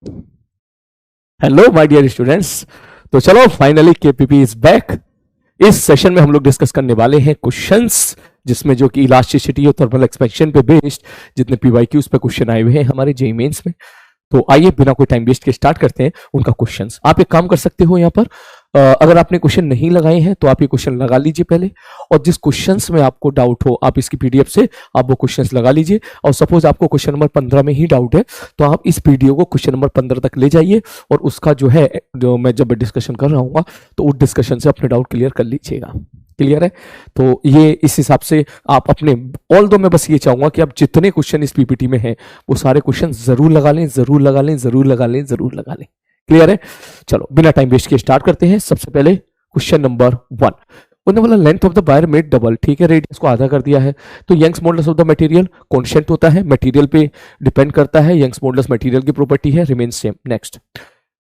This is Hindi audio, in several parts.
Hello my dear students. तो चलो फाइनली केपीपी इज बैक। इस सेशन में हम लोग डिस्कस करने वाले हैं क्वेश्चंस, जिसमें जो कि इलास्टिसिटी और थर्मल एक्सपेंशन पे बेस्ड जितने पीवाईक्यूज पे क्वेश्चन आए हुए हैं हमारे जेईई मेंस में। तो आइए बिना कोई टाइम वेस्ट के स्टार्ट करते हैं उनका क्वेश्चंस। आप एक काम कर सकते हो यहाँ पर, अगर आपने क्वेश्चन नहीं लगाए हैं तो आप ये क्वेश्चन लगा लीजिए पहले, और जिस क्वेश्चंस में आपको डाउट हो आप इसकी पीडीएफ से आप वो क्वेश्चंस लगा लीजिए। और सपोज आपको क्वेश्चन नंबर 15 में ही डाउट है तो आप इस वीडियो को क्वेश्चन नंबर 15 तक ले जाइए, और उसका जो है जो मैं जब डिस्कशन कर रहा हूँ तो उस डिस्कशन से अपने डाउट क्लियर कर लीजिएगा। क्लियर है? तो ये इस हिसाब से आप अपने, ऑल दो मैं बस ये चाहूंगा कि आप जितने क्वेश्चन इस पीपीटी में हैं वो सारे क्वेश्चन जरूर लगा लें, जरूर लगा लें, जरूर लगा लें, जरूर लगा लें। क्लियर है? चलो बिना टाइम वेस्ट के स्टार्ट करते हैं। सबसे पहले क्वेश्चन नंबर 1, उन्होंने बोला length of the wire made double. ठीक है, रेडियस को आधा कर दिया है। तो Young's modulus of the material constant होता है, मटेरियल पे डिपेंड करता है। यंग्स मॉडुलस मटेरियल की प्रॉपर्टी है, रिमेन सेम। नेक्स्ट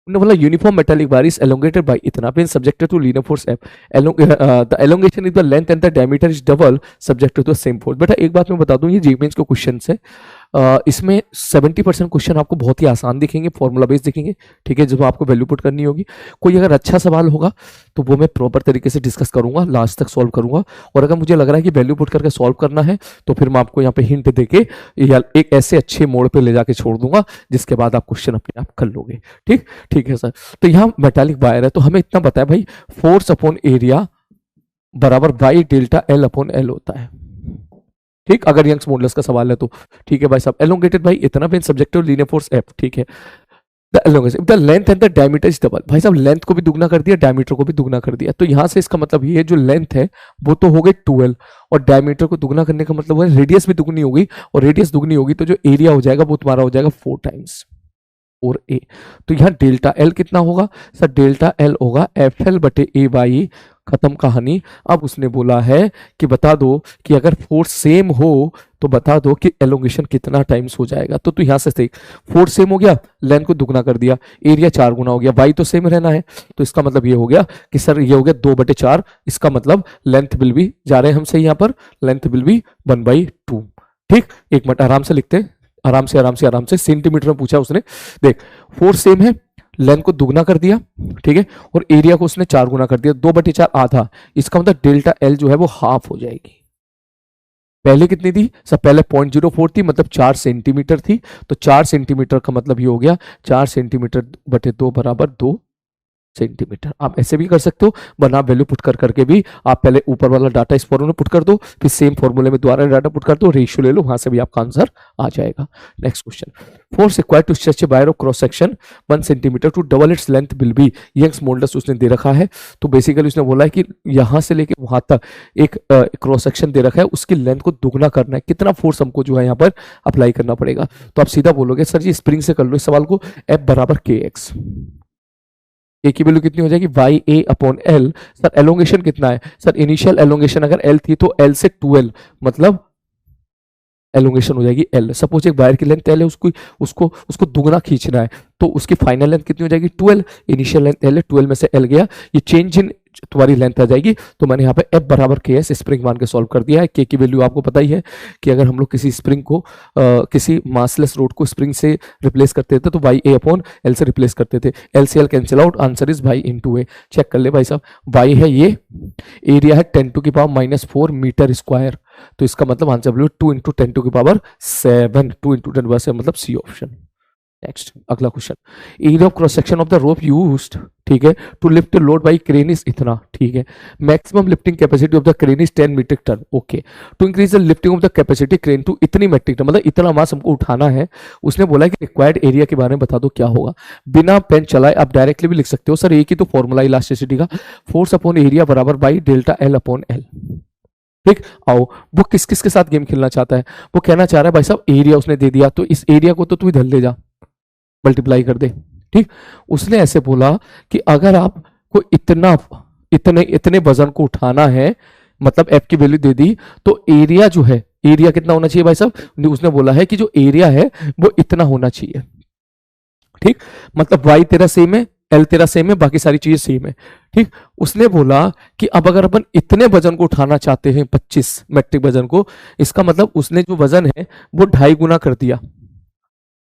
उन्होंने बोला uniform metallic wire is elongated by इतना पेन subjected to linear force F. The elongation is the length and the diameter is double subjected to same force. बेटा एक बात मैं बता दूं, ये जेईई मेंस के क्वेश्चन है, इसमें 70% क्वेश्चन आपको बहुत ही आसान दिखेंगे, फॉर्मूला बेस्ड दिखेंगे। ठीक है, जब आपको वैल्यू पुट करनी होगी। कोई अगर अच्छा सवाल होगा तो वो मैं प्रॉपर तरीके से डिस्कस करूंगा, लास्ट तक सॉल्व करूंगा। और अगर मुझे लग रहा है कि वैल्यू पुट करके सॉल्व करना है तो फिर मैं आपको यहाँ पे हिंट देके या एक ऐसे अच्छे मोड़ पे ले जाके छोड़ दूंगा जिसके बाद आप क्वेश्चन अपने आप कर लोगे। ठीक ठीक है सर। तो यहाँ मेटालिक वायर है तो हमें इतना बताया भाई, फोर्स अपॉन एरिया बराबर by delta L upon L होता है। ठीक, अगर यंग्स मॉडुलस का सवाल है तो। ठीक है भाई साहब, एलोंगेटेड भाई इतना पेन सब्जेक्ट लीनियर फोर्स एफ। ठीक है, the elongation the length and the diameter is double. भाई साहब लेंथ को भी दुगना कर दिया, डायमीटर को भी दुगना कर दिया। तो यहां से इसका मतलब ये जो लेंथ है वो तो हो गई 12, और डायमीटर को दुगना करने का मतलब है रेडियस भी दुगनी होगी, और रेडियस दुगनी होगी तो जो एरिया हो जाएगा वो तुम्हारा हो जाएगा 4 टाइम्स और ए। तो यहाँ डेल्टा एल कितना होगा सर? डेल्टा एल होगा एफ एल बटे ए बाई, खत्म कहानी। अब उसने बोला है कि बता दो कि अगर फोर्स सेम हो तो बता दो कि एलोंगेशन कितना टाइम्स हो जाएगा। तो यहां से देख, फोर्स सेम हो गया, लेंथ को दुगना कर दिया, एरिया 4 गुना हो गया, वाई तो सेम रहना है। तो इसका मतलब ये हो गया कि सर ये हो गया 2/4। इसका मतलब लेंथ विल बी, जा रहे हैं हमसे यहाँ पर, लेंथ विल बी 1/2। ठीक, एक मिनट आराम से लिखते हैं, आराम से आराम से आराम से। सेंटीमीटर में पूछा उसने, देख फोर्स सेम है, लेंथ को दुगना कर दिया, ठीक है, और एरिया को उसने 4 गुना कर दिया, 2/4 आधा। इसका मतलब डेल्टा एल जो है वो हाफ हो जाएगी। पहले कितनी थी सब? पहले 0.04 थी, मतलब 4 सेंटीमीटर थी। तो 4 सेंटीमीटर का मतलब ये हो गया 4 सेंटीमीटर बटे 2 बराबर 2 सेंटीमीटर। आप ऐसे भी कर सकते हो, वरना आप वैल्यू पुट कर करके भी आप पहले ऊपर वाला डाटा इस फॉर्मूले में पुट कर दो, फिर सेम फॉर्मूले में दोबारा डाटा पुट कर दो, रेशियो ले लो, वहां से भी आपका आंसर आ जाएगा। Next question, force required to stretch a wire of cross section 1 centimetre to double its length will be. Young's modulus उसने दे रखा है। तो बेसिकली उसने बोला है कि यहां से लेके वहां तक एक क्रॉस सेक्शन दे रखा है, उसकी लेंथ को दुगना करना है, कितना फोर्स हमको जो है यहाँ पर अप्लाई करना पड़ेगा। तो आप सीधा बोलोगे सर जी स्प्रिंग से कर लो इस सवाल को, एफ बराबर के एक्स। ए की वैल्यू कितनी हो जाएगी? Y A upon L. Sir elongation कितना है? सर इनिशियल एलोंगेशन अगर एल थी तो एल से 12, मतलब एलोंगेशन हो जाएगी एल। सपोज एक वायर की लेंथ एल है, उसको उसको उसको दुगना खींचना है, तो उसकी फाइनल लेंथ कितनी हो जाएगी? 12। इनिशियल लेंथ एल है, 12 में से एल गया, ये चेंज इन तुम्हारी लेंथ आ जाएगी। तो मैंने यहाँ पे एफ बराबर के एस स्प्रिंग मान के सॉल्व कर दिया है। के की वैल्यू आपको पता ही है कि अगर हम लोग किसी स्प्रिंग को किसी मासलेस रोड को स्प्रिंग से रिप्लेस करते थे तो वाई ए अपॉन एल से रिप्लेस करते थे, एल से L cancel out, answer is Y into A. Check कर ले भाई साहब, वाई है ये, एरिया है 10⁻⁴ मीटर स्क्वायर। तो इसका मतलब आंसर वैल्यू 2 × 10⁻7, 2 × 10⁻7 मतलब सी ऑप्शन। नेक्स्ट अगला question, area of cross section of the rope used, ठीक है, to lift load by crane is इतना। ठीक है, maximum lifting capacity of the crane is 10 metric ton. Okay, to increase the lifting of the capacity crane to इतनी मेट्रिक टन, मतलब इतना मास हमको उठाना है। उसने बोला कि रिक्वायर्ड एरिया के बारे में बता दो क्या होगा। बिना पेन चलाए आप डायरेक्टली भी लिख सकते हो, सर एक ही तो फॉर्मूला इलास्टिसिटी का, फोर्स अपॉन एरिया बराबर by delta L upon L. ठीक, आओ वो किस किस के साथ गेम खेलना चाहता है? वो कहना चाह रहा है भाई साहब एरिया उसने दे दिया तो इस एरिया को तो तू इधर ले जा, मल्टीप्लाई कर दे। ठीक, उसने ऐसे बोला कि अगर आपको इतना इतने इतने वजन को उठाना है, मतलब एफ की वैल्यू दे दी, तो एरिया जो है, एरिया कितना होना चाहिए भाई साहब? उसने बोला है कि जो एरिया है वो इतना होना चाहिए। ठीक, मतलब वाई तेरा सेम है, एल तेरा सेम है, बाकी सारी चीजें सेम है। ठीक, उसने बोला कि अब अगर अपन इतने वजन को उठाना चाहते हैं 25 मेट्रिक वजन को, इसका मतलब उसने जो वजन है वो 2.5 गुना कर दिया।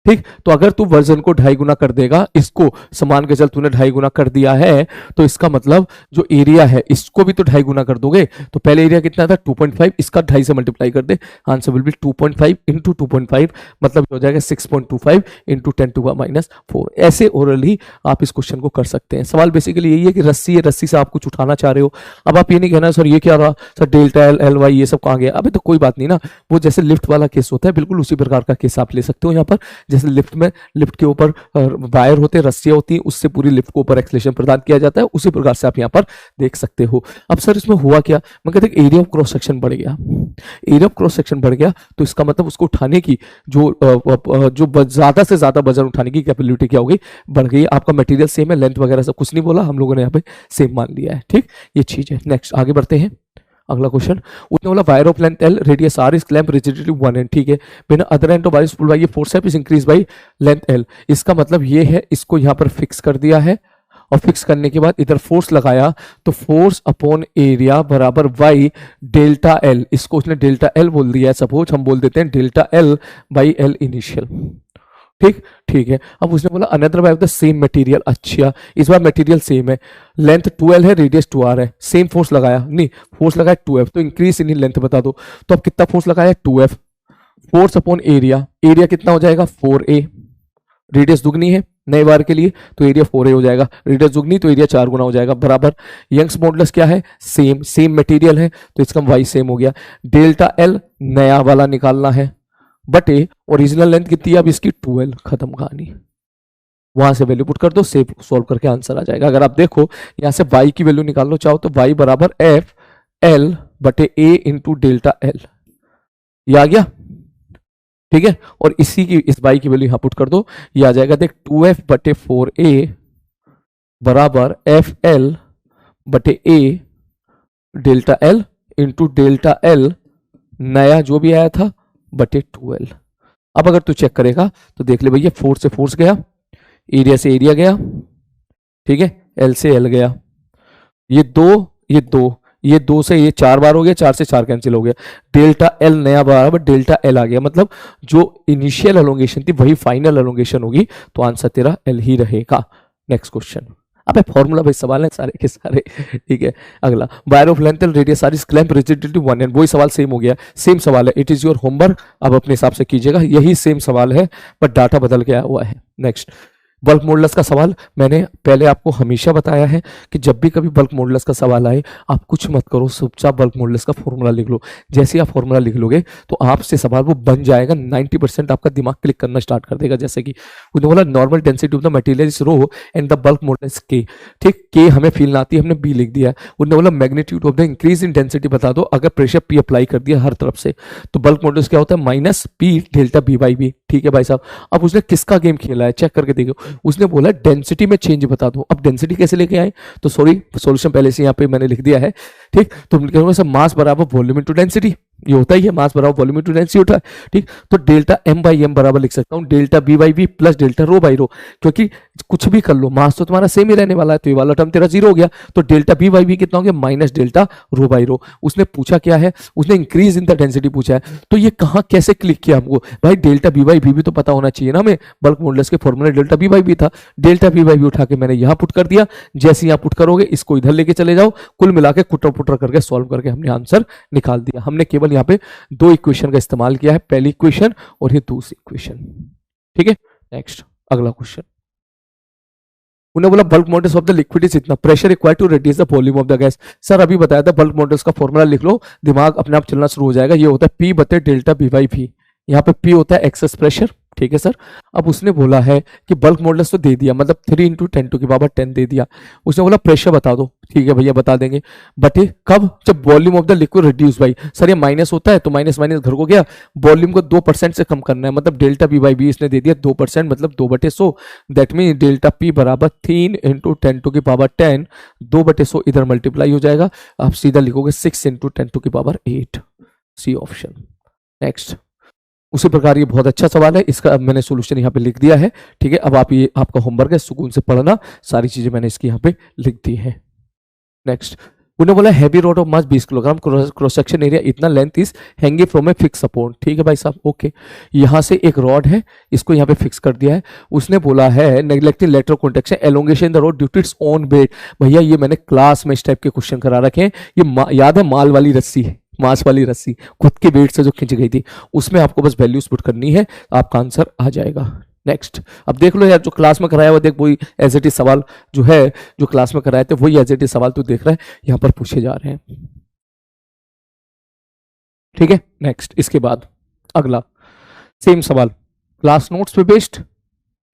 ठीक, तो अगर तू वर्जन को 2.5 गुना कर देगा, इसको समान के चल तूने 2.5 गुना कर दिया है, तो इसका मतलब जो एरिया है इसको भी तो 2.5 गुना कर दोगे। तो पहले एरिया कितना था 2.5, इसका 2.5 से मल्टीप्लाई कर दे, आंसर विल बी 2.5 इंटू 2.5, मतलब हो जाएगा 6.25 इंटू 10⁻⁴। ऐसे ओरली आप इस क्वेश्चन को कर सकते हैं। सवाल बेसिकली यही है कि रस्सी है, रस्सी से आप कुछ उठाना चाह रहे हो। अब आप ये नहीं कहना सर ये क्या रहा, sir delta L L Y ये सब कहाँ गया। अबे तो कोई बात नहीं ना, वो जैसे लिफ्ट वाला केस होता है बिल्कुल उसी प्रकार का केस आप ले सकते हो यहाँ पर। जैसे लिफ्ट में, लिफ्ट के ऊपर वायर होते हैं, रस्सियां होती हैं, उससे पूरी लिफ्ट को ऊपर एक्सेलरेशन प्रदान किया जाता है, उसी प्रकार से आप यहाँ पर देख सकते हो। अब सर इसमें हुआ क्या, मैं कहते हैं एरिया ऑफ क्रॉस सेक्शन बढ़ गया। एरिया ऑफ क्रॉस सेक्शन बढ़ गया तो इसका मतलब उसको उठाने की जो ज्यादा से ज्यादा वजन उठाने की कैपेबिलिटी क्या होगी, बढ़ गई। आपका मटेरियल सेम है, लेंथ वगैरह सब कुछ नहीं बोला, हम लोगों ने यहाँ पे सेम मान लिया है। ठीक, ये चीज है। नेक्स्ट आगे बढ़ते हैं, अगला क्वेश्चन। उसने बोला wire of length L, radius R is clamp rigidity 1 end, ठीक है, बिना other end of wire is pulled by a force F is increase by length L. इसका मतलब ये है, इसको यहाँ पर फिक्स कर दिया है और फिक्स करने के बाद इधर फोर्स लगाया, तो फोर्स अपॉन एरिया बराबर वाई डेल्टा एल, इसको उसने डेल्टा एल बोल दिया है। सपोज हम बोल देते हैं delta L by L initial. ठीक, ठीक है। अब उसने बोला another by of the same material. अच्छा, इस बार मटेरियल सेम है, लेंथ 2l है, रेडियस 2r है, सेम फोर्स लगाया, नहीं फोर्स लगाया 2f, तो इंक्रीज इन लेंथ बता दो। तो अब कितना फोर्स लगाया 2f, force upon area, area कितना हो जाएगा 4a, रेडियस दुगनी है नए बार के लिए तो एरिया 4a हो जाएगा, रेडियस दुगनी तो एरिया 4 गुना हो जाएगा, बराबर। यंग्स मॉडुलस क्या है, सेम, सेम मटेरियल है तो इसका y सेम हो गया। डेल्टा एल नया वाला निकालना है, बटे ओरिजिनल लेंथ कितनी है अब इसकी 2l, खत्म कहानी। वहां से वैल्यू पुट कर दो, सेव सॉल्व करके आंसर आ जाएगा। अगर आप देखो यहां से y की वैल्यू निकाल लो चाहो तो y बराबर एफ एल बटे ए इंटू डेल्टा एल, ये आ गया, ठीक है। और इसी की, इस y की वैल्यू यहां पुट कर दो, ये आ जाएगा देख 2f बटे 4a बराबर एफ एल बटे A delta L into delta L नया जो भी आया था बटे 2l। अब अगर तू चेक करेगा तो देख ले भैया, फोर्स से फोर्स गया, एरिया से एरिया गया, ठीक है, एल से एल गया, ये दो से ये 4 बार हो गया, 4 से 4 कैंसिल हो गया, डेल्टा एल नया बराबर डेल्टा एल आ गया, मतलब जो इनिशियल एलोंगेशन थी वही फाइनल एलोंगेशन होगी, तो आंसर तेरा एल ही रहेगा। नेक्स्ट क्वेश्चन, अबे फॉर्मूला भाई सवाल है सारे के सारे, ठीक है। अगला, wire of length L radius R is clamp rigidity 1 end, वही सवाल सेम हो गया, सेम सवाल है, इट इज योर होमवर्क, अब अपने हिसाब से कीजिएगा, यही सेम सवाल है बट डाटा बदल के आया हुआ है। नेक्स्ट, बल्क मॉडुलस का सवाल। मैंने पहले आपको हमेशा बताया है कि जब भी कभी बल्क मॉडुलस का सवाल आए आप कुछ मत करो, चुपचाप बल्क मॉडुलस का फॉर्मूला लिख लो। जैसे ही आप फॉर्मूला लिख लोगे तो आपसे सवाल वो बन जाएगा, 90% आपका दिमाग क्लिक करना स्टार्ट कर देगा। जैसे कि उन्होंने बोला normal density of the material is rho and the bulk modulus K, ठीक, के हमें फील ना आती है, हमने बी लिख दिया। उन्होंने बोला magnitude of the increase in density बता दो, अगर प्रेशर पी अप्लाई कर दिया हर तरफ से, तो बल्क मॉडुलस क्या होता है minus P delta B by B, ठीक है भाई साहब। अब उसने किसका गेम खेला है चेक करके देखो, उसने बोला डेंसिटी में चेंज बता दो। अब डेंसिटी कैसे लेके आए, तो सॉरी सॉल्यूशन पहले से यहाँ पे मैंने लिख दिया है, ठीक। तो मास बराबर वॉल्यूम इनटू डेंसिटी, ये होता ही है, मास बराबर वॉल्यूम इनटू डेंसिटी होता है, ठीक। तो डेल्टा एम बाई एम बराबर लिख सकता हूँ delta B by B plus delta rho by rho, क्योंकि कुछ भी कर लो मास तो तुम्हारा सेम ही रहने वाला है, तो ये वाला टर्म तेरा 0 हो गया। तो डेल्टा बी बाई बी कितना हो गया माइनस डेल्टा रो बाई रो। उसने पूछा क्या है, उसने इंक्रीज इन द डेंसिटी पूछा है, तो ये कहाँ कैसे क्लिक किया हमको भाई, डेल्टा बी बाई बी भी तो पता होना चाहिए ना हमें, बल्क मॉडुलस के फॉर्मूले डेल्टा बी बाई बी था, डेल्टा बी बाई बी उठा के मैंने यहाँ पुट कर दिया। जैसे यहाँ पुट करोगे इसको इधर लेके चले जाओ, कुल मिला के कुटर पुटर करके सॉल्व करके हमने आंसर निकाल दिया। हमने केवल यहाँ पे 2 इक्वेशन का इस्तेमाल किया है, पहली इक्वेशन और ये दूसरी इक्वेशन, ठीक है। नेक्स्ट अगला क्वेश्चन, उन्हें बोला bulk modulus of the liquid is इतना, pressure required to reduce the volume of the gas. Sir अभी बताया था बल्क मॉडुलस का फॉर्मूला लिख लो, दिमाग अपने आप चलना शुरू हो जाएगा। ये होता है पी बटे डेल्टा बी बाई भी, यहाँ पे पी होता है एक्सेस प्रेशर, ठीक है सर। अब उसने बोला है कि बल्क मॉडुलस तो दे दिया, मतलब 3 इंटू 10⁻10 दे दिया। उसने बोला प्रेशर बता दो, ठीक है भैया बता देंगे, बटे कब, जब volume of the liquid reduce by, sir ये माइनस होता है तो माइनस माइनस घर को गया, वॉल्यूम को 2% से कम करना है, मतलब डेल्टा बी बाई बी इसने दे दिया 2%, मतलब 2/100, दैट मीन डेल्टा पी बराबर 3 इंटू 10⁻10, 2/100 इधर मल्टीप्लाई हो जाएगा, आप सीधा लिखोगे 6 इंटू 10⁸, सी ऑप्शन। नेक्स्ट, उसी प्रकार ये बहुत अच्छा सवाल है, इसका अब मैंने सोल्यूशन यहाँ पे लिख दिया है, ठीक है। अब आप ये आपका होमवर्क है, सुकून से पढ़ना, सारी चीजें मैंने इसकी यहाँ पे लिख दी है। नेक्स्ट, उन्हें बोला heavy rod of mass 20 kilogram, cross section area इतना, length is hanging from a fix support. ठीक है भाई साहब, ओके। यहां से एक रॉड है, इसको यहां पे फिक्स कर दिया है। उसने बोला है neglecting lateral contraction elongation the rod due to its own weight. भैया ये मैंने क्लास में इस टाइप के क्वेश्चन करा रखे हैं। ये याद है माल वाली रस्सी है, मास वाली रस्सी खुद के वेट से जो खींच गई थी, उसमें आपको बस वैल्यूज पुट करनी है, आपका आंसर आ जाएगा। नेक्स्ट, अब देख लो यार, जो क्लास में कराया हुआ देख, वही एज इट इज सवाल जो है, जो क्लास में कराए थे वही एज इट इज सवाल तू देख रहा है यहां पर पूछे जा रहे हैं। ठीक है, नेक्स्ट, इसके बाद अगला सेम सवाल, क्लास नोट्स पे बेस्ड।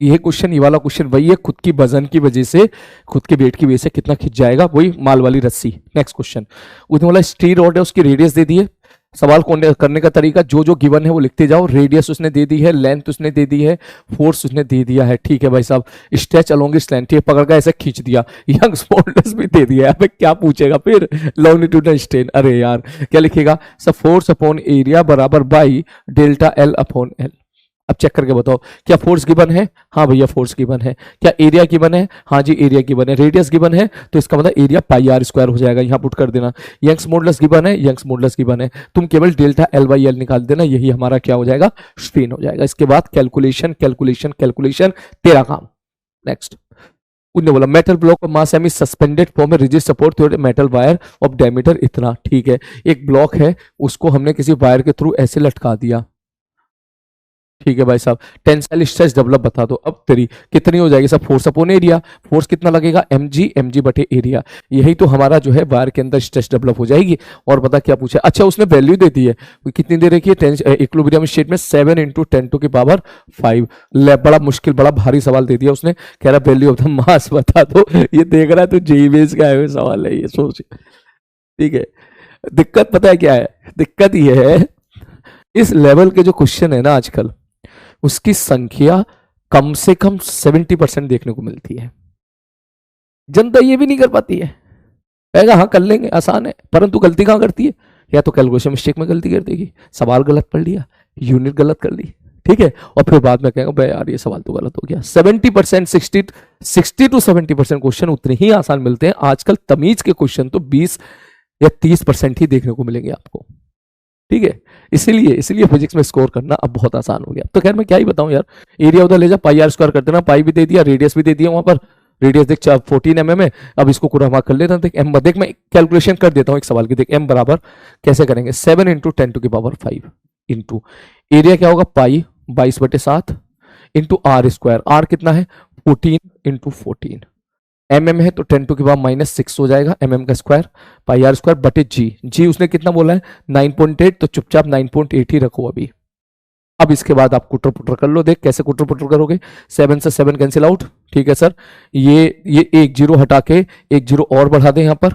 ये क्वेश्चन, ये वाला क्वेश्चन वही है, खुद की वजन की वजह से, खुद के वेट की वजह से कितना खिंच जाएगा, वही माल वाली रस्सी। नेक्स्ट क्वेश्चन, उसने बोला स्टील रॉड है, उसकी रेडियस दे दी है। सवाल करने का तरीका, जो जो गिवन है वो लिखते जाओ। रेडियस उसने दे दी है, लेंथ उसने दे दी है, फोर्स उसने दे दिया है। ठीक है भाई साहब, स्ट्रेच अलोंग इस लेंथ, पकड़ का ऐसे खींच दिया। यंग्स मॉडुलस भी दे दिया है। क्या पूछेगा फिर, लॉन्गिट्यूडनल स्ट्रेन। अरे यार क्या लिखेगा, सब फोर्स अपॉन एरिया बराबर by delta L upon L. अब चेक करके बताओ, क्या फोर्स गिवन है? हाँ भैया फोर्स गिवन है। क्या एरिया गिवन है? हाँ जी एरिया गिवन है। रेडियस गिवन है, तो इसका मतलब एरिया पाई आर स्क्वायर हो जाएगा, यहां पुट कर देना। यंग्स मॉडुलस गिवन है, यंग्स मॉडुलस गिवन है, तुम केवल डेल्टा एल बाई एल निकाल देना, यही हमारा क्या हो जाएगा, स्ट्रेन हो जाएगा। इसके बाद कैलकुलेशन कैलकुलेशन कैलकुलेशन, तेरा काम। नेक्स्ट, उन्होंने बोला metal block of mass M is suspended form a rigid support through metal wire of diameter इतना। ठीक है, एक ब्लॉक है, उसको हमने किसी वायर के थ्रू ऐसे लटका दिया। ठीक है भाई साहब, टेंसाइल स्ट्रेस डेवलप बता दो। अब तेरी कितनी हो जाएगी सब, फोर्स अपॉन एरिया। फोर्स कितना लगेगा, एम जी बटे एरिया। यही तो हमारा जो है वायर के अंदर स्ट्रेस डेवलप हो जाएगी। और बता क्या पूछा, अच्छा उसने वैल्यू दे दी है, कितनी दे रखी है, इक्विलिब्रियम स्टेट में 7 × 10⁵ बड़ा मुश्किल, बड़ा भारी सवाल दे दिया उसने। कह रहा वैल्यू ऑफ द मास बता दो। ये देख रहा है तो जेईई बेस का है सवाल है ये, सोच। ठीक है, दिक्कत पता है क्या है, दिक्कत ये है इस लेवल के जो क्वेश्चन है ना आजकल, उसकी संख्या कम से कम 70% देखने को मिलती है। जनता ये भी नहीं कर पाती है, कहेगा हाँ कर लेंगे आसान है, परंतु गलती कहां करती है, या तो कैलकुलेशन मिस्टेक में गलती कर देगी, सवाल गलत पढ़ लिया, यूनिट गलत कर ली। ठीक है, और फिर बाद में कहेगा भाई यार ये सवाल तो गलत हो गया। 70%, 60 to 70% क्वेश्चन उतने ही आसान मिलते हैं आजकल। तमीज के क्वेश्चन तो 20 या 30% ही देखने को मिलेंगे आपको। ठीक है, इसीलिए फिजिक्स में स्कोर करना अब बहुत आसान हो गया। तो खैर मैं क्या ही बताऊं यार, एरिया उधर ले जा, पाई आर स्क्वायर कर देना, पाई भी दे दिया, रेडियस भी दे दिया, वहां पर रेडियस देख 14 mm है। अब इसको पूरा हम कर लेते देख एम, देख मैं कैलकुलेशन कर देता हूं एक सवाल की, देख एम बराबर कैसे करेंगे, 7 × 10⁵ इंटू एरिया क्या होगा, पाई 22/7 इंटू आर स्क्वायर। आर कितना है, 14 × 14 mm है तो 10⁻⁻6 हो जाएगा mm का स्क्वायर, पाई आर स्क्वायर बटे जी उसने कितना बोला है 9.8, तो चुपचाप 9.8 ही रखो अभी। अब इसके बाद आप कुटर पुटर कर लो, देख कैसे कुटर पुटर करोगे, 7 से 7 कैंसिल आउट। ठीक है सर, ये एक जीरो हटा के एक जीरो और बढ़ा दे, यहां पर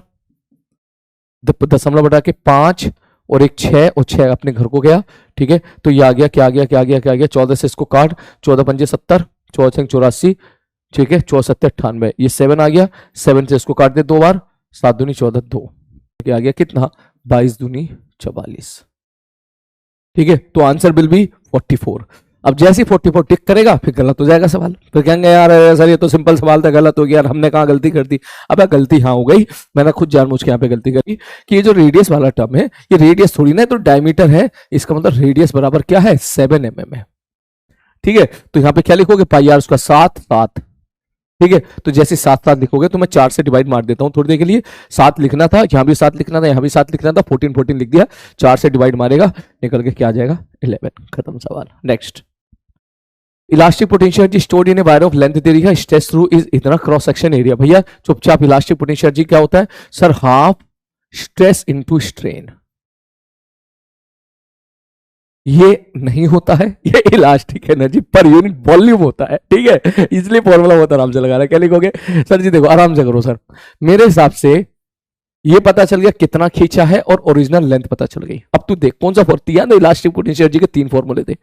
दशमलव बढ़ा के 5 और एक 6 और 6 अपने घर को गया। ठीक है, तो ये आ गया, क्या आ गया, क्या आ गया, क्या आ गया, 14 से इसको काट, 14 × 5 = 70, 14 × 84, ठीक है, 64 × 98, ये 7 आ गया, 7 से इसको काट दे 2 बार, 7 दूनी 14, 2 आ गया कितना, 22 दूनी 44। ठीक है, तो आंसर विल बी 44। अब जैसे 44 टिक करेगा फिर गलत हो जाएगा सवाल, फिर कहेंगे यार सर ये तो सिंपल सवाल था, गलत हो गया यार, हमने कहाँ गलती कर दी। अब गलती हाँ हो गई, मैंने खुद जानबूझ के यहाँ पे गलती करी कि ये जो रेडियस वाला टर्म है, ये रेडियस थोड़ी ना, तो डायमीटर है, इसका मतलब रेडियस बराबर क्या है, 7 mm है। ठीक है, तो यहाँ पे क्या लिखोगे, पाई आर उसका 7। ठीक है, तो जैसे 7 लिखोगे तो मैं 4 से डिवाइड मार देता हूं थोड़ी देर के लिए। 7 लिखना था, यहां भी 7 लिखना था, यहां भी 7 लिखना था, 14 लिख दिया, 4 से डिवाइड मारेगा, निकल के क्या आ जाएगा 11। खत्म सवाल। Next, elastic potential energy stored in a wire of length दे रही है, स्ट्रेस थ्रू इज इतना क्रॉस सेक्शन एरिया। भैया चुपचाप, इलास्टिक पोटेंशियल एनर्जी क्या होता है sir, half stress into strain. ये नहीं होता है, ये elastic energy per unit volume होता है। ठीक है, इसलिए फॉर्मूला बहुत आराम से लगा रहा है। क्या लिखोगे सर जी, देखो आराम से करो सर, मेरे हिसाब से ये पता चल गया कितना खींचा है और ओरिजिनल लेंथ पता चल गई। अब तू देख कौन सा फॉर्मूला, ना इलास्टिक पोटेंशियल एनर्जी के 3 फॉर्मूले थे।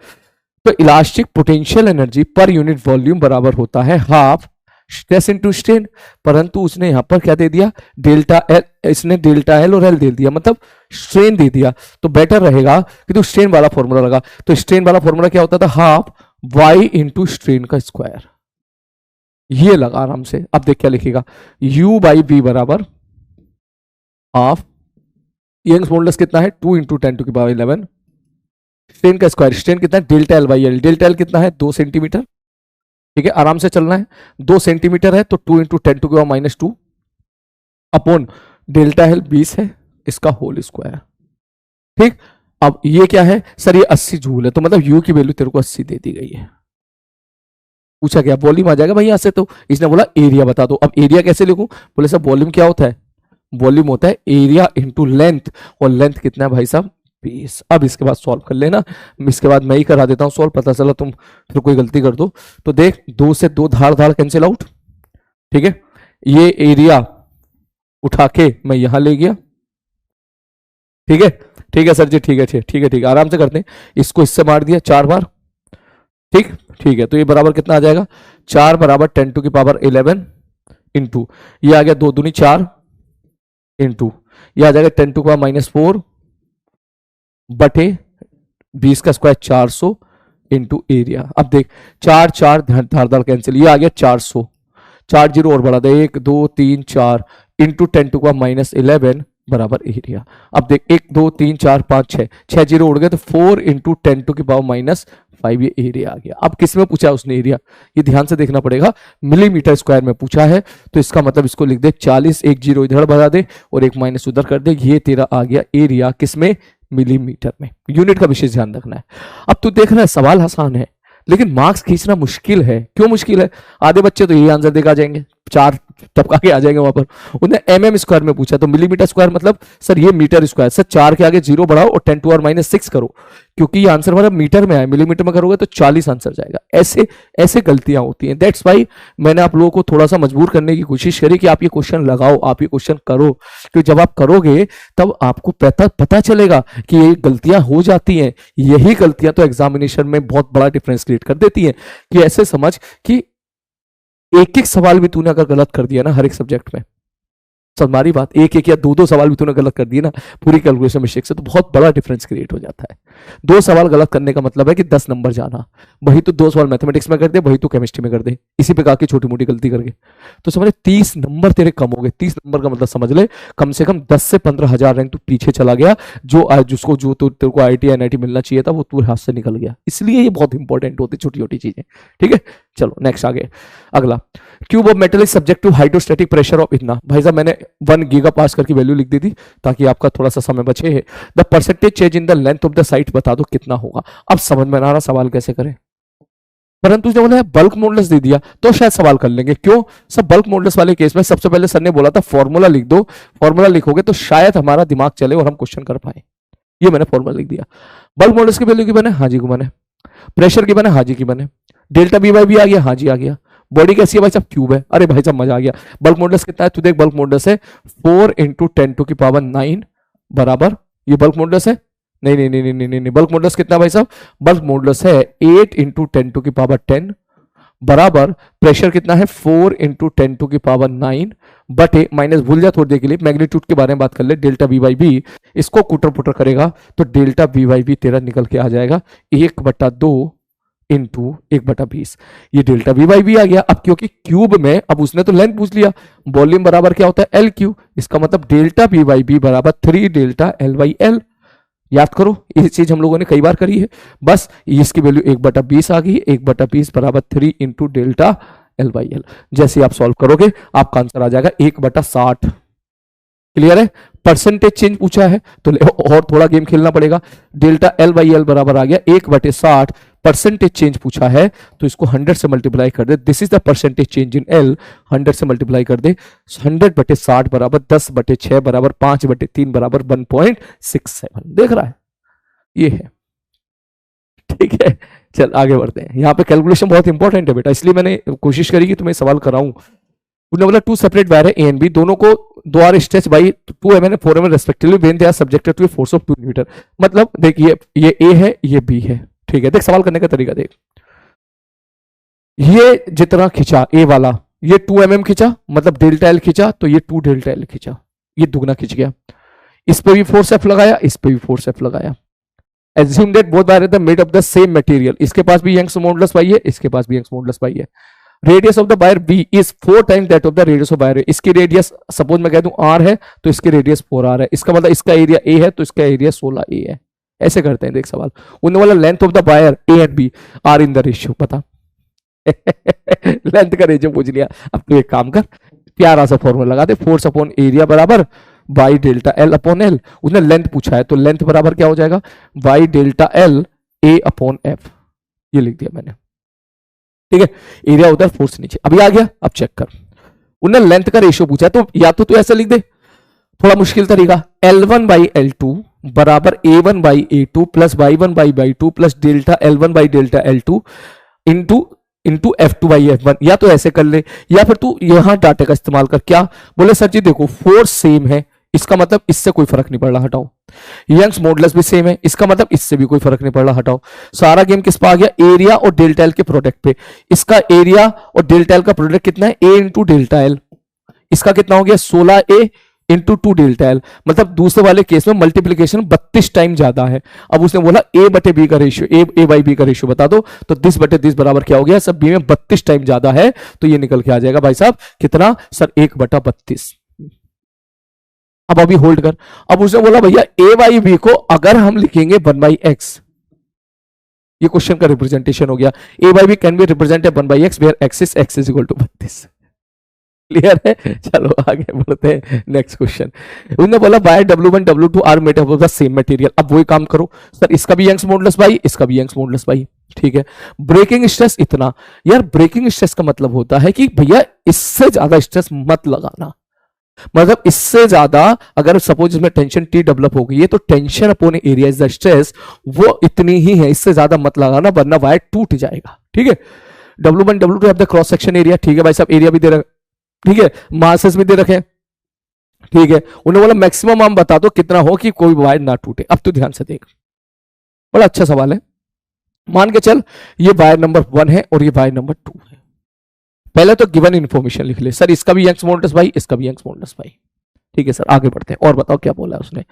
तो elastic potential energy per unit volume बराबर होता है हाफ स्ट्रेस इनटू स्ट्रेन, परंतु उसने यहां पर क्या दे दिया, डेल्टा एल, इसने डेल्टा एल और एल दे दिया, मतलब स्ट्रेन दे दिया। तो बेटर रहेगा कि तो स्ट्रेन वाला फॉर्मूला लगा। तो स्ट्रेन वाला फॉर्मूला क्या होता था, हाफ वाई इंटू स्ट्रेन का स्क्वायर, ये लगा आराम से। अब देख क्या लिखेगा, u/v बराबर ऑफ यंग्स मॉडुलस कितना है 2 इंटू 10 टू की पावर 11, स्ट्रेन का स्क्वायर, स्ट्रेन कितना है delta L by L, delta L कितना है 2 सेंटीमीटर, ठीक है आराम से चलना है, 2 सेंटीमीटर है तो 2 इंटू 10 टू की पावर -2 अपॉन डेल्टा एल 20 है इसका होल स्क्वायर, ठीक। अब ये क्या है सर ये 80 जूल है, तो मतलब यू की वैल्यू तेरे को 80 दे दी गई है। पूछा गया वॉल्यूम आ जाएगा भाई यहां से, तो इसने बोला एरिया बता दो। अब एरिया कैसे लिखूं, बोले सर वॉल्यूम क्या होता है, वॉल्यूम होता है एरिया इंटू लेंथ, और लेंथ कितना है भाई साहब 20। अब इसके बाद सॉल्व कर लेना, इसके बाद मैं ही करा देता हूं सॉल्व, पता चला तुम फिर कोई गलती कर दो। तो देख 2 से 2 धार धार कैंसिल आउट, ठीक है। ये एरिया उठा के मैं यहां ले गया, ठीक है, ठीक है सर जी, ठीक है ठीक है ठीक है ठीक है, आराम से करते हैं। इसको इससे मार दिया 4 बार, ठीक ठीक है। तो ये बराबर कितना आ जाएगा 4 बराबर 10 टू की पावर 11 इंटू ये आ गया 2 दूनी 4 इंटू ये आ जाएगा 10 टू का -4 बटे 20 का स्क्वायर 400 इंटू एरिया। अब देख 4 4 धार धार कैंसिल, ये आ गया 400, 4 जीरो और बढ़ा दे 1 2 3 4 इंटू 10 टू का -11 बराबर एरिया। अब देख 1 2 3 4 5 6 6 जीरो उड़ गए तो 4 इंटू 10 टू की पावर -5 ये एरिया आ गया। अब किस में पूछा उसने एरिया, ये ध्यान से देखना पड़ेगा, मिलीमीटर स्क्वायर में पूछा है, तो इसका मतलब इसको लिख दे 40, 1 जीरो इधर बढ़ा दे और 1 माइनस उधर कर दे, ये तेरा आ गया एरिया किसमें मिलीमीटर में। यूनिट का विशेष ध्यान रखना है। अब तू देख रहा है सवाल आसान है लेकिन मार्क्स खींचना मुश्किल है। क्यों मुश्किल है, आधे बच्चे तो यही आंसर देकर आ जाएंगे, 4 टपका के आ जाएंगे वहां पर। उन्हें mm स्क्वायर में पूछा तो मिलीमीटर स्क्वायर मतलब सर ये मीटर स्क्वायर, सर 4 के आगे 0 बढ़ाओ और 10 टू और -6 करो, क्योंकि ये आंसर हमारा मीटर में आया, मिलीमीटर में करोगे तो 40 आंसर जाएगा। ऐसे ऐसे गलतियां होती हैं, दैट्स वाई मैंने आप लोगों को थोड़ा सा मजबूर करने की कोशिश करी कि आप ये क्वेश्चन लगाओ, आप ये क्वेश्चन करो, क्योंकि जब आप करोगे तब आपको पता चलेगा कि ये गलतियां हो जाती हैं। यही गलतियां तो एग्जामिनेशन में बहुत बड़ा डिफरेंस क्रिएट कर देती हैं। कि ऐसे समझ कि एक एक सवाल भी तूने अगर गलत कर दिया ना हर एक सब्जेक्ट में, हमारी बात एक एक या दो सवाल भी तूने गलत कर दिए ना पूरी कैलकुलेशन मिस्टेक से, तो बहुत बड़ा डिफरेंस क्रिएट हो जाता है। 2 सवाल गलत करने का मतलब है कि 10 नंबर जाना, वही तो 2 सवाल मैथमेटिक्स में कर दे, वही तो केमिस्ट्री में कर दे, इसी पे काफी छोटी मोटी गलती करके, तो समझ 30 नंबर तेरे कम हो गए। 30 नंबर का मतलब समझ ले कम से कम 10 से 15 हजार रैंक तू पीछे चला गया, जो तेरे को IIT NIT मिलना चाहिए था वो तू हाथ से निकल गया। इसलिए ये बहुत इंपॉर्टेंट होती छोटी छोटी चीजें, ठीक है। चलो नेक्स्ट आगे, अगला cube of metal is subject to hydrostatic pressure of इतना। भाई साहब मैंने 1 गीगा पास्कल की वैल्यू लिख दी थी ताकि आपका थोड़ा सा समय बचे है। The percentage change in the length of the site बता दो कितना होगा। अब समझ में आ रहा सवाल कैसे करें, परंतु जब उन्हें बल्क मॉडुलस दे दिया तो शायद सवाल कर लेंगे। क्यों, सब बल्क मॉडुलस वाले केस में सबसे पहले सर ने बोला था फॉर्मूला लिख दो, फॉर्मूला लिखोगे तो शायद हमारा दिमाग चले और हम क्वेश्चन कर पाए। ये मैंने फॉर्मूला लिख दिया। बल्क मॉडुलस की वैल्यू की बने, हाँ जी को बने, प्रेशर की बने, हाँ जी की बने, डेल्टा बी बाई बी आ गया, हाँ जी आ गया, बॉडी कैसी है भाई साहब क्यूब है, अरे भाई साहब मजा आ गया। बल्क मॉडुलस कितना है तू देख, बल्क मॉडुलस है 4 इंटू 10 टू की पावर 9 बराबर, ये बल्क मॉडुलस है, नहीं नहीं नहीं नहीं नहीं, बल्क मॉडुलस कितना है भाई साहब, बल्क मॉडुलस है 8 इंटू 10 टू की पावर 10 बराबर प्रेशर कितना है 4 इंटू 10 टू की पावर 9 बटे माइनस भूल जा थोड़ी देर के लिए, मैग्नीट्यूड के बारे में बात कर ले, डेल्टा बी बाई बी, इसको कुटर पुटर करेगा तो डेल्टा बी बाई बी तेरा निकल के आ जाएगा 1/2 इंटू 1/20। ये डेल्टा बी बाई बी आ गया। अब क्योंकि क्यूब में, अब उसने तो लेंथ पूछ लिया, वॉल्यूम बराबर क्या होता है एल क्यू, इसका मतलब डेल्टा बी बाई बी बराबर 3 डेल्टा एल बाई एल। याद करो ये चीज हम लोगों ने कई बार करी है। बस इसकी वैल्यू 1/20 आ गई, 1/20 बराबर 3 into delta L by L. जैसे आप सॉल्व करोगे आपका आंसर आ जाएगा 1/60। क्लियर है, परसेंटेज चेंज पूछा है तो और थोड़ा गेम खेलना पड़ेगा। डेल्टा एल बाई एल बराबर आ गया 1/60, परसेंटेज चेंज पूछा है तो इसको 100 से मल्टीप्लाई कर दे, this is the percentage change in L, 100 से मल्टीप्लाई कर दे, 100/60 बराबर 10/6 बराबर 5/3 बराबर 1.67। देख रहा है ये है, ठीक है। चल आगे बढ़ते हैं, यहाँ पे कैलकुलेशन बहुत इंपॉर्टेंट है बेटा, इसलिए मैंने कोशिश करी कि तुम्हें सवाल कराऊं। उन्होंने बोला 2 सेपरेट वायर है ए एंड बी, दोनों को 2 are stretch by 2 mm and 4 mm respectively when they are subjected to a force of 2 newton. मतलब देख ये ए है ये बी है, ठीक है। देख सवाल करने का तरीका देख, ये जितना खिंचा ए वाला, ये 2 mm खिंचा मतलब डेल्टा एल खिंचा तो ये 2 डेल्टा एल खिंचा, ये दुगना खिंच गया। इस पे भी फोर्स एफ लगाया, इस पे भी फोर्स एफ लगाया। Assume that both are made of the same material, इसके पास भी यंग्स मॉडुलस पाई है, इसके पास भी यंग्स मॉडुलस पाई है। Radius of the wire B is 4 times that of the radius of wire. इसकी रेडियस सपोज मैं कह दूं r है तो इसकी रेडियस 4r है, इसका मतलब इसका एरिया a है तो इसका एरिया 16a है। ऐसे करते हैं, देख सवाल उन्होंने बोला length of the wire a and b are in the ratio, पता लेंथ का रेशियो पूछ लिया। अब तू एक काम कर, प्यारा सा फॉर्मूला लगा दे, फोर्स अपॉन एरिया बराबर by delta L upon L. उसने लेंथ पूछा है तो लेंथ बराबर क्या हो जाएगा, by delta L A upon F, ये लिख दिया मैंने, ठीक है। एरिया उधर, फोर्स नीचे। अभी आ गया, अब चेक कर, उन्होंने लेंथ का रेशियो पूछा है तो या तो तू ऐसा लिख दे, थोड़ा मुश्किल तरीका, L1 बाई L2 बराबर A1 by A2 plus Y1 by Y2 plus delta L1 by delta L2 into into F2 by F1। या तो ऐसे कर ले, या फिर तू यहां डाटे का इस्तेमाल कर। क्या बोले सर जी, देखो फोर्स सेम है, इसका मतलब इससे कोई फर्क नहीं पड़ रहा, हटाओ। यंग्स मॉडुलस भी सेम है, इसका मतलब इससे भी कोई फर्क नहीं पड़ रहा, हटाओ। सारा गेम किस पे आ गया, एरिया और डेल्टा एल के प्रोडक्ट पे। इसका एरिया और डेल्टा एल का प्रोडक्ट कितना है, ए इंटू डेल्टा एल। इसका कितना हो गया, 16a इंटू 2 डेल्टा एल। मतलब दूसरे वाले केस में मल्टीप्लीकेशन 32 टाइम ज्यादा है। अब उसने बोला a बटे बी का रेशियो, ए बाई बी का रेशियो बता दो, तो दिस बटे दिस बराबर क्या हो गया, सब बी में 32 टाइम ज्यादा है, तो ये निकल के आ जाएगा भाई साहब कितना, सर 1/32। अब अभी होल्ड कर, अब उसने बोला भैया ए बाई बी को अगर हम लिखेंगे 1/x, ये क्वेश्चन का रिप्रेजेंटेशन हो गया। A by B can be represented 1/x where x is equal to 32। Clear है, चलो आगे बढ़ते हैं नेक्स्ट क्वेश्चन। उन्होंने बोला by W1 W2 are made up of the same material. अब वही काम करो सर, इसका भी यंग्स मॉडुलस बाई, इसका भी यंग्स मॉडुलस बाई, ठीक है। ब्रेकिंग स्ट्रेस इतना, यार ब्रेकिंग स्ट्रेस का मतलब होता है कि भैया इससे ज्यादा स्ट्रेस मत लगाना, मतलब इससे ज्यादा अगर सपोज इसमें टेंशन टी डेवलप हो गई है तो tension upon area is the stress, वो इतनी ही है, इससे ज्यादा मत लगाना वरना वायर टूट जाएगा, ठीक है। W1 W2 have the cross section area, ठीक है भाई साहब, एरिया भी दे रखा, ठीक है, मासेस भी दे रखे, ठीक है। उन्होंने बोला मैक्सिमम हम बता दो कितना हो कि कोई वायर ना टूटे। अब तो ध्यान से देख, बड़ा अच्छा सवाल है। मान के चल ये वायर नंबर 1 है और ये वायर नंबर 2 है। पहले तो गिवन इन्फॉर्मेशन लिख ले, सर इसका भी यंग्स मॉडुलस बाई, इसका भी यंग्स मॉडुलस बाई, ठीक है सर। आगे बढ़ते हैं और बताओ क्या बोला है उसने।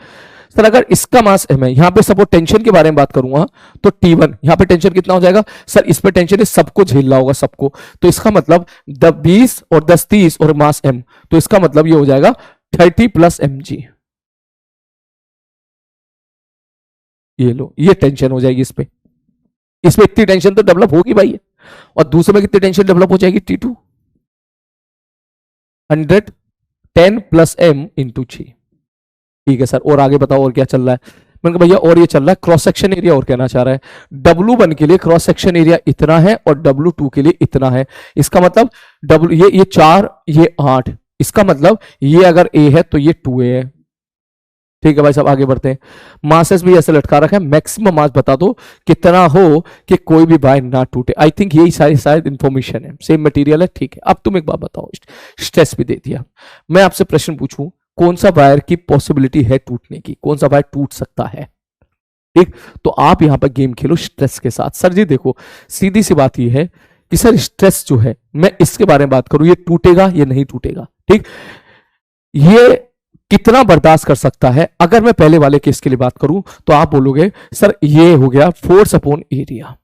सर अगर इसका मास m है, यहां पे सपोज टेंशन के बारे में बात करूंगा तो T1, यहां पे टेंशन कितना हो जाएगा, सर इस पे टेंशन है, सबको झेलना होगा सबको, तो इसका मतलब 20 और 10 30 और मास m, तो इसका मतलब ये हो जाएगा 30 प्लस mg। ये लो, ये टेंशन हो जाएगी इस पे इतनी टेंशन तो डेवलप होगी भाई, और दूसरे में कितनी टेंशन डेवलप हो जाएगी, T2 110 प्लस m इंटू 6, ठीक है सर। और आगे बताओ और क्या चल रहा है। मैंने कहा भैया और ये चल रहा है क्रॉस सेक्शन एरिया, और कहना चाह रहा है W1 के लिए क्रॉस सेक्शन एरिया इतना है और W2 के लिए इतना है। इसका मतलब ये 4 ये 8, इसका मतलब ये अगर A है तो ये 2A है, ठीक है भाई साहब। आगे बढ़ते हैं, मासेस भी ऐसे लटका रखा है, मैक्सिमम मास बता दो कितना हो कि कोई भी वायर ना टूटे। आई थिंक यही सारी शायद इंफॉर्मेशन है, सेम मटेरियल है, ठीक है। अब तुम एक बात बताओ, स्ट्रेस भी दे दिया, मैं आपसे प्रश्न पूछूं कौन सा वायर की पॉसिबिलिटी है टूटने की, कौन सा वायर टूट सकता है, ठीक। तो आप यहां पर गेम खेलो स्ट्रेस के साथ। सर जी देखो सीधी सी बात यह है कि सर स्ट्रेस जो है, मैं इसके बारे में बात करूं, ये टूटेगा ये नहीं टूटेगा, ठीक। ये कितना बर्दाश्त कर सकता है, अगर मैं पहले वाले केस के लिए बात करूं तो आप बोलोगे सर ये हो गया फोर्स अपॉन एरिया,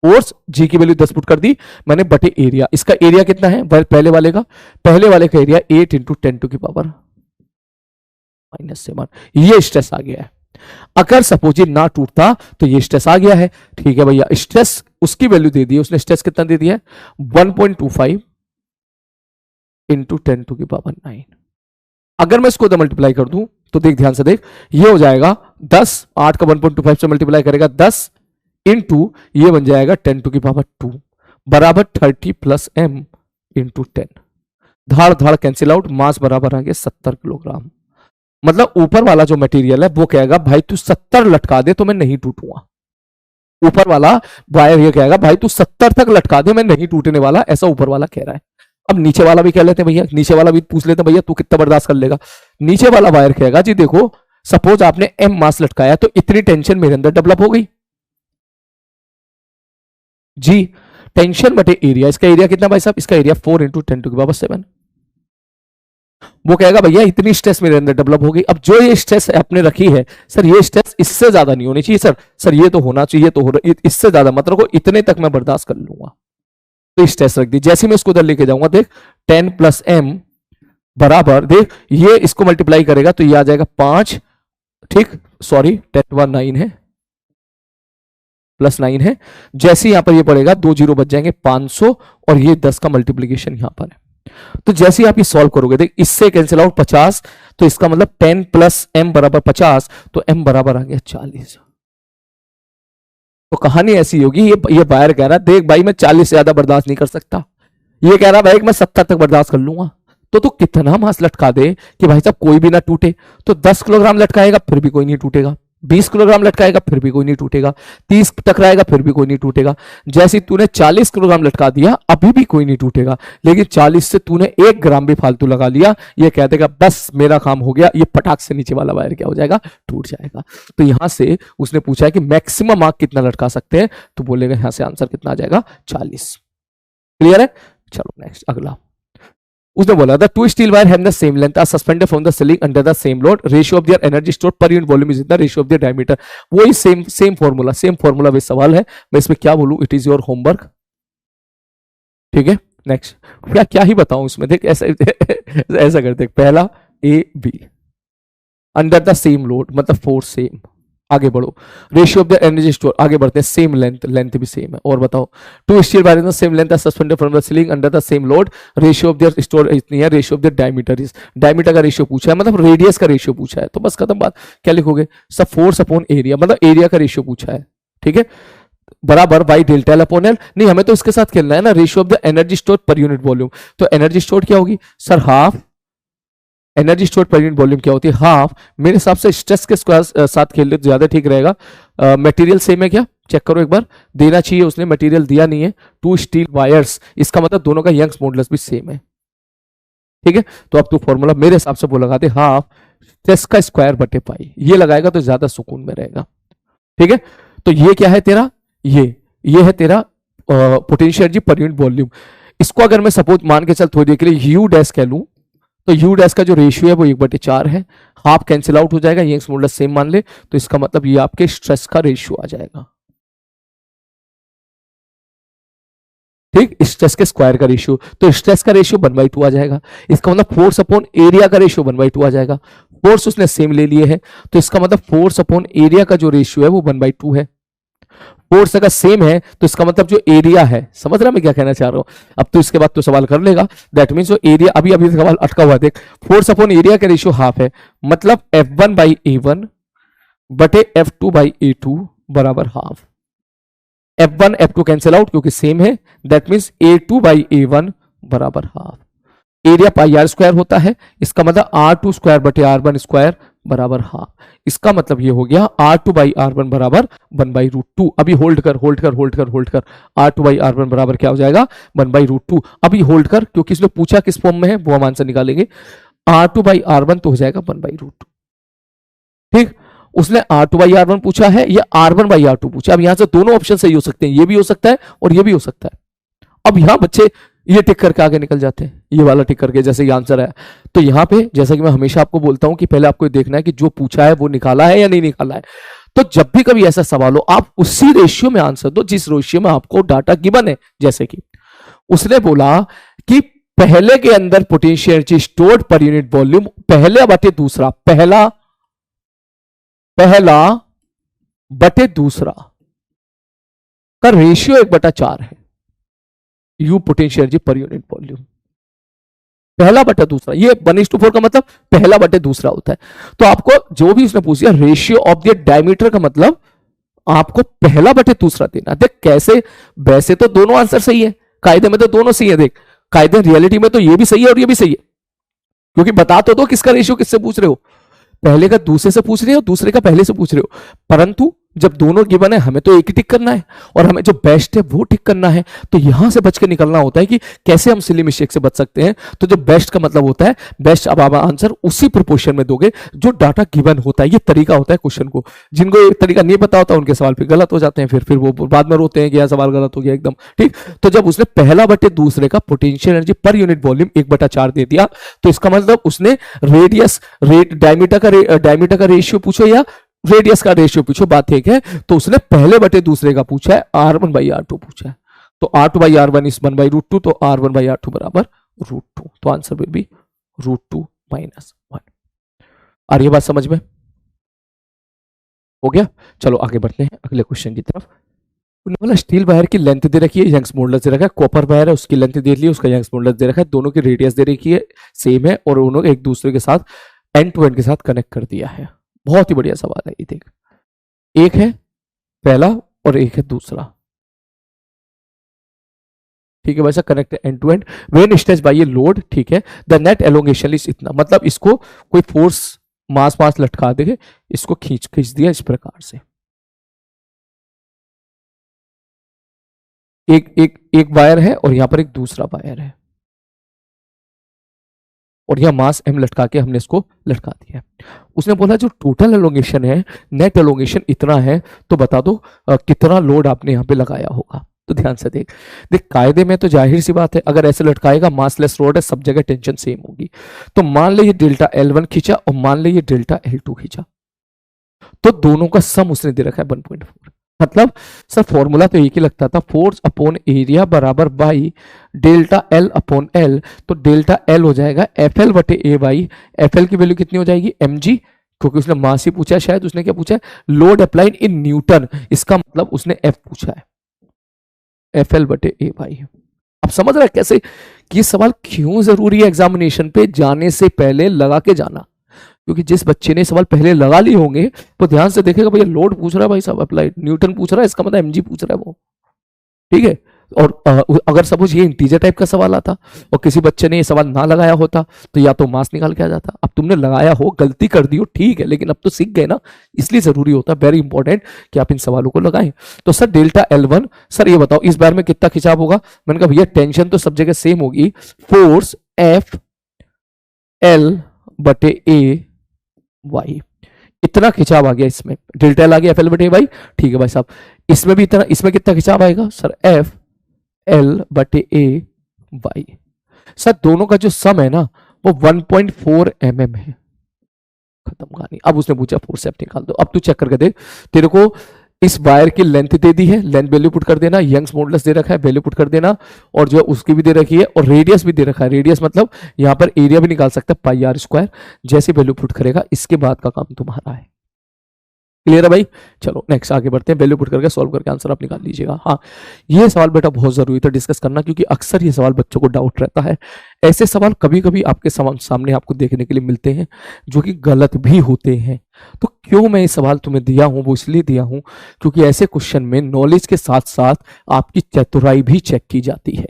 फोर्स जी की वैल्यू 10 पुट कर दी मैंने बटे एरिया। इसका एरिया कितना है पहले वाले का एरिया 8 इंटू 10 टू की पावर -7, ये स्ट्रेस आ गया है। अगर सपोज ये ना टूटता तो ये स्ट्रेस आ गया है, ठीक है भैया। स्ट्रेस उसकी वैल्यू दे दी, उसने स्ट्रेस कितना दे दिया है 1.25 इंटू 10 टू की पावर 9। अगर मैं इसको मल्टीप्लाई कर दूं तो देख ध्यान से देख, ये हो जाएगा 10, 8 का 1.25 से मल्टीप्लाई करेगा 10 इंटू ये बन जाएगा 10 टू की पावर 2 बराबर 30 प्लस m इंटू 10। धाड़ धाड़ कैंसिल आउट, मास बराबर आ गया 70 किलोग्राम। मतलब ऊपर वाला जो मटेरियल है वो कहेगा भाई तू 70 लटका दे तो मैं नहीं टूटूंगा। ऊपर वाला वायर ये कहेगा भाई तू 70 तक लटका दे मैं नहीं टूटने वाला, ऐसा ऊपर वाला कह रहा है। अब नीचे वाला भी कह लेते हैं भैया, नीचे वाला भी पूछ लेते हैं भैया तू कितना बर्दाश्त कर लेगा। नीचे वाला वायर कहेगा जी देखो सपोज आपने m मास लटकाया तो इतनी टेंशन मेरे अंदर डेवलप हो गई जी, टेंशन बटे एरिया। इसका एरिया कितना भाई साहब, इसका एरिया 4 इंटू 10 टू की पावर 7। वो कहेगा भैया इतनी स्ट्रेस मेरे अंदर डेवलप हो गई, अब जो ये स्ट्रेस आपने रखी है सर, ये स्ट्रेस इससे ज्यादा नहीं होनी चाहिए सर, सर ये तो होना चाहिए, तो हो रहा, इससे ज्यादा मत रखो, इतने तक मैं बर्दाश्त कर लूंगा। तो स्ट्रेस रख दी, जैसे मैं उसको उधर लेके जाऊंगा, देख 10 प्लस एम बराबर, देख ये इसको मल्टीप्लाई करेगा तो ये आ जाएगा 5, ठीक, सॉरी 10 9 है, प्लस 9 है, जैसे यहां पर ये पड़ेगा 2 जीरो बच जाएंगे 500, और ये 10 का मल्टीप्लीकेशन यहां पर है। तो जैसे ही आप ये सॉल्व करोगे, देख इससे कैंसिल आउट 50, तो इसका मतलब 10 प्लस एम बराबर 50, तो एम बराबर आ गया 40। तो कहानी ऐसी होगी, ये बायर कह रहा है देख भाई मैं 40 से ज्यादा बर्दाश्त नहीं कर सकता, ये कह रहा भाई मैं 70 तक बर्दाश्त कर लूंगा। तो तू कितना मांस लटका दे कि भाई साहब कोई भी ना टूटे, तो 10 किलोग्राम लटकाएगा फिर भी कोई नहीं टूटेगा, 20 किलोग्राम लटकाएगा फिर भी कोई नहीं टूटेगा, 30 टकराएगा फिर भी कोई नहीं टूटेगा। जैसे तूने 40 किलोग्राम लटका दिया अभी भी कोई नहीं टूटेगा, लेकिन 40 से तूने 1 ग्राम भी फालतू लगा लिया, ये कह देगा बस मेरा काम हो गया, ये पटाख से नीचे वाला वायर क्या हो जाएगा, टूट जाएगा। तो यहां से उसने पूछा है कि मैक्सिमम आग कितना लटका सकते हैं, तो बोलेगा यहां से आंसर कितना आ जाएगा 40। क्लियर है? चलो नेक्स्ट अगला। उसने बोला the two steel wire have the same length are suspended from the ceiling under the same load, ratio of their energy stored per unit volume is the ratio of their diameter. वही सेम फॉर्मूला बेस्ड सवाल है, मैं इसमें क्या बोलूं, इट इज योर होमवर्क। ठीक है नेक्स्ट, क्या ही बताऊं इसमें, देख ऐसा ऐसा कर देख, पहला A be under the same load मतलब फोर्स सेम, आगे बढ़ो, ratio of the energy store, आगे बढ़ते हैं, सेम लेंथ भी सेम है, और बताओ two steel wire in the same length are suspended from the ceiling under the same load, ratio of their store इतनी है, ratio of their diameter is, diameter का रेशियो पूछा है मतलब रेडियस का रेशियो पूछा है, तो बस खत्म बात। क्या लिखोगे, सब फोर्स अपॉन एरिया मतलब एरिया का रेशियो पूछा है, ठीक है, बराबर by delta L upon L. नहीं हमें तो इसके साथ खेलना है ना, ratio of the energy store पर यूनिट वॉल्यूम, तो एनर्जी स्टोर क्या होगी सर, हाफ एनर्जी स्टोर पर यूनिट वॉल्यूम क्या होती है, हाफ। मेरे हिसाब से स्ट्रेस के साथ खेल ले तो ज्यादा ठीक रहेगा। मटेरियल सेम है क्या, चेक करो एक बार, देना चाहिए उसने, मटेरियल दिया नहीं है, टू स्टील वायर्स, इसका मतलब दोनों का यंग्स मॉडुलस भी सेम है, ठीक है। तो अब तू फॉर्मूला मेरे हिसाब से वो लगाते, हाफ स्ट्रेस का स्क्वायर बटे पाई, ये लगाएगा तो ज्यादा सुकून में रहेगा, ठीक है। तो ये क्या है तेरा, ये है तेरा potential energy per unit volume. इसको अगर मैं सपोज मान के चल थोड़ी देर के लिए यू डैश कह लूं, तो यू डैश का जो रेशियो है वो 1/4 है, हाफ कैंसिल आउट हो जाएगा, यंग्स मॉडुलस सेम मान ले, तो इसका मतलब ये आपके स्ट्रेस का रेशियो आ जाएगा, ठीक, स्ट्रेस के स्क्वायर का रेशियो, तो स्ट्रेस का रेशियो 1/2 आ जाएगा, इसका मतलब फोर्स अपॉन एरिया का रेशियो 1/2 आ जाएगा, फोर्स उसने सेम ले लिए है, तो इसका मतलब फोर्स अपॉन एरिया का जो रेशियो है वो 1/2 है। फोर्स अगर सेम है तो इसका मतलब जो एरिया है, समझ रहा मैं क्या कहना चाह रहा हूं, अब तो इसके बाद तो सवाल कर लेगा, दैट मींस जो एरिया, अभी सवाल अटका हुआ, देख फोर्स अपॉन एरिया का रेशियो हाफ है, मतलब F1/A1 बटे F2/A2 बराबर half, F1 F2 cancel out क्योंकि सेम है, दैट मींस A2/A1 बराबर half. Area pi R square होता है, इसका मतलब R2 स्क्वायर बटे R1 स्क्वायर बराबर हाफ, इसका मतलब ये हो गया R2/R1 बराबर 1/√2। अभी होल्ड कर R2/R1 बराबर क्या हो जाएगा 1/√2। अभी होल्ड कर क्योंकि इसने पूछा किस फॉर्म में है वो हम आंसर निकालेंगे, R2/R1 तो हो जाएगा 1/√2, ठीक। उसने R2/R1 पूछा है या R1/R2 पूछा, अब यहां से दोनों ऑप्शन सही हो सकते हैं, ये भी हो सकता है और ये भी हो सकता है। अब यहां बच्चे ये टिक करके आगे निकल जाते हैं, ये वाला टिक करके, जैसे ये आंसर है, तो यहां पे जैसा कि मैं हमेशा आपको बोलता हूं कि पहले आपको देखना है कि जो पूछा है वो निकाला है या नहीं निकाला है। तो जब भी कभी ऐसा सवाल हो आप उसी रेशियो में आंसर दो जिस रेशियो में आपको डाटा गिवन है। जैसे कि उसने बोला कि पहले के अंदर potential energy stored per unit volume पहले बटे दूसरा, पहला बटे दूसरा का रेशियो 1/4 है, you potential energy per unit volume, पहला बटे दूसरा, ये 1:4 का मतलब पहला बटे दूसरा होता है। तो आपको जो भी उसने पूछ लिया रेशियो ऑफ द डायमीटर का मतलब आपको पहला बटे दूसरा देना। देख कैसे, वैसे तो दोनों आंसर सही है, कायदे में तो दोनों सही है, देख कायदे रियलिटी में तो ये भी सही है और ये भी सही है, क्योंकि बता तो दो किसका रेशियो किससे पूछ रहे हो, पहले का दूसरे से पूछ रहे हो, दूसरे का पहले से पूछ रहे हो, परंतु जब दोनों गिवन है हमें तो एक ही टिक करना है और हमें जो बेस्ट है वो टिक करना है। तो यहां से बच के निकलना होता है कि कैसे हम सिली मिस्टेक से बच सकते हैं। तो जो बेस्ट का मतलब होता है बेस्ट, अब आप आंसर उसी प्रोपोर्शन में दोगे जो डाटा गिवन होता है। ये तरीका होता है क्वेश्चन को। जिनको ये तरीका नहीं पता होता उनके सवाल फिर गलत हो जाते हैं, फिर वो बाद में रोते हैं कि यह सवाल गलत हो गया एकदम। ठीक, तो जब उसने पहला बटे दूसरे का potential energy per unit volume 1/4 दे दिया, तो इसका मतलब उसने रेडियस डायमीटर का रेशियो पूछो या रेडियस का रेशियो पूछो, बात एक है। तो उसने पहले बटे दूसरे का पूछा है, R1/R2 पूछा है। तो R2/R1 इज 1/√2, तो R1/R2 बराबर √2। तो आंसर विल बी √2 - 1। आ रही है बात समझ में? हो गया। चलो आगे बढ़ते हैं अगले क्वेश्चन की तरफ। वाला स्टील वायर की लेंथ दे रखी है, यंग्स मॉडुलस दे रखा है। कॉपर वायर है, उसकी लेंथ दे ली है, उसका यंग्स मॉडुलस दे रखा है। दोनों की रेडियस दे रखी है, सेम है, और उन्होंने एक दूसरे के साथ एंड टू एंड के साथ कनेक्ट कर दिया है। बहुत ही बढ़िया सवाल है ये। देख, एक है पहला और एक है दूसरा, ठीक है वैसा connect end to end when stretch by a load, ठीक है। द नेट एलोंगेशन इज इतना, मतलब इसको कोई फोर्स मास लटका देंगे, इसको खींच दिया इस प्रकार से। एक वायर है और यहां पर एक दूसरा वायर है, और यह मास m लटका के हमने इसको लटका दिया है। उसने बोला जो टोटल एलोंगेशन है, नेट एलोंगेशन इतना है, तो बता दो कितना लोड आपने यहां पे लगाया होगा। तो ध्यान से देख कायदे में तो जाहिर सी बात है, अगर ऐसे लटकाएगा मासलेस रोड है, सब जगह टेंशन सेम होगी। तो मान ले ये डेल्टा L1 खींचा और मान ले ये डेल्टा L2 खींचा, तो दोनों का सम उसने दे रखा है 1.4। मतलब सर फॉर्मूला तो एक ही लगता था, फोर्स अपॉन एरिया बराबर by delta L upon L। तो डेल्टा L हो जाएगा FL बटे A बाई FL की वैल्यू कितनी हो जाएगी mg, क्योंकि उसने मास ही पूछा है, शायद उसने क्या पूछा है, लोड अप्लाइड इन न्यूटन। इसका मतलब उसने F पूछा है, FL बटे A बाई। अब समझ रहा है कैसे कि ये सवाल क्यों जरूरी है एग्जामिनेशन पे जाने से पहले लगा के जाना। क्योंकि जिस बच्चे ने सवाल पहले लगा लिए होंगे तो ध्यान से देखेगा, भैया लोड पूछ रहा है भाई साहब, अप्लाइड न्यूटन पूछ रहा है, इसका मतलब mg पूछ रहा है वो, ठीक है। और अगर सपोज ये इंटीजर टाइप का सवाल आता और किसी बच्चे ने ये सवाल ना लगाया होता तो या तो मास निकाल के आ जाता। अब तुमने लगाया हो, गलती कर दी हो, ठीक है, लेकिन अब तो सीख गए ना, इसलिए जरूरी होता है, वेरी इंपॉर्टेंट कि आप इन सवालों को लगाएं। तो सर डेल्टा L1, सर ये बताओ इस बार में कितना खिंचाव होगा। मैंने कहा भैया टेंशन तो सब जगह सेम होगी, फोर्स F L बटे A वाई, इतना खिंचाव आ गया इसमें, डेल्टा L आ गया FL बटे वाई, ठीक है भाई साहब। इसमें भी इतना, इसमें कितना खिंचाव आएगा सर, F L बटे A वाई। सर दोनों का जो सम है ना वो 1.4 mm है, खत्म कहानी। अब उसने पूछा फोर्स F निकाल दो। अब तू चेक करके देख, तेरे को इस वायर की लेंथ दे दी है, लेंथ वैल्यू पुट कर देना, यंग्स मॉडुलस दे रखा है, वैल्यू पुट कर देना, और जो उसकी भी दे रखी है, और रेडियस भी दे रखा है। रेडियस मतलब यहां पर एरिया भी निकाल सकता है, πr²। जैसे वैल्यू पुट करेगा इसके बाद का काम तुम्हारा है। क्लियर है भाई? चलो नेक्स्ट आगे बढ़ते हैं, वैल्यू पुट करके सॉल्व करके आंसर आप निकाल लीजिएगा। हाँ, ये सवाल बेटा बहुत जरूरी था डिस्कस करना, क्योंकि अक्सर ये सवाल बच्चों को डाउट रहता है। ऐसे सवाल कभी कभी आपके सामने आपको देखने के लिए मिलते हैं जो कि गलत भी होते हैं। तो क्यों मैं ये सवाल तुम्हें दिया हूं, वो इसलिए दिया हूं क्योंकि ऐसे क्वेश्चन में नॉलेज के साथ साथ आपकी चतुराई भी चेक की जाती है।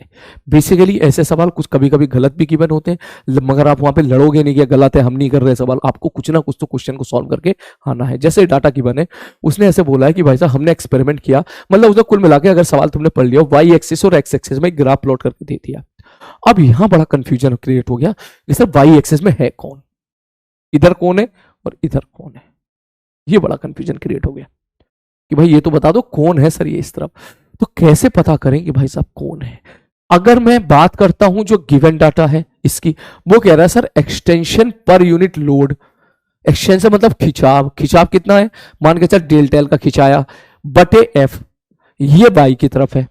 बेसिकली ऐसे सवाल कुछ कभी कभी गलत भी गिवन होते हैं, मगर आप वहां पे लड़ोगे नहीं कि गलत है, हम नहीं कर रहे सवाल। आपको कुछ ना कुछ तो क्वेश्चन को सॉल्व करके आना है। जैसे डाटा गिवन है, उसने ऐसे बोला है कि भाई साहब हमने एक्सपेरिमेंट किया, मतलब उसने कुल मिला के अगर सवाल तुमने पढ़ लिया, वाई एक्सिस और एक्स एक्सिस में ग्राफ प्लॉट करके दे दिया। अब यहां बड़ा कंफ्यूजन क्रिएट हो गया कि सर वाई एक्सिस में है कौन, इधर कौन है और इधर कौन है। ये बड़ा कंफ्यूजन क्रिएट हो गया कि भाई ये तो बता दो कौन है सर ये इस तरफ। तो कैसे पता करें कि भाई साहब कौन है। अगर मैं बात करता हूं जो गिवन डाटा है इसकी, वो कह रहा है sir extension per unit load. Extension मतलब खिंचाव, खिंचाव कितना है, मान के चल डेल्टा L का खिंचाया बटे F, ये बाई की तरफ है।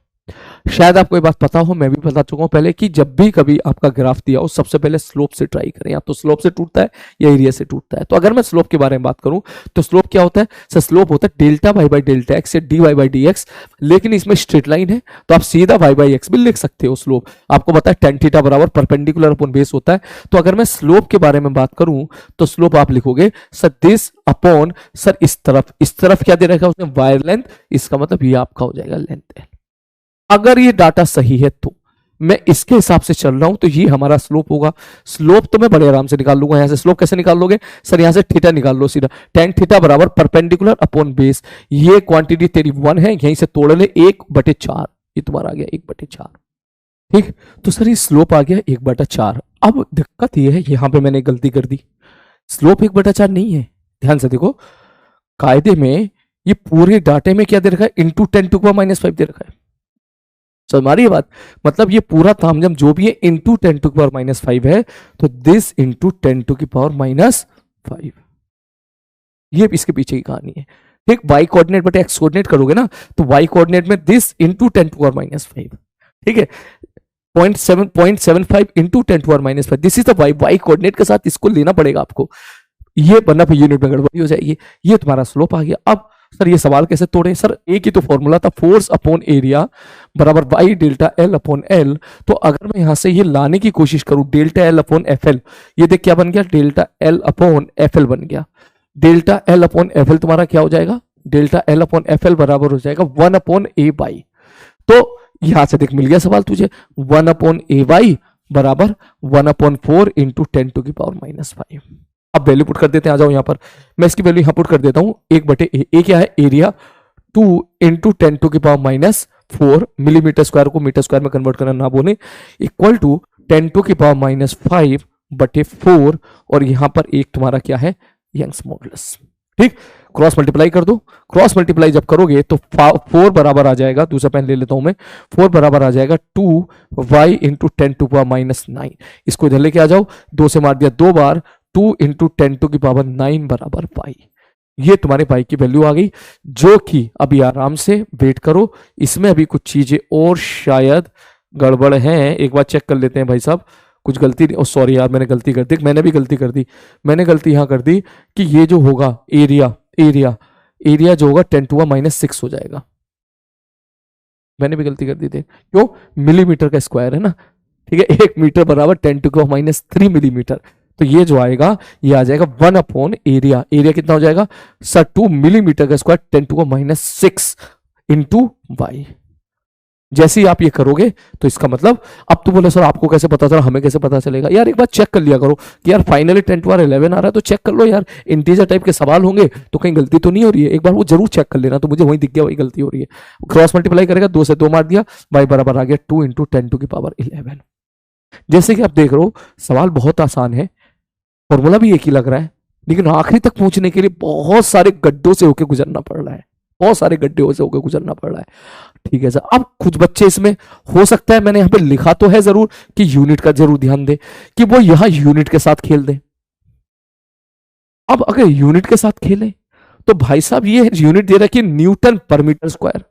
शायद आपको ये बात पता हो, मैं भी बता चुका हूं पहले, कि जब भी कभी आपका ग्राफ दिया हो सबसे पहले स्लोप से ट्राई करें, या तो स्लोप से टूटता है या एरिया से टूटता है। तो अगर मैं स्लोप के बारे में बात करूं तो स्लोप क्या होता है सर, स्लोप होता है delta Y by delta X या D Y by D X, लेकिन इसमें स्ट्रेट लाइन है तो आप सीधा वाई बाई एक्स भी लिख सकते हो। स्लोप आपको पता है tan थीटा बराबर परपेंडिकुलर अपॉन बेस होता है। तो अगर मैं स्लोप के बारे में बात करूं तो स्लोप आप लिखोगे सर दिस अपॉन, सर इस तरफ क्या दे रखा है उसने, वायर लेंथ, इसका मतलब ये आपका हो जाएगा लेंथ L। अगर ये डाटा सही है तो मैं इसके हिसाब से चल रहा हूं तो ये हमारा स्लोप होगा। स्लोप तो मैं बड़े आराम से निकाल लूंगा। यहां से स्लोप कैसे निकाल लोगे सर, यहां से थीटा निकाल लो सीधा, tan थीटा बराबर परपेंडिकुलर अपॉन बेस। ये क्वांटिटी तेरी 1 है, यहीं से तोड़ ले 1/4, ये तुम्हारा आ गया 1/4। ठीक, तो सर ये स्लोप आ गया 1/4। अब दिक्कत ये है, यहां पे मैंने गलती कर दी, स्लोप 1/4 नहीं है। ध्यान से देखो, कायदे में ये पूरे डाटे में क्या दे रखा है, इंटू 10⁻⁻5 दे रखा है। समझ मारी ये बात, मतलब ये पूरा तामझाम जो भी है इंटू 10⁻⁻5 है, तो दिस इंटू 10⁻⁻5, ये इसके पीछे की कहानी है। ठीक, वाई कोऑर्डिनेट बटे एक्स कोऑर्डिनेट करोगे ना, तो वाई कोऑर्डिनेट में दिस इंटू 10⁻⁻5, ठीक है, 0.75 into 10⁻⁻5, this is the Y. Y coordinate के साथ इसको लेना पड़ेगा आपको, ये वरना फिर यूनिट में गड़बड़ी हो जाएगी। ये तुम्हारा स्लोप आ गया। अब सर ये सवाल कैसे तोड़े, सर एक ही तो फॉर्मूला था, फोर्स अपॉन एरिया बराबर Y delta L upon L. तो अगर मैं यहां से ये लाने की कोशिश करूं delta L upon F L, ये देख क्या बन गया, delta L upon F L बन गया। Delta L upon F L तुम्हारा क्या हो जाएगा, delta L upon F L बराबर हो जाएगा 1/a/। तो यहां से देख मिल गया सवाल तुझे, 1/a/, बराबर 1/4 इंटू 10⁻⁻5। अब वैल्यू पुट कर देते हैं, आ जाओ यहां पर, मैं इसकी वैल्यू यहां पुट कर देता हूं, 1/a। ए क्या है, एरिया, 2 इंटू 10⁻⁻4, मिलीमीटर स्क्वायर को मीटर स्क्वायर में कन्वर्ट करना ना बोले, इक्वल टू 10⁻⁵/4, और यहां पर एक तुम्हारा क्या है, यंग्स मॉडुलस। ठीक, क्रॉस मल्टीप्लाई कर दो, क्रॉस मल्टीप्लाई जब करोगे तो 4 बराबर आ जाएगा, दूसरा पेन ले लेता हूं मैं, 4 बराबर आ जाएगा 2y इंटू 10⁻⁹। इसको इधर लेके आ जाओ, 2 से मार दिया 2 बार, 2 इंटू 10⁻9 बराबर पाई। ये तुम्हारे पाई की वैल्यू आ गई, जो कि अभी आराम से वेट करो, इसमें अभी कुछ चीजें और शायद गड़बड़ हैं, एक बार चेक कर लेते हैं भाई साहब, कुछ गलती नहीं, सॉरी यार मैंने गलती कर दी, मैंने भी गलती कर दी, मैंने गलती यहां कर दी कि ये जो होगा एरिया, एरिया जो होगा 10⁻⁻6 हो जाएगा, मैंने भी गलती कर दी थी, क्यों, मिलीमीटर का स्क्वायर है ना, ठीक है, 1 मीटर बराबर 10⁻³ मिलीमीटर। तो ये जो आएगा, ये आ जाएगा 1/एरिया, एरिया कितना हो जाएगा सर, 2 मिलीमीटर का स्क्वायर 10⁻6 इंटू वाई। जैसे ही आप ये करोगे तो इसका मतलब, अब तो बोले सर आपको कैसे पता चला, हमें कैसे पता चलेगा, यार एक बार चेक कर लिया करो कि यार फाइनली 10⁻11 आ रहा है, तो चेक कर लो यार, इंटीजर टाइप के सवाल होंगे तो कहीं गलती तो नहीं हो रही है, एक बार वो जरूर चेक कर लेना। तो मुझे वही दिख गया, वही गलती हो रही है। क्रॉस मल्टीप्लाई करेगा, 2 से 2 मार दिया, y बराबर आ गया 2 इंटू 10⁻11। जैसे कि आप देख रहे हो सवाल बहुत आसान है, फॉर्मूला भी एक ही लग रहा है, लेकिन आखिरी तक पहुंचने के लिए बहुत सारे गड्ढों से होकर गुजरना पड़ रहा है, बहुत सारे गड्ढे से होकर गुजरना पड़ रहा है। ठीक है सर, अब कुछ बच्चे इसमें हो सकता है, मैंने यहां पे लिखा तो है जरूर कि यूनिट का जरूर ध्यान दे, कि वो यहां यूनिट के साथ खेल दे। अब अगर यूनिट के साथ खेले तो भाई साहब ये यूनिट दे रहा है कि न्यूटन पर मीटर स्क्वायर,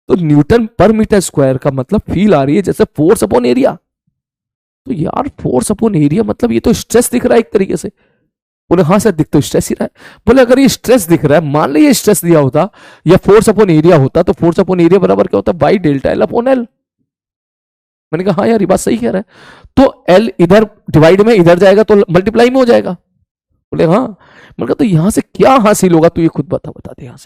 तो न्यूटन पर मीटर स्क्वायर का मतलब फील आ रही है जैसे फोर्स अपॉन एरिया। तो यार फोर्स अपॉन एरिया मतलब ये तो स्ट्रेस दिख रहा है एक तरीके से। बोले हाँ सर दिख तो स्ट्रेस ही रहा है। बोले अगर ये स्ट्रेस दिख रहा है, मान लीजिए स्ट्रेस दिया होता या फोर्स अपॉन एरिया होता, तो फोर्स अपॉन एरिया बराबर क्या होता है, by delta L upon L. मैंने कहा हाँ यार ये बात सही कह रहा है, तो एल इधर डिवाइड में इधर जाएगा तो मल्टीप्लाई में हो जाएगा। बोले हाँ, मैंने कहा तो यहां से क्या हासिल होगा, तू ये खुद बता दे, यहां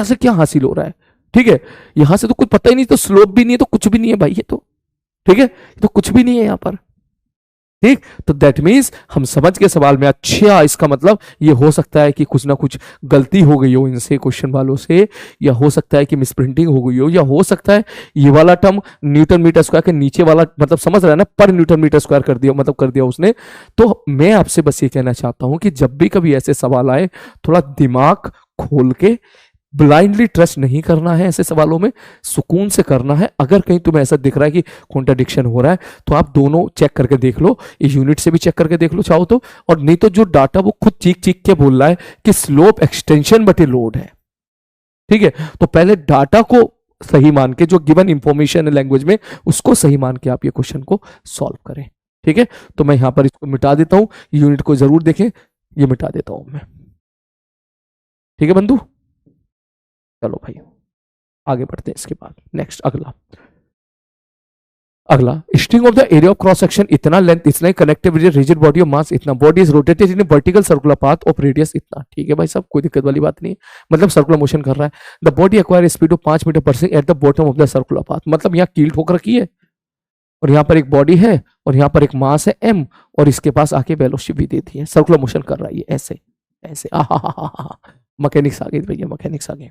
से क्या हासिल हो रहा है। ठीक है, यहां से तो कुछ पता ही नहीं, तो स्लोप भी नहीं है, तो कुछ भी नहीं है भाई ये तो, ठीक है, तो कुछ भी नहीं है यहां पर। ठीक, तो दैट मीन्स हम समझ के सवाल में, अच्छा इसका मतलब ये हो सकता है कि कुछ ना कुछ गलती हो गई हो इनसे, क्वेश्चन वालों से, या हो सकता है कि मिसप्रिंटिंग हो गई हो, या हो सकता है ये वाला टर्म न्यूटन मीटर स्क्वायर के नीचे वाला, मतलब समझ रहा है ना, पर न्यूटन मीटर स्क्वायर कर दिया, मतलब कर दिया उसने। तो मैं आपसे बस ये कहना चाहता हूं कि जब भी कभी ऐसे सवाल आए, थोड़ा दिमाग खोल के, ब्लाइंडली ट्रस्ट नहीं करना है ऐसे सवालों में, सुकून से करना है। अगर कहीं तुम्हें ऐसा दिख रहा है कि कॉन्ट्राडिक्शन हो रहा है, तो आप दोनों चेक करके देख लो, ये यूनिट से भी चेक करके देख लो चाहो तो, और नहीं तो जो डाटा वो खुद चीख चीख के बोल रहा है कि स्लोप एक्सटेंशन बटे लोड है। ठीक है, तो पहले डाटा को सही मान के, जो गिवन इंफॉर्मेशन है लैंग्वेज में, उसको सही मान के आप ये क्वेश्चन को सॉल्व करें। ठीक है, तो मैं यहां पर इसको मिटा देता हूं, यूनिट को जरूर देखें, ये मिटा देता हूं मैं। ठीक है बंधु, चलो भाई आगे बढ़ते हैं। इसके बाद नेक्स्ट अगला अगला, string of the area of cross section इतना, लेंथ इतना, connected with rigid body of mass इतना, body is rotated in vertical circular path of radius इतना। ठीक है भाई साहब, कोई दिक्कत वाली बात नहीं है, मतलब सर्कुलर मोशन कर रहा है। The body acquire speed of 5 meter per second at the bottom of the circular path, मतलब यहाँ कील ठोक रखी है और यहाँ पर एक बॉडी है और यहाँ पर एक मास है m, और इसके पास आके वेलोसिटी भी देती है, सर्कुलर मोशन कर रहा है ये ऐसे ऐसे। मैकेनिक्स आ गई भैया, मैकेनिक्स आ गई।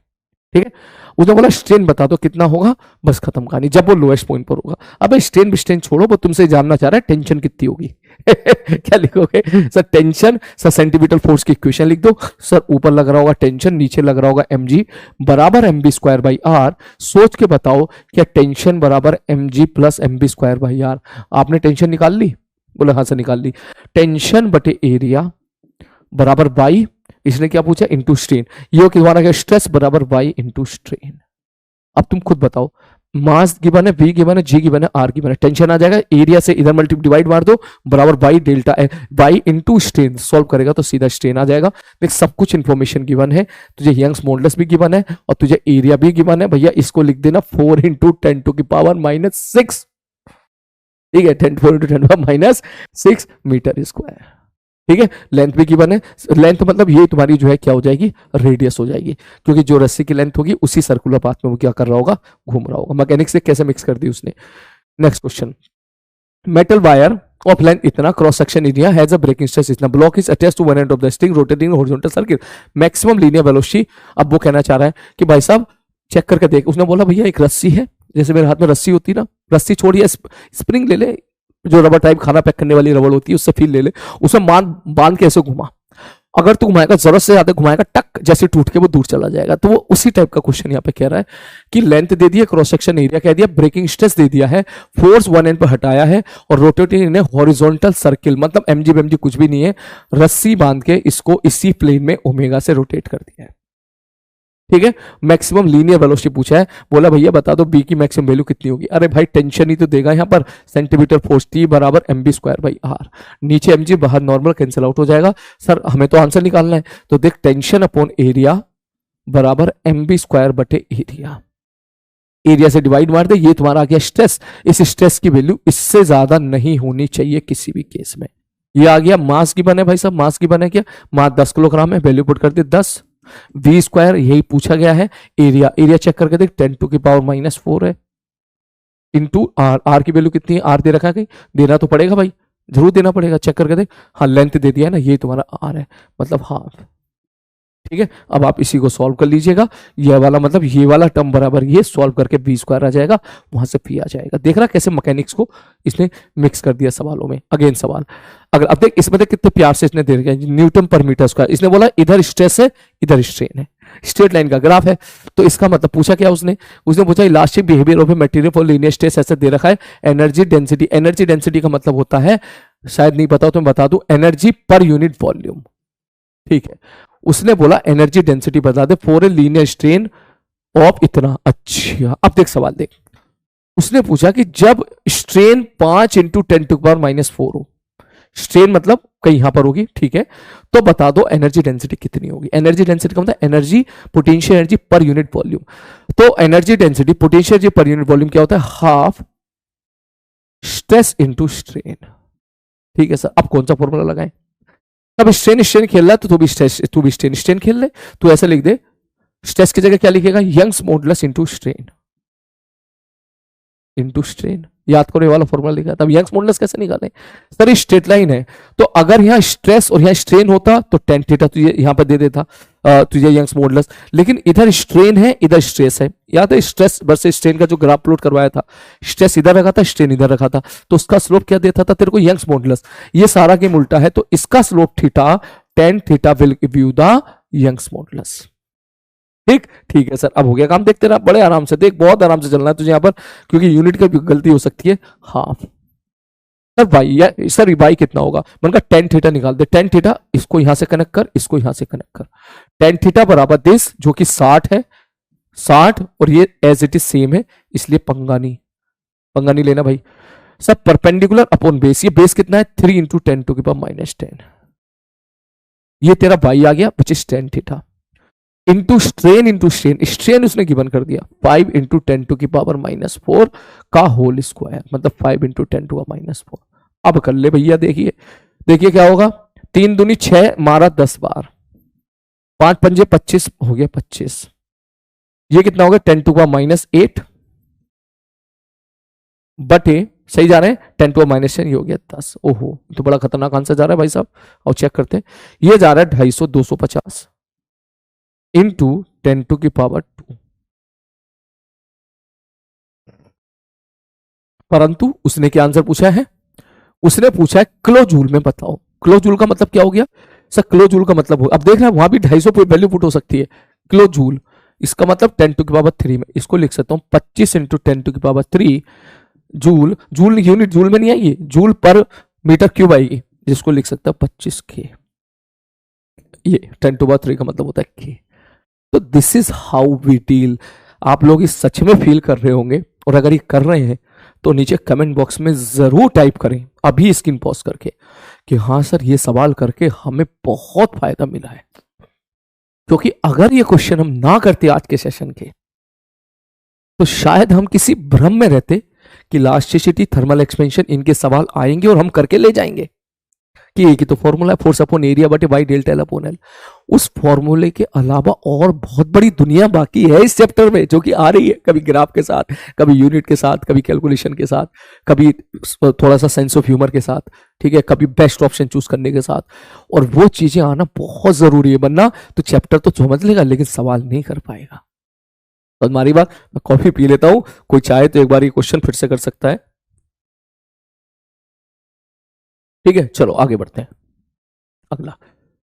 ठीक है, उसने बोला स्ट्रेन बता दो कितना होगा, बस खत्म कहानी, जब वो लोएस्ट पॉइंट पर होगा। अब स्ट्रेन विस्ट्रेन छोड़ो, वो तुमसे जानना चाह रहा है टेंशन कितनी होगी। क्या लिखोगे sir? Tension sir centimetre force की इक्वेशन लिख दो सर, ऊपर लग रहा होगा टेंशन, नीचे लग रहा होगा mg बराबर mb स्क्वायर बाई आर। सोच के बताओ क्या टेंशन बराबर mg plus mb square by R. आपने टेंशन निकाल ली? बोले हाँ सर निकाल ली। टेंशन बटे एरिया बराबर बाई, इसने क्या पूछा, इंटू स्ट्रेन। ये हो कि तुम्हारा क्या, स्ट्रेस बराबर बाई इंटू स्ट्रेन। अब तुम खुद बताओ, मास गिवन है, v गिवन है, g गिवन है, r गिवन है, टेंशन आ जाएगा, एरिया से इधर मल्टी डिवाइड मार दो, बराबर बाई डेल्टा है, बाई इंटू स्ट्रेन। सॉल्व करेगा तो सीधा स्ट्रेन आ जाएगा। देख सब कुछ इंफॉर्मेशन गिवन है, तुझे यंग्स मॉडुलस भी गिवन है और तुझे एरिया भी गिवन है। भैया इसको लिख देना 4 इंटू 10 टू की पावर -6। ठीक है, 4 इंटू 10 पावर -6 मीटर स्क्वायर। ठीक है, लेंथ भी गिवन है, लेंथ मतलब ये तुम्हारी जो है क्या हो जाएगी, रेडियस हो जाएगी, क्योंकि जो रस्सी की लेंथ होगी उसी सर्कुलर पाथ में वो क्या कर रहा होगा, घूम रहा होगा। मैकेनिक्स से कैसे मिक्स कर दी उसने। Next question, metal wire of length इतना, cross section area has a breaking stress इतना, block is attached to one end of the string rotating horizontal circle, maximum linear velocity. अब वो कहना चाह रहा है कि भाई साहब चेक करके देख। उसने बोला भैया एक रस्सी है, जैसे मेरे हाथ में रस्सी होती ना, रस्सी छोड़िए, स्प्रिंग ले ले, जो रबर टाइप खाना पैक करने वाली रबर होती है उससे फील ले ले, उसमें बांध के ऐसे घुमा, अगर तू घुमाएगा जरूरत से ज्यादा घुमाएगा, टक जैसे टूट के वो दूर चला जाएगा। तो वो उसी टाइप का क्वेश्चन यहाँ पे कह रहा है कि लेंथ दे दिया, क्रॉस सेक्शन एरिया कह दिया, ब्रेकिंग स्ट्रेस दे दिया है, फोर्स वन एंड पर हटाया है और रोटेटिंग ने हॉरिजॉन्टल सर्किल, मतलब mg कुछ भी नहीं है, रस्सी बांध के इसको इसी प्लेन में ओमेगा से रोटेट कर दिया है। ठीक है, मैक्सिमम लीनियर वेलोसिटी पूछा है, बोला भैया बता दो बी की मैक्सिमम वैल्यू कितनी होगी। अरे भाई टेंशन ही तो देगा यहाँ पर, सेंटीमीटर फोर्स टी बराबर mb स्क्वायर बाई आर, नीचे mg बाहर नॉर्मल कैंसिल आउट हो जाएगा। सर हमें तो आंसर निकालना है, तो देख टेंशन अपॉन एरिया बराबर mb स्क्वायर बटे एरिया, एरिया से डिवाइड मार दे, ये तुम्हारा आ गया स्ट्रेस। इस स्ट्रेस की वैल्यू इससे ज्यादा नहीं होनी चाहिए किसी भी केस में। ये आ गया मास की बने भाई साहब, मास की बने क्या, मास 10 किलोग्राम है, वैल्यू पुट कर दे 10, v स्क्वायर यही पूछा गया है, एरिया, एरिया चेक करके देख 10 टू की पावर -4 है, इंटू आर, आर की वैल्यू कितनी है, आर दे रखा है, देना तो पड़ेगा भाई, जरूर देना पड़ेगा, चेक करके देख। हाँ लेंथ दे दिया है ना, ये तुम्हारा आर है, मतलब हाफ। ठीक है, अब आप इसी को सॉल्व कर लीजिएगा, ये वाला मतलब ये वाला टर्म बराबर ये, सॉल्व करके v स्क्वायर आ जाएगा, वहां से p आ जाएगा। देख रहा कैसे मैकेनिक्स को इसने मिक्स कर दिया सवालों में। अगेन सवाल, अगर अब देख इसमें देख कितने प्यार से इसने दे रखा है, न्यूटन पर मीटर स्क्वायर। इसने बोला इधर स्ट्रेस है इधर स्ट्रेन है, स्ट्रेट लाइन का ग्राफ है, तो इसका मतलब पूछा क्या उसने पूछा elastic behaviour of a material for linear stress, ऐसे दे रखा है। एनर्जी डेंसिटी, एनर्जी डेंसिटी का मतलब होता है, शायद नहीं पता तो मैं बता दूं, एनर्जी पर यूनिट वॉल्यूम। ठीक है, उसने बोला एनर्जी डेंसिटी बता दे for a linear strain of इतना। अच्छा अब देख सवाल देख, उसने पूछा कि जब स्ट्रेन 5 इंटू 10 टू पावर -4 हो, स्ट्रेन मतलब कहीं यहां पर होगी, ठीक है, तो बता दो एनर्जी डेंसिटी कितनी होगी। एनर्जी डेंसिटी का मतलब energy, potential energy per unit volume. तो energy density, potential energy per unit volume क्या होता है, हाफ स्ट्रेस इंटू स्ट्रेन। ठीक है सर, अब कौन सा फॉर्मूला लगाएं। अब स्ट्रेन स्ट्रेन खेल रहा है तो तू भी स्ट्रेन स्ट्रेन खेल ले, तू ऐसा लिख दे, स्ट्रेस की जगह क्या लिखेगा, Young's modulus into strain, into strain. याद करो ये वाला फॉर्मूला लिखा, तब यंग्स मॉडुलस कैसे निकालें। सर ये स्ट्रेट लाइन है, तो अगर यहाँ स्ट्रेस और यहाँ स्ट्रेन होता तो टेन थीटा तुझे यहाँ पर दे देता तुझे यंग्स मॉडुलस, लेकिन इधर स्ट्रेन है इधर स्ट्रेस है। याद है स्ट्रेस वर्सेस स्ट्रेन का जो ग्राफ प्लॉट करवाया था, स्ट्रेस इधर रखा था स्ट्रेन इधर रखा था, तो उसका स्लोप क्या देता था तेरे को, यंग्स मॉडुलस। ये सारा गेम उल्टा है, तो इसका slope theta, tan theta will give you the Young's modulus. ठीक ठीक है सर, अब हो गया काम, देखते रहा बड़े आराम से, देख बहुत आराम से चलना है तुझे यहाँ पर, क्योंकि यूनिट का भी गलती हो सकती है। हाफ सर भाई, सर भाई कितना होगा, मैंने कहा टेन थीटा निकाल दे, टेन थीटा इसको यहां से कनेक्ट कर, इसको यहां से कनेक्ट कर, टेन थीटा बराबर दिस जो कि 60 है, 60 और ये एज इट इज सेम है, इसलिए पंगा नहीं लेना भाई। सर परपेंडिकुलर अपॉन बेस, ये बेस कितना है 3 इंटू 10 टू की पावर -10, ये तेरा बाई आ गया which is tan theta. Into strain strain उसने गिवन कर दिया 5 इंटू 10⁻⁻4 का होल स्क्वायर, मतलब 5 इंटू 10⁻⁻4। अब कर ले भैया, देखिए देखिए क्या होगा, 3 दूनी 6 मारा 10 बार, 5 पंजे 25 हो गया 25, ये कितना होगा 10⁻⁸ बटे, सही जा रहे हैं 10⁻⁻10, ये हो गया 10। ओहो तो बड़ा खतरनाक आंसर जा रहा है भाई साहब, और चेक करते हैं, ये जा रहा है 250 250 इंटू 10⁻²। परंतु उसने क्या आंसर पूछा है, उसने पूछा है किलो जूल में बताओ। किलो जूल का मतलब क्या हो गया सर, किलो जूल का मतलब हो, अब देख रहे हैं वहां भी 250 वैल्यू पुट हो सकती है। किलो जूल इसका मतलब 10⁻3 में, इसको लिख सकता हूं 25 into 10⁻3 joule, joule unit joule में नहीं आएगी, जूल पर मीटर क्यूब आएगी, जिसको लिख सकता है 25 के। ये 10⁻3 का मतलब होता है के। तो this is how we deal. आप लोग इस सच में फील कर रहे होंगे, और अगर ये कर रहे हैं तो नीचे कमेंट बॉक्स में जरूर टाइप करें अभी स्क्रीन पॉज करके कि हाँ सर ये सवाल करके हमें बहुत फायदा मिला है। क्योंकि अगर ये क्वेश्चन हम ना करते आज के सेशन के, तो शायद हम किसी भ्रम में रहते कि इलास्टिसिटी, थर्मल एक्सपेंशन, इनके सवाल आएंगे और हम करके ले जाएंगे कि एक ही तो फॉर्मूला है, फोर्स अपॉन एरिया बटे Y delta L upon L. उस फॉर्मूले के अलावा और बहुत बड़ी दुनिया बाकी है इस चैप्टर में, जो कि आ रही है, कभी ग्राफ के साथ, कभी यूनिट के साथ, कभी कैलकुलेशन के साथ, कभी थोड़ा सा सेंस ऑफ ह्यूमर के साथ, ठीक है, कभी बेस्ट ऑप्शन चूज करने के साथ। और वो चीजें आना बहुत जरूरी है, वरना तो चैप्टर तो समझ लेगा लेकिन सवाल नहीं कर पाएगा। तो हमारी बात, मैं कॉफी पी लेता हूं, कोई चाहे तो एक बार ये क्वेश्चन फिर से कर सकता है। ठीक है, चलो आगे बढ़ते हैं। अगला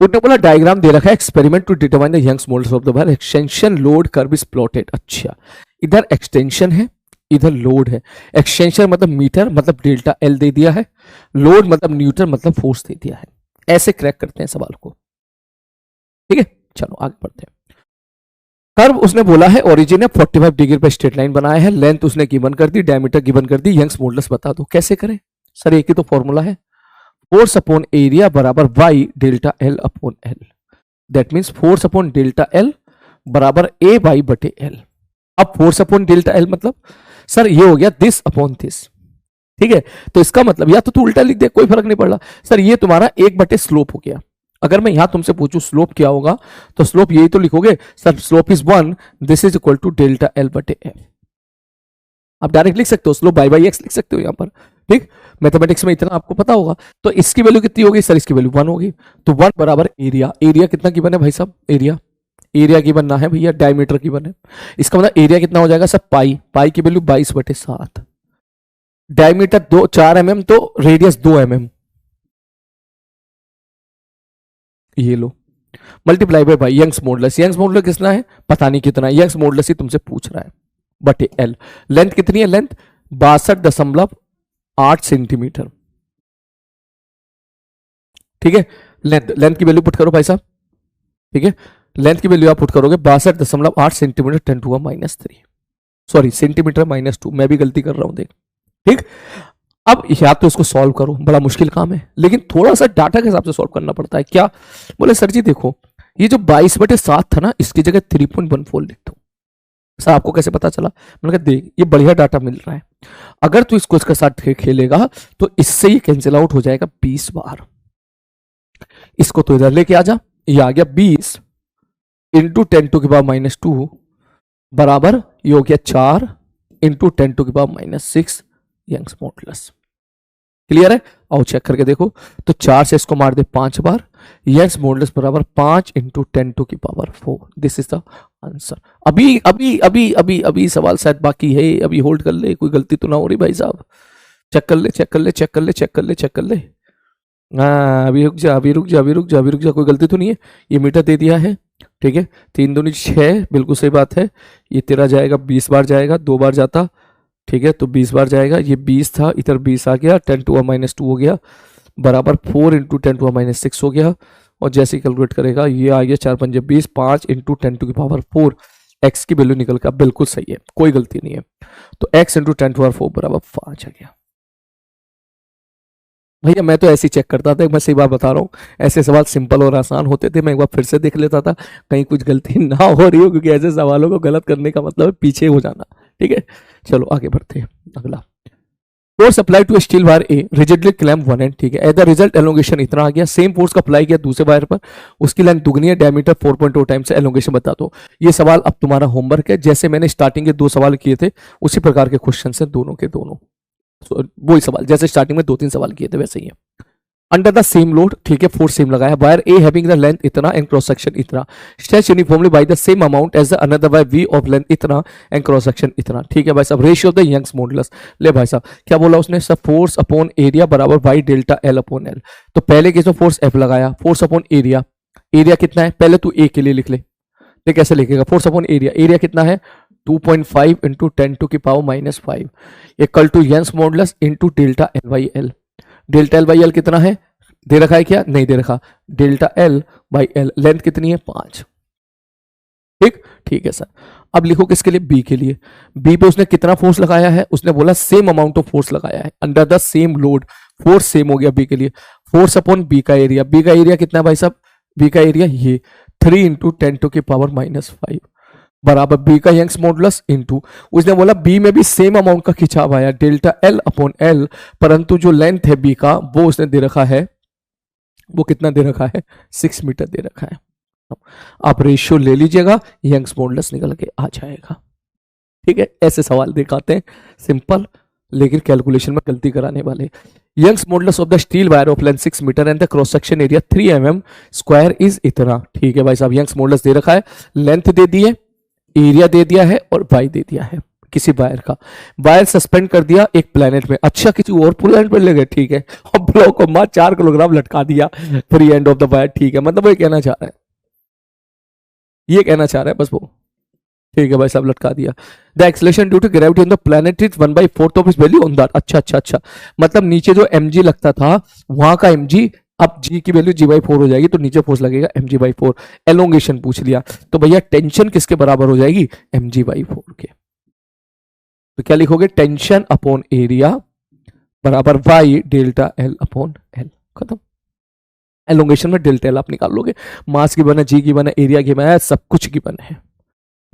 उन्होंने बोला डायग्राम दे रखा है, experiment to determine the Young's modulus of the wire, extension load curve is plotted. अच्छा, इधर एक्सटेंशन है, इधर लोड है। एक्सटेंशन मतलब मीटर, मतलब डेल्टा एल दे दिया है, लोड मतलब न्यूटन, मतलब फोर्स दे दिया है। ऐसे क्रैक करते हैं सवाल को। ठीक है, चलो आगे बढ़ते हैं। कर्व उसने बोला है ओरिजिन है 45 डिग्री पे स्ट्रेट लाइन बनाया है, लेंथ उसने गिवन कर दी, डायमीटर गिवन कर दी, यंग्स मॉडल्स बता दो। कैसे करें सर, एक ही तो फॉर्मूला है, फोर्स अपॉन एरिया बराबर Y delta L upon L. That means force upon delta L बराबर ए वाई बटे एल। अब फोर्स अपॉन डेल्टा एल मतलब सर ये हो गया दिस अपॉन दिस। ठीक है, तो इसका मतलब या तो तू उल्टा लिख दे, कोई फर्क नहीं पड़ रहा सर, ये तुम्हारा 1 बटे स्लोप हो गया। अगर मैं यहां तुमसे पूछूं स्लोप क्या होगा, तो स्लोप यही तो लिखोगे sir, slope is 1, this is equal to delta L बटे एफ। आप डायरेक्ट लिख सकते हो, स्लोप बाई एक्स लिख सकते हो यहां पर। ठीक, मैथमेटिक्स में इतना आपको पता होगा। तो इसकी वैल्यू कितनी होगी सर, इसकी वैल्यू 1 होगी। तो 1 बराबर एरिया, एरिया कितना गिवन है भाई साहब, एरिया, एरिया गिवन ना है भैया, डायमीटर गिवन है। इसका मतलब एरिया कितना हो जाएगा सर, पाई, पाई की वैल्यू 22/7। डायमीटर 4 mm, तो रेडियस 2 mm। ये लो, multiply by Young's modulus. Young's modulus कितना है पता नहीं कितना, यंग्स मॉडुलस ही तुमसे पूछ रहा है, बटे एल। लेंथ कितनी है, लेंथ 62.8 सेंटीमीटर। ठीक है, लेंथ, लेंथ की वैल्यू पुट करो भाई साहब। ठीक है, लेंथ की वैल्यू आप पुट करोगे 62.8 सेंटीमीटर 10⁻³ सॉरी सेंटीमीटर -2, मैं भी गलती कर रहा हूं देख। ठीक, अब या तो इसको सॉल्व करो, बड़ा मुश्किल काम है, लेकिन थोड़ा सा डाटा के हिसाब से सॉल्व करना पड़ता है। क्या बोले सर जी, देखो ये जो 22/7 था ना, इसकी जगह 3.14 लिखता हूं। सर आपको कैसे पता चला? मैंने कहा देख ये बढ़िया डाटा मिल रहा है, अगर तू इसको इसके साथ खेलेगा तो इससे ये कैंसिल आउट हो जाएगा 20 बार। इसको तो इधर लेके आ जा, ये आ गया 20 इंटू 10⁻⁻2 बराबर ये हो गया 4 इंटू 10⁻⁻6 यंग्स मॉडुलस। क्लियर है? आओ चेक करके देखो, तो 4 से इसको मार दे 5 बार, यंग्स मॉडुलस बराबर 5 into 10⁴। This is the answer. अभी अभी अभी अभी अभी सवाल शायद बाकी है, अभी होल्ड कर ले, कोई गलती तो ना हो रही भाई साहब। चेक कर ले, चेक कर ले, चेक कर ले, चेक कर ले, चेक कर ले। हाँ अभी रुक जा, अभी रुक जा, अभी रुक जा, अभी रुक जा, कोई गलती तो नहीं है। ये मीटर दे दिया है, ठीक है, 3 दूनी 6, बिल्कुल सही बात है। ये तेरा जाएगा 20 बार जाएगा, 2 बार जाता, ठीक है, तो 20 बार जाएगा। ये 20 था, इधर 20 आ गया, 10⁻² हो गया, बराबर 4 इंटू 10⁻6 हो गया। और जैसे ही कैलकुलेट करेगा ये आ गया 4 पंजे 20, 5 इंटू 10⁴। एक्स की वैल्यू निकल कर बिल्कुल सही है, कोई गलती नहीं है। तो x इंटू 10⁴ बराबर 5 आ गया। भैया मैं तो ऐसे ही चेक करता था, मैं सही बात बता रहा हूँ, ऐसे सवाल सिंपल और आसान होते थे, मैं एक बार फिर से देख लेता था कहीं कुछ गलती ना हो रही हो, क्योंकि ऐसे सवालों को गलत करने का मतलब है पीछे हो जाना। ठीक है, चलो आगे बढ़ते हैं। अगला, force apply to steel wire A rigidly clamp one end, ठीक है, एज द रिजल्ट एलोंगेशन इतना आ गया। सेम फोर्स का अप्लाई किया दूसरे वायर पर, उसकी लेंथ दुगनी है, डायमीटर 4.2 टाइम्स है, एलोंगेशन बता दो। ये सवाल अब तुम्हारा होमवर्क है, जैसे मैंने स्टार्टिंग के 2 सवाल किए थे उसी प्रकार के क्वेश्चन है दोनों के दोनों। वही सवाल जैसे स्टार्टिंग में 2-3 सवाल किए थे वैसे ही है। अंडर द सेम लोड, ठीक है, फोर्स सेम लगाया, wire A having the length इतना एंड क्रॉस सेक्शन इतना, stretch uniformly by the same amount as the another wire B of length इतना एंड क्रॉस सेक्शन इतना। ठीक है भाई साहब, ratio of the Young's modulus. ले भाई साहब क्या बोला उसने, सब फोर्स अपॉन एरिया बराबर Y delta L upon L. तो पहले केस में फोर्स एफ लगाया, फोर्स अपॉन एरिया, एरिया कितना है पहले तू ए के लिए लिख ले, ये कैसे लिखेगा, फोर्स अपॉन एरिया, एरिया कितना है 2.5 into 10⁻⁻5 equal to Young's modulus into delta L by L. Delta L by L कितना है, दे रखा है क्या, नहीं दे रखा, delta L by L, length कितनी है 5। ठीक, ठीक है सर। अब लिखो किसके लिए, बी के लिए। बी पे उसने कितना फोर्स लगाया है, उसने बोला सेम अमाउंट ऑफ फोर्स लगाया है, under the same load, force same हो गया बी के लिए। फोर्स अपॉन बी का एरिया, बी का एरिया कितना है भाई साहब, बी का एरिया ये 3 इंटू 10⁻⁻5 बराबर बी का यंग्स मॉडुलस इंटू, उसने बोला बी में भी सेम अमाउंट का खिंचाव आया, डेल्टा एल अपॉन एल, परंतु जो लेंथ है बी का वो उसने दे रखा है, वो कितना दे रखा है 6 मीटर दे रखा है। आप रेशियो ले लीजिएगा, यंग्स मॉडुलस निकल के आ जाएगा। ठीक है, ऐसे सवाल दिखाते हैं सिंपल, लेकिन कैलकुलेशन में गलती कराने वाले। Young's modulus of the steel wire of length 6 metre and the cross section area 3 mm square is इतना। ठीक है भाई साहब, यंग्स मॉडुलस दे रखा है, लेंथ दे दी है, एरिया दे दिया है और वाई दे दिया है किसी वायर का। वायर सस्पेंड कर दिया एक प्लेनेट में, अच्छा किसी और प्लेनेट पर ले गए, ठीक है, और ब्लॉक को मार 4 किलोग्राम लटका दिया free and of the wire. ठीक है, मतलब वो ये कहना चाह रहा है, ये कहना चाह रहा है बस वो। ठीक है भाई साहब, लटका दिया। The acceleration due to gravity on the planet is 1/4 of its value on that. अच्छा अच्छा अच्छा, मतलब नीचे जो mg लगता था वहां का mg अब g की वैल्यू g/4 हो जाएगी, तो नीचे फोर्स लगेगा mg/4। एलोंगेशन पूछ लिया, तो भैया टेंशन किसके बराबर हो जाएगी, mg/4 के। तो क्या लिखोगे, टेंशन अपॉन एरिया बराबर y delta L upon L, खत्म। एलोंगेशन में डेल्टा एल आप निकाल लोगे, मास की बना, जी की बना, एरिया की बना, सब कुछ की बना है।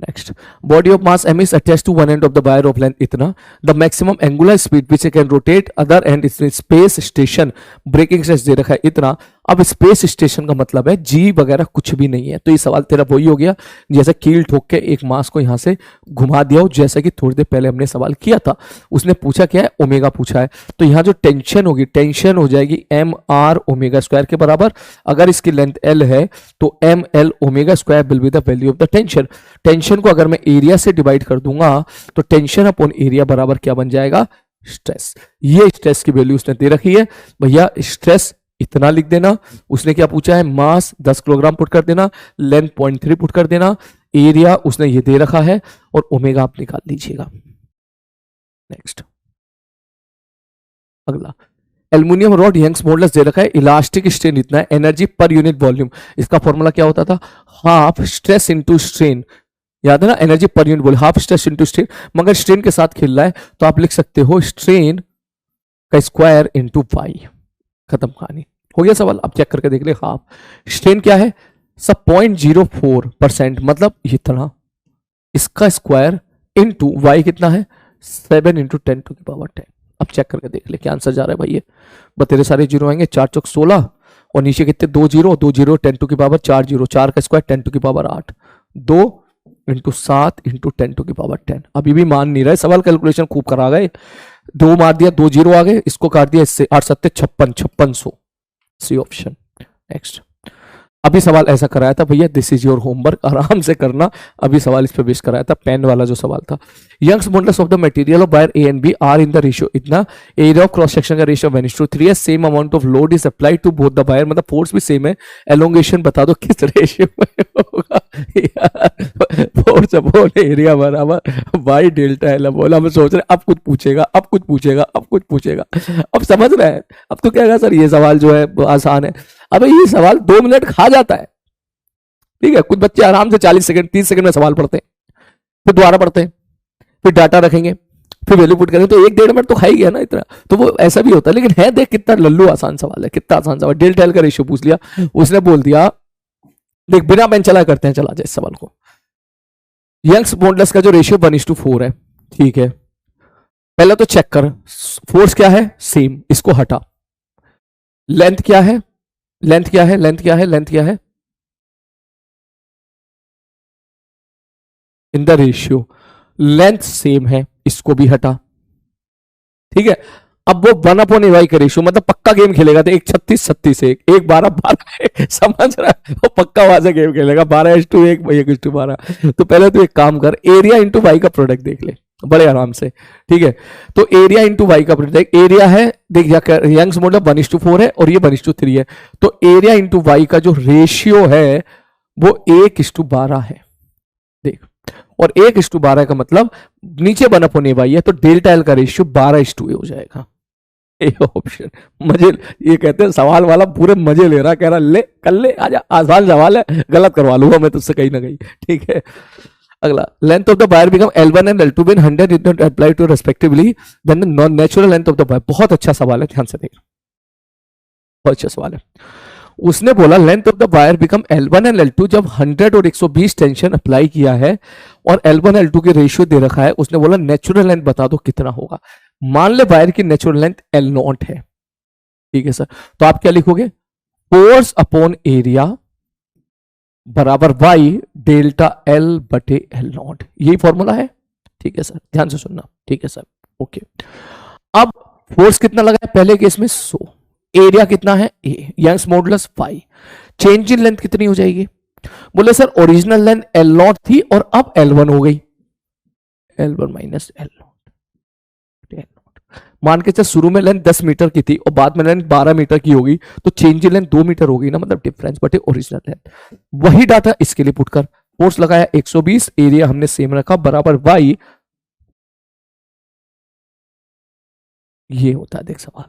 Next, body of mass m is attached to one end of the wire of length इतना, the maximum angular speed which it can rotate other end is space station breaking stress दे रखा है इतना। अब स्पेस स्टेशन का मतलब है जी वगैरह कुछ भी नहीं है, तो ये सवाल तेरा वही हो गया जैसे कील ठोक के एक मास को यहां से घुमा दिया हो, जैसा कि थोड़ी देर पहले हमने सवाल किया था। उसने पूछा क्या है, ओमेगा पूछा है, तो यहाँ जो टेंशन होगी, टेंशन हो जाएगी एम आर ओमेगा स्क्वायर के बराबर। अगर इसकी लेंथ एल है तो M L omega square will be the value of the tension. Tension को अगर मैं एरिया से डिवाइड कर दूंगा तो टेंशन अपॉन एरिया बराबर क्या बन जाएगा, स्ट्रेस। ये स्ट्रेस की वैल्यू उसने दे रखी है भैया, स्ट्रेस इतना लिख देना। उसने क्या पूछा है, मास 10 किलोग्राम पुट कर देना, लेंथ 0.3 पुट कर देना, एरिया उसने ये दे रखा है और ओमेगा आप निकाल लीजिएगा। नेक्स्ट, अगला, एल्युमिनियम रॉड यंग्स मॉडुलस दे रखा है, इलास्टिक स्ट्रेन इतना है, एनर्जी पर यूनिट वॉल्यूम, इसका फॉर्मूला क्या होता था, हाफ स्ट्रेस इंटू स्ट्रेन, याद है ना, energy per unit volume half stress into strain. मगर स्ट्रेन के साथ खेल रहा है तो आप लिख सकते हो स्ट्रेन का स्क्वायर इंटू वाई, खत्म कहानी, हो गया सवाल। अब चेक करके देख ले, हाफ स्ट्रेन क्या है सब 0.04%, मतलब इतना, इसका स्क्वायर इंटू वाई कितना है 7 इंटू 10⁻10। अब चेक करके देख ले क्या आंसर जा रहा है भाई, ये बतेरे सारे जीरो आएंगे, 4 चौक 16 और नीचे कितने 2 जीरो 10⁻4 जीरो, 4 का स्क्वायर 10⁻8, 2 इंटू 7 इंटू 10⁻10। अभी भी मान नहीं रहे, सवाल कैलकुलेशन खूब करा गए, 2 मार दिया 2 जीरो आ गए, इसको काट दिया इससे, 8 7 56, 5600, सी ऑप्शन। नेक्स्ट, अभी सवाल ऐसा कराया था भैया, दिस इज योर होमवर्क, आराम से करना। अभी सवाल इस पे बेस कराया था, पेन वाला जो सवाल था। Young's modulus of the material of wire A and B are in the ratio इतना, एरिया ऑफ क्रॉस सेक्शन का रेशियो 1:3 है, same amount of load is applied to both the wire, मतलब फोर्स भी सेम है। एलोंगेशन बता दो किस रेशियो में होगा, फोर्स अपॉन एरिया बराबर वाई डेल्टा एल। बोला मैं सोच रहे अब कुछ पूछेगा, अब कुछ पूछेगा, अब कुछ पूछेगा, अब समझ रहे हैं। अब तो क्या सर ये सवाल जो है आसान है, अबे ये सवाल 2 मिनट खा जाता है, ठीक है। कुछ बच्चे आराम से 40 सेकंड 30 सेकंड में सवाल पढ़ते हैं, फिर दोबारा पढ़ते हैं, फिर डाटा रखेंगे, फिर वैल्यू पुट करें तो 1-1.5 मिनट तो खा ही गया ना इतना, तो वो ऐसा भी होता है। लेकिन है देख कितना लल्लू आसान सवाल है, कितना आसान सवाल। डेल टेल का रेशियो पूछ लिया, उसने बोल दिया देख बिना पेन चला करते हैं, चला जाए इस सवाल को। यंग्स मॉडुलस का जो रेशियो 1:4 है, ठीक है, पहले तो चेक कर फोर्स क्या है, सेम, इसको हटा। लेंथ क्या है, लेंथ क्या है, लेंथ क्या है, लेंथ क्या है इन द रेशियो, लेंथ सेम है, इसको भी हटा, ठीक है। अब वो 1/a का रेशियो, मतलब पक्का गेम खेलेगा तो 1:36 एक 12 समझ रहा है, वो पक्का वहां से गेम खेलेगा 12:1 1:12। तो पहले तो एक काम कर, एरिया इंटू वाई का प्रोडक्ट देख ले बड़े आराम से, ठीक है। तो एरिया इंटू वाई का प्रोडक्ट, एरिया है देख यंग्स मॉडुलस 1:4 है और ये 1:3 है, तो एरिया इंटू वाई का जो रेशियो है वो 1:12 है, देख। और 1:12 का मतलब नीचे 1/a है, तो डेल्टा एल का रेशियो 12:a हो जाएगा। ये ऑप्शन मजे, ये कहते हैं सवाल वाला पूरे मजे ले रहा, कह रहा ले कर ले, आजा आसान सवाल है, गलत करवा लूंगा मैं तुझसे कहीं ना कहीं, ठीक है। अगला, length of the wire become L1 and L2 when 100 did not apply to respectively then the non natural length of the wire. बहुत अच्छा सवाल है, ध्यान से देख, बहुत अच्छा सवाल है। उसने बोला length of the wire become L1 and L2 जब 100 और 120 टेंशन अप्लाई किया है और L1 L2 के रेशियो दे रखा है, उसने बोला नेचुरल लेंथ बता दो कितना होगा। मान ले वायर की नेचुरल लेंथ L0 है, ठीक है सर, तो आप क्या लिखोगे, फोर्स अपॉन एरिया बराबर वाई डेल्टा एल बटे L0, यही फॉर्मूला है, ठीक है सर, ध्यान से सुनना, ठीक है सर, ओके। अब फोर्स कितना लगा है पहले केस में 100, एरिया कितना है a, Young's modulus 5, change in length कितनी हो जाएगी, बोले सर ओरिजिनल लेंथ L0 थी और अब L1 हो गई, L1 माइनस L0। मान के चल शुरू में लेंथ 10 मीटर की थी और बाद में लेंथ 12 मीटर की होगी, तो चेंज इन लेंथ 2 मीटर होगी ना, मतलब डिफरेंस बटे ओरिजिनल लेंथ। वही डाटा इसके लिए पुट कर, फोर्स लगाया 120, एरिया हमने सेम रखा बराबर वाई, ये होता है देख सवाल।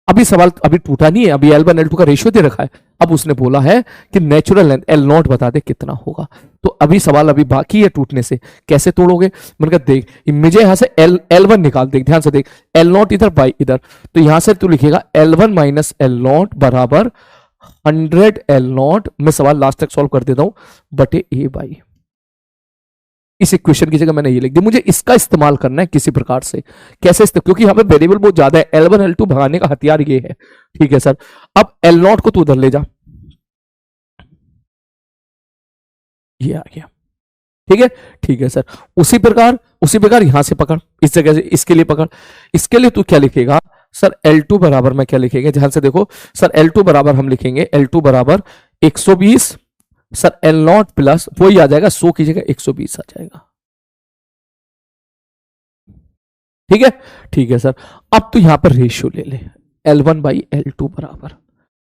अभी सवाल अभी टूटा नहीं है, अभी L1 L2 का रेशियो दे रखा है, अब उसने बोला है कि नेचुरल लेंथ L0 बता दे कितना होगा। तो अभी सवाल अभी बाकी है टूटने से, कैसे तोड़ोगे, मैंने कहा देख मुझे यहां से L1 निकाल, देख ध्यान से देख, L0 इधर बाई इधर, तो यहां से तू लिखेगा L1 माइनस L0 बराबर 100 L0, मैं सवाल लास्ट तक सॉल्व कर देता हूं, बटे a बाई, इस इक्वेशन की जगह मैंने ये लिख दी। मुझे इसका इस्तेमाल करना है किसी प्रकार से, कैसे क्योंकि यहाँ पे वेरिएबल बहुत ज्यादा है, L1 L2 भगाने का हथियार ये है, ठीक है सर। अब L0 को तू उधर ले जा, ये आ गया, ठीक है, ठीक है सर। उसी प्रकार यहां से पकड़, इस जगह से इसके लिए पकड़, इसके लिए तू क्या लिखेगा सर, L2 बराबर मैं क्या लिखेंगे, ध्यान से देखो सर, L2 बराबर हम लिखेंगे L2 बराबर 120 सर, L0 प्लस वही आ जाएगा 100 की जगह 120 आ जाएगा, ठीक है, ठीक है सर। अब तो यहां पर रेशियो ले ले, L1 बाई L2 बराबर,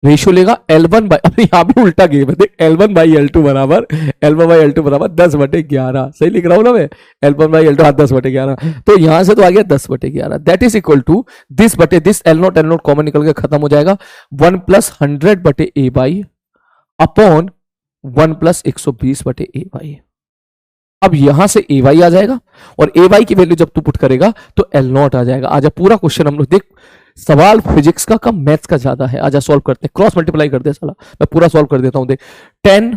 रेशियो लेगा L1 बाई, अब यहां भी उल्टा गेम है देख, L1 बाई L2 बराबर, L1 बाई L2 बराबर 10/11, सही लिख रहा हूं ना मैं, L1 बाई L2 10/11, तो यहां से तो आ गया 10/11, that is equal to this बटे दिस, L0 कॉमन निकल के खत्म हो जाएगा, 1 प्लस 100 बटे a बाई अपॉन 1 प्लस 120 बटे a बाई। अब यहां से ए वाई आ जाएगा और ए वाई की वैल्यू जब तू पुट करेगा तो L0 आ जाएगा। आजा पूरा क्वेश्चन हम लोग देख, सवाल फिजिक्स का कम मैथ्स का ज्यादा है, आजा सॉल्व करते हैं, क्रॉस मल्टीप्लाई करते हैं साला, मैं पूरा सॉल्व कर देता हूं देख, 10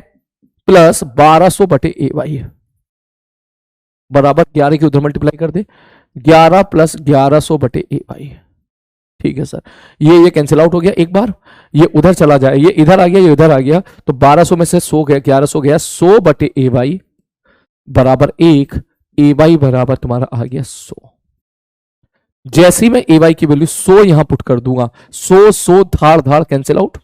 प्लस 1200 बटे ए वाई बराबर 11 की उधर मल्टीप्लाई कर दे, 11 प्लस 1100 बटे ए वाई, ठीक है सर। ये कैंसिल आउट हो गया एक बार, ये उधर चला जाए, ये इधर आ गया, ये उधर आ गया, तो 1200 में से 100 गया, 1100 गया, 100 बटे ए वाई बराबर 1, ए वाई बराबर तुम्हारा आ गया 100। जैसे ही मैं ए वाई की वैल्यू 100 यहां पुट कर दूंगा, 100 धाड़ धाड़ कैंसिल आउट,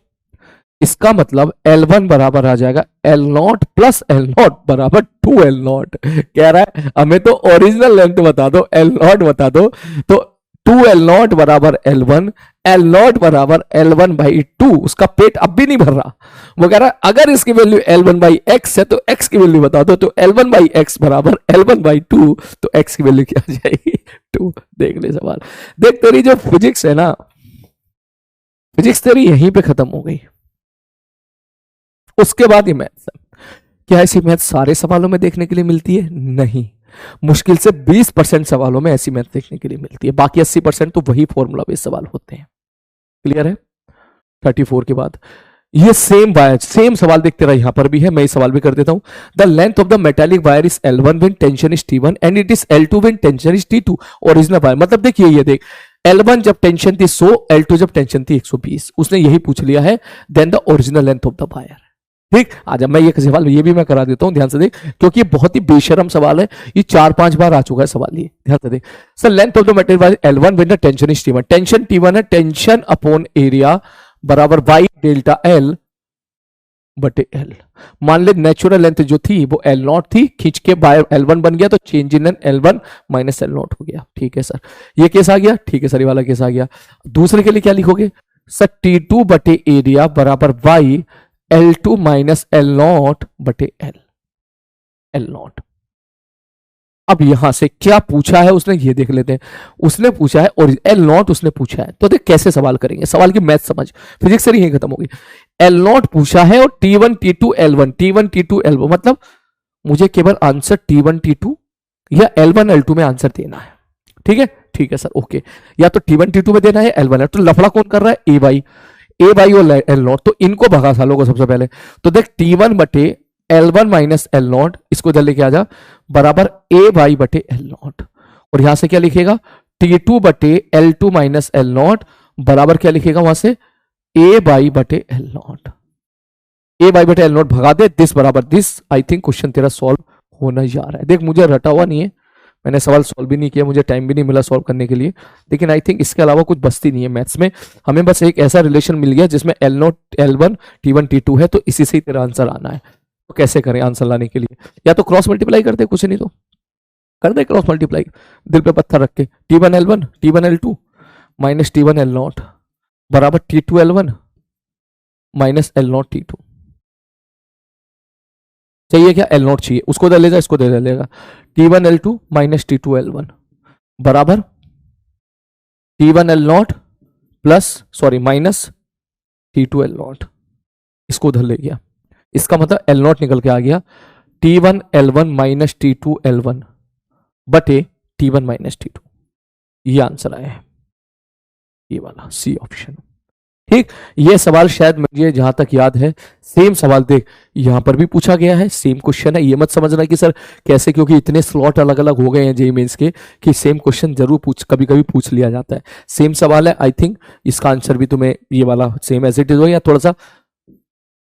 इसका मतलब L1 बराबर आ जाएगा L0 प्लस L0 बराबर 2L0। कह रहा है हमें तो ओरिजिनल लेंथ बता दो, L0 बता दो, तो 2L0 बराबर L1, L0 बराबर L1 बाई 2, उसका पेट अब भी नहीं भर रहा, वो कह रहा है अगर इसकी वैल्यू L1 बाई एक्स है तो x की वैल्यू बता दो, तो L1 बाई एक्स बराबर L1 बाई 2, तो x की वैल्यू क्या आ जाएगी 2। देख ले सवाल, देख तेरी जो फिजिक्स है ना, फिजिक्स तेरी यहीं पे खत्म हो गई, उसके बाद ये मैथ्स। क्या ऐसी मैथ सारे सवालों में देखने के लिए मिलती है? नहीं, मुश्किल से 20% सवालों में ऐसी मैथ देखने के लिए मिलती है, बाकी 80% तो वही फॉर्मूला बेस्ड सवाल होते हैं। क्लियर है? 34 के बाद ये सेम सवाल देखते रहे, यहां पर भी है, मैं ये सवाल भी कर देता हूं। The length of the metallic wire is L1 when tension is T1 and it is L2 when tension is T2। Original wire मतलब देखिए, ये देख L1 जब टेंशन थी 100, L2 जब टेंशन थी 120, उसने यही पूछ लिया है, then the original length of the wire. ठीक, आज मैं ये सवाल ये भी मैं करा देता हूं, ध्यान से देख, क्योंकि ये बहुत ही बेशरम सवाल है, ये 4-5 बार आ चुका है सवाल, ये ध्यान से देख। Sir length of the material wire L1 when the tension is T1, tension T1 है, टेंशन अपॉन एरिया बराबर y डेल्टा L बटे L। मान ले नेचुरल लेंथ जो थी वो L0 थी, खींच के बाय L1 बन गया, तो change in length L1 minus L0 हो गया। ठीक है सर, ये केस आ गया, ठीक है सर, ये वाला केस आ गया। दूसरे के लिए क्या लिखोगे सर, T2 बटे एरिया बराबर y L2 माइनस L0 बटे L0। अब यहां से क्या पूछा है उसने, ये देख लेते हैं। उसने पूछा है और L0 उसने पूछा है, तो देख कैसे सवाल करेंगे, सवाल की मैथ समझ, फिजिक्स से यही खत्म होगी। L0 पूछा है और T1 T2 L1, T1 T2 L1, मतलब मुझे केवल आंसर T1 T2 या L1 L2 में आंसर देना है। ठीक है, ठीक है सर, ओके, या तो T1 T2 में देना है L1 L2। तो लफड़ा कौन कर रहा है, ए बाई और L0, तो इनको भगा सालों को सबसे पहले। तो देख T1 बटे L1 माइनस L0, इसको इधर लेके आ जा, बराबर ए बाई बटे L0, और यहां से क्या लिखेगा T2 बटे L2 माइनस L0 बराबर क्या लिखेगा वहां से ए बाई बटे L0। ए बाई बटे L0 भगा दे, दिस बराबर दिस। आई थिंक क्वेश्चन तेरा सॉल्व होना जा रहा है। देख मुझे रटा हुआ नहीं है, मैंने सवाल सॉल्व भी नहीं किया, मुझे टाइम भी नहीं मिला सॉल्व करने के लिए, लेकिन आई थिंक इसके अलावा कुछ बस्ती नहीं है मैथ्स में। हमें बस एक ऐसा रिलेशन मिल गया जिसमें L0 L1 T1 T2 है, तो इसी से ही तेरा आंसर आना है। तो कैसे करें आंसर लाने के लिए, या तो क्रॉस मल्टीप्लाई कर दे, कुछ नहीं तो कर दे क्रॉस मल्टीप्लाई, दिल पे पत्थर रख के। T1 L1 T1 L2 minus T1 L0 बराबर T2 L1 minus L0 T2। चाहिए क्या, L0 चाहिए, उसको दे लेगा, इसको दे लेगा। T1 L2 minus T2 L1 बराबर T1 L0 plus sorry minus T2 L0, इसको उधर ले गया, इसका मतलब L0 निकल के आ गया T1 L1 minus T2 L1 बटे T1 माइनस T2। ये आंसर आया है, ये वाला सी ऑप्शन। ठीक, ये सवाल शायद मुझे जहां तक याद है सेम सवाल देख यहां पर भी पूछा गया है, सेम क्वेश्चन है। ये मत समझना कि सर कैसे, क्योंकि इतने स्लॉट अलग अलग हो गए हैं जेईई मेंस के कि सेम क्वेश्चन जरूर कभी कभी पूछ लिया जाता है। सेम सवाल है, आई थिंक इसका आंसर भी तुम्हें ये वाला सेम एज इट इज हो, या थोड़ा सा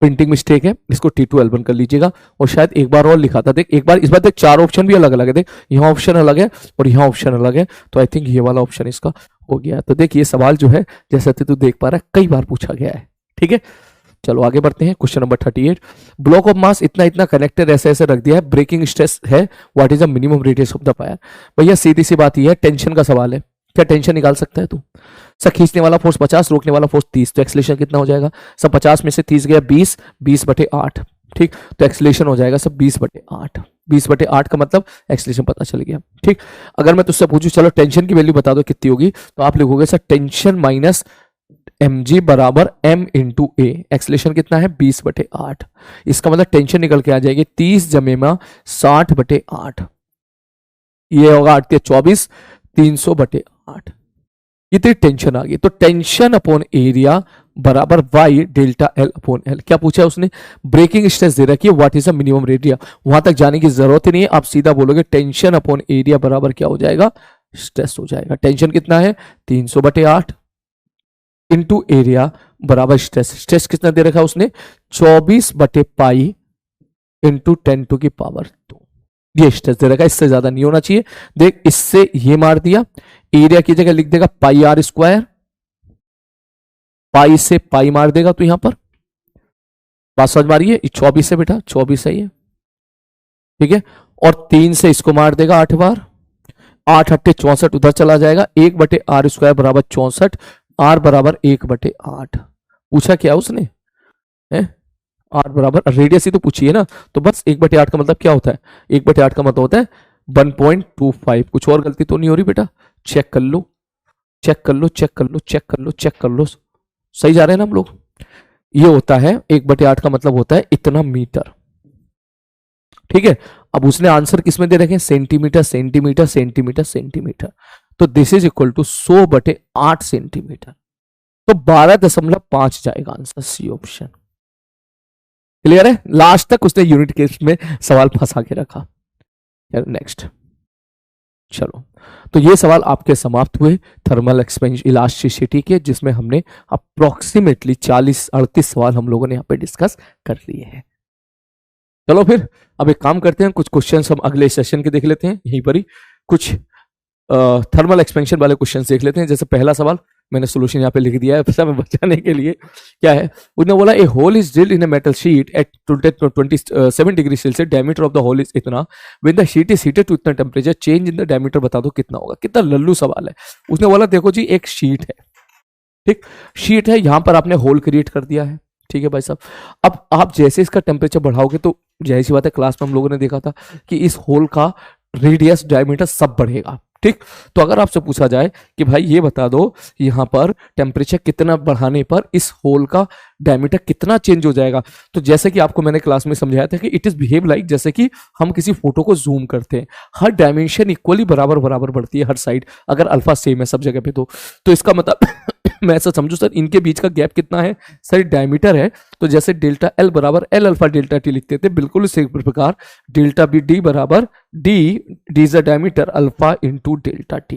प्रिंटिंग मिस्टेक है, इसको T2 L1 कर लीजिएगा। और शायद एक बार और लिखा था, देख एक बार, इस बार देख 4 ऑप्शन भी अलग अलग है, देख यहाँ ऑप्शन अलग है और यहाँ ऑप्शन अलग है, तो आई थिंक ये वाला ऑप्शन इसका हो गया। तो देख ये सवाल जो है जैसे तू देख पा रहा है कई बार पूछा गया है। ठीक है, चलो आगे बढ़ते हैं। Question number 38, block of mass इतना इतना कनेक्टेड ऐसे ऐसे रख दिया है, ब्रेकिंग स्ट्रेस है, what is the minimum radius of the fire. भैया सीधी सी बात ये है, टेंशन का सवाल है, क्या टेंशन निकाल सकता है तू? सर खींचने वाला फोर्स 50, रोकने वाला फोर्स 30, तो एक्सीलरेशन कितना हो जाएगा? सर 50 में से 30 गया 20, 20 बटे 8। ठीक, तो एक्सीलरेशन हो जाएगा सब 20 बटे 8। 20 बटे 8 का मतलब एक्सीलरेशन पता चल गया। ठीक, अगर मैं तुझसे पूछूं चलो टेंशन की वैल्यू बता दो कितनी होगी, तो आप लिखोगे सर टेंशन माइनस mg बराबर m इंटू ए। एक्सीलरेशन कितना है 20 बटे 8, इसका मतलब टेंशन निकल के आ जाएगी 30 जमे में 60 बटे 8, ये होगा 8 के 24, 300 बटे 8। ये तेरी टेंशन आ गई। तो टेंशन अपॉन एरिया बराबर y delta L upon L। क्या पूछा है उसने? ब्रेकिंग स्ट्रेस दे रखी है, what is the minimum radius. वहां तक जाने की जरूरत ही नहीं है, आप सीधा बोलोगे टेंशन अपॉन एरिया बराबर क्या हो जाएगा? स्ट्रेस हो जाएगा। टेंशन कितना है 300 बटे 8 इंटू एरिया बराबर स्ट्रेस। स्ट्रेस कितना दे रखा है उसने? 24 बटे पाई इंटू 10 टू की पावर 2। ये स्ट्रेस दे रखा है, इससे ज्यादा नहीं होना चाहिए। देख इससे ये मार दिया, एरिया की जगह लिख देगा पाई आर स्क्वायर, पाई से पाई मार देगा, तो यहां पर बात समझ मारिए, 24 है बेटा, 24 है ये, ठीक है। और 3 से इसको मार देगा 8 बार, 8 8 64 उधर चला जाएगा, 1 बटे आर स्क्वायर बराबर 64, आर बराबर 1 बटे 8। पूछा क्या उसने है? आर बराबर रेडियस ही तो पूछी है ना, तो बस 1 बटे 8 का मतलब क्या होता है? 1 बटे 8 का मतलब होता है 1.25। कुछ और गलती तो नहीं हो रही बेटा? चेक कर लो, चेक कर लो, चेक कर लो, चेक कर लो, चेक कर लो, सही जा रहे हैं ना हम लोग? ये होता है 1 बटे 8 का मतलब होता है इतना मीटर, ठीक है। अब उसने आंसर किस में दे रखे हैं, सेंटीमीटर सेंटीमीटर सेंटीमीटर सेंटीमीटर, तो this is equal to 100/8 centimetre, तो 12.5 जाएगा आंसर, सी ऑप्शन। क्लियर है, लास्ट तक उसने यूनिट केस में सवाल फंसा के रखा। नेक्स्ट, चलो, तो ये सवाल आपके समाप्त हुए थर्मल एक्सपेंशन इलास्टिसिटी के, जिसमें हमने अप्रोक्सीमेटली 40-38 सवाल हम लोगों ने यहाँ पे डिस्कस कर लिए हैं। चलो फिर अब एक काम करते हैं, कुछ क्वेश्चंस हम अगले सेशन के देख लेते हैं, यहीं पर ही कुछ थर्मल एक्सपेंशन वाले क्वेश्चंस देख लेते हैं। जैसे पहला सवाल मैंने सोल्यूशन यहाँ पे लिख दिया है समय बचाने के लिए। क्या है, उसने बोला a hole is drilled in a metal sheet at 27 degree Celsius, diameter of the hole is इतना, when the sheet is heated to इतना temperature, change in the diameter बता दो कितना होगा। कितना लल्लू सवाल है। उसने बोला देखो जी एक शीट है, ठीक, शीट है, यहां पर आपने होल क्रिएट कर दिया है, ठीक है भाई साहब। अब आप जैसे इसका टेम्परेचर बढ़ाओगे तो जाहिर सी बात है, क्लास में हम लोगों ने देखा था कि इस होल का रेडियस डायमीटर सब बढ़ेगा, ठीक। तो अगर आपसे पूछा जाए कि भाई ये बता दो यहां पर टेम्परेचर कितना बढ़ाने पर इस होल का डायमीटर कितना चेंज हो जाएगा, तो जैसे कि आपको मैंने क्लास में समझाया था कि इट इज बिहेव लाइक, जैसे कि हम किसी फोटो को जूम करते हैं, हर डायमेंशन इक्वली बराबर बराबर बढ़ती है हर साइड, अगर अल्फा सेम है सब जगह पे, तो इसका मतलब मैं ऐसा समझू सर इनके बीच का गैप कितना है सर, डायमीटर है, तो जैसे डेल्टा एल बराबर एल अल्फा डेल्टा टी लिखते थे, बिल्कुल उसी प्रकार डेल्टा बी डी बराबर D is the diameter alpha into delta T,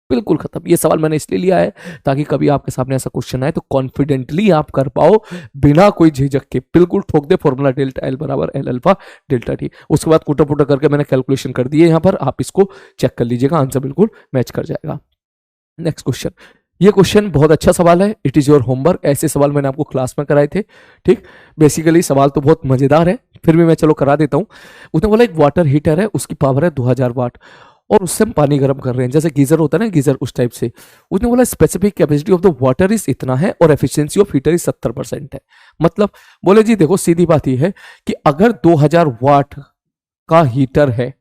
बिल्कुल खत्म। ये सवाल मैंने इसलिए लिया है ताकि कभी आपके सामने ऐसा क्वेश्चन आए तो कॉन्फिडेंटली आप कर पाओ बिना कोई झिझक के, बिल्कुल ठोक दे फॉर्मूला डेल्टा एल बराबर एल अल्फा डेल्टा टी, उसके बाद कुटा पुटा करके मैंने कैलकुलेशन कर दिए, यहां पर आप इसको चेक कर लीजिएगा, आंसर बिल्कुल मैच कर जाएगा। नेक्स्ट क्वेश्चन, ये क्वेश्चन बहुत अच्छा सवाल है, इट इज योर होमवर्क, ऐसे सवाल मैंने आपको क्लास में कराए थे, ठीक। बेसिकली सवाल तो बहुत मजेदार है, फिर भी मैं चलो करा देता हूं। उसने बोला एक वाटर हीटर है, उसकी पावर है 2000 वाट और उससे हम पानी गर्म कर रहे हैं, जैसे गीजर होता है ना, गीजर उस टाइप से। उसने बोला specific capacity of the water is इतना है और एफिशिएंसी ऑफ हीटर इज 70% है। मतलब बोले जी देखो सीधी बात यह है कि अगर 2000 वाट का हीटर है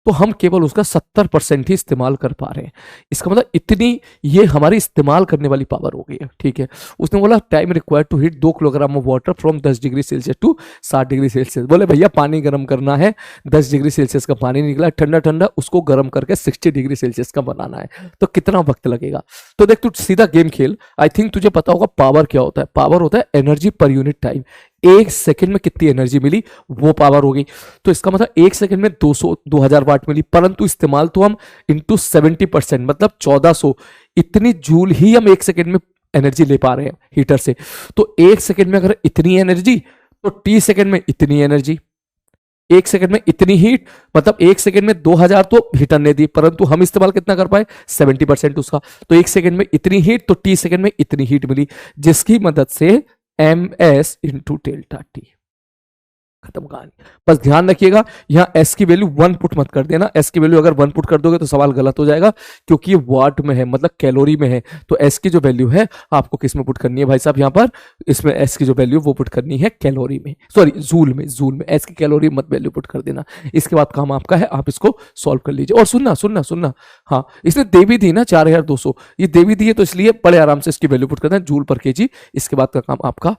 तो हम केवल उसका 70% ही इस्तेमाल कर पा रहे हैं, इसका मतलब इतनी ये हमारी इस्तेमाल करने वाली पावर हो गई है, ठीक है। उसने बोला time required to heat 2 kilogram of water from 10 degree Celsius to 60 degree Celsius. बोले भैया पानी गर्म करना है, 10 डिग्री सेल्सियस का पानी निकला ठंडा ठंडा, उसको गर्म करके 60 डिग्री सेल्सियस का बनाना है, तो कितना वक्त लगेगा। तो देख तू सीधा गेम खेल, आई थिंक तुझे पता होगा पावर क्या होता है, पावर होता है एनर्जी पर यूनिट टाइम, एक सेकंड में कितनी एनर्जी मिली वो पावर हो गई। तो इसका मतलब एक सेकंड में 2000 वाट मिली, परंतु इस्तेमाल तो हम इंटू 70% मतलब 1400, इतनी जूल ही हम एक सेकंड में एनर्जी ले पा रहे हैं हीटर से। तो एक सेकंड में अगर इतनी एनर्जी तो टी सेकंड में इतनी एनर्जी, एक सेकंड में इतनी हीट, मतलब एक सेकंड में 2000 तो हीटर ने दी, परंतु हम इस्तेमाल कितना कर पाए 70% उसका, तो एक सेकंड में इतनी हीट तो टी सेकंड में इतनी हीट मिली, जिसकी मदद से ms इंटू डेल्टा टी, खत्म कहानी। बस ध्यान रखिएगा यहां s की वैल्यू 1 पुट मत कर देना, s की वैल्यू अगर 1 पुट कर दोगे तो सवाल गलत हो जाएगा, क्योंकि ये वाट में है मतलब कैलोरी में है, तो s की जो वैल्यू है आपको किस में पुट करनी है भाई साहब, यहां पर इसमें s की जो वैल्यू वो पुट करनी है कैलोरी में, सॉरी जूल में, जूल में, s की कैलोरी मत वैल्यू पुट कर देना। इसके बाद काम आपका है, आप इसको सॉल्व कर लीजिए। और सुनना सुनना सुनना, हाँ इसने देवी दी ना 4200, ये देवी दी है तो इसलिए बड़े आराम से इसकी वैल्यू पुट करना है जूल पर केजी, इसके बाद का काम आपका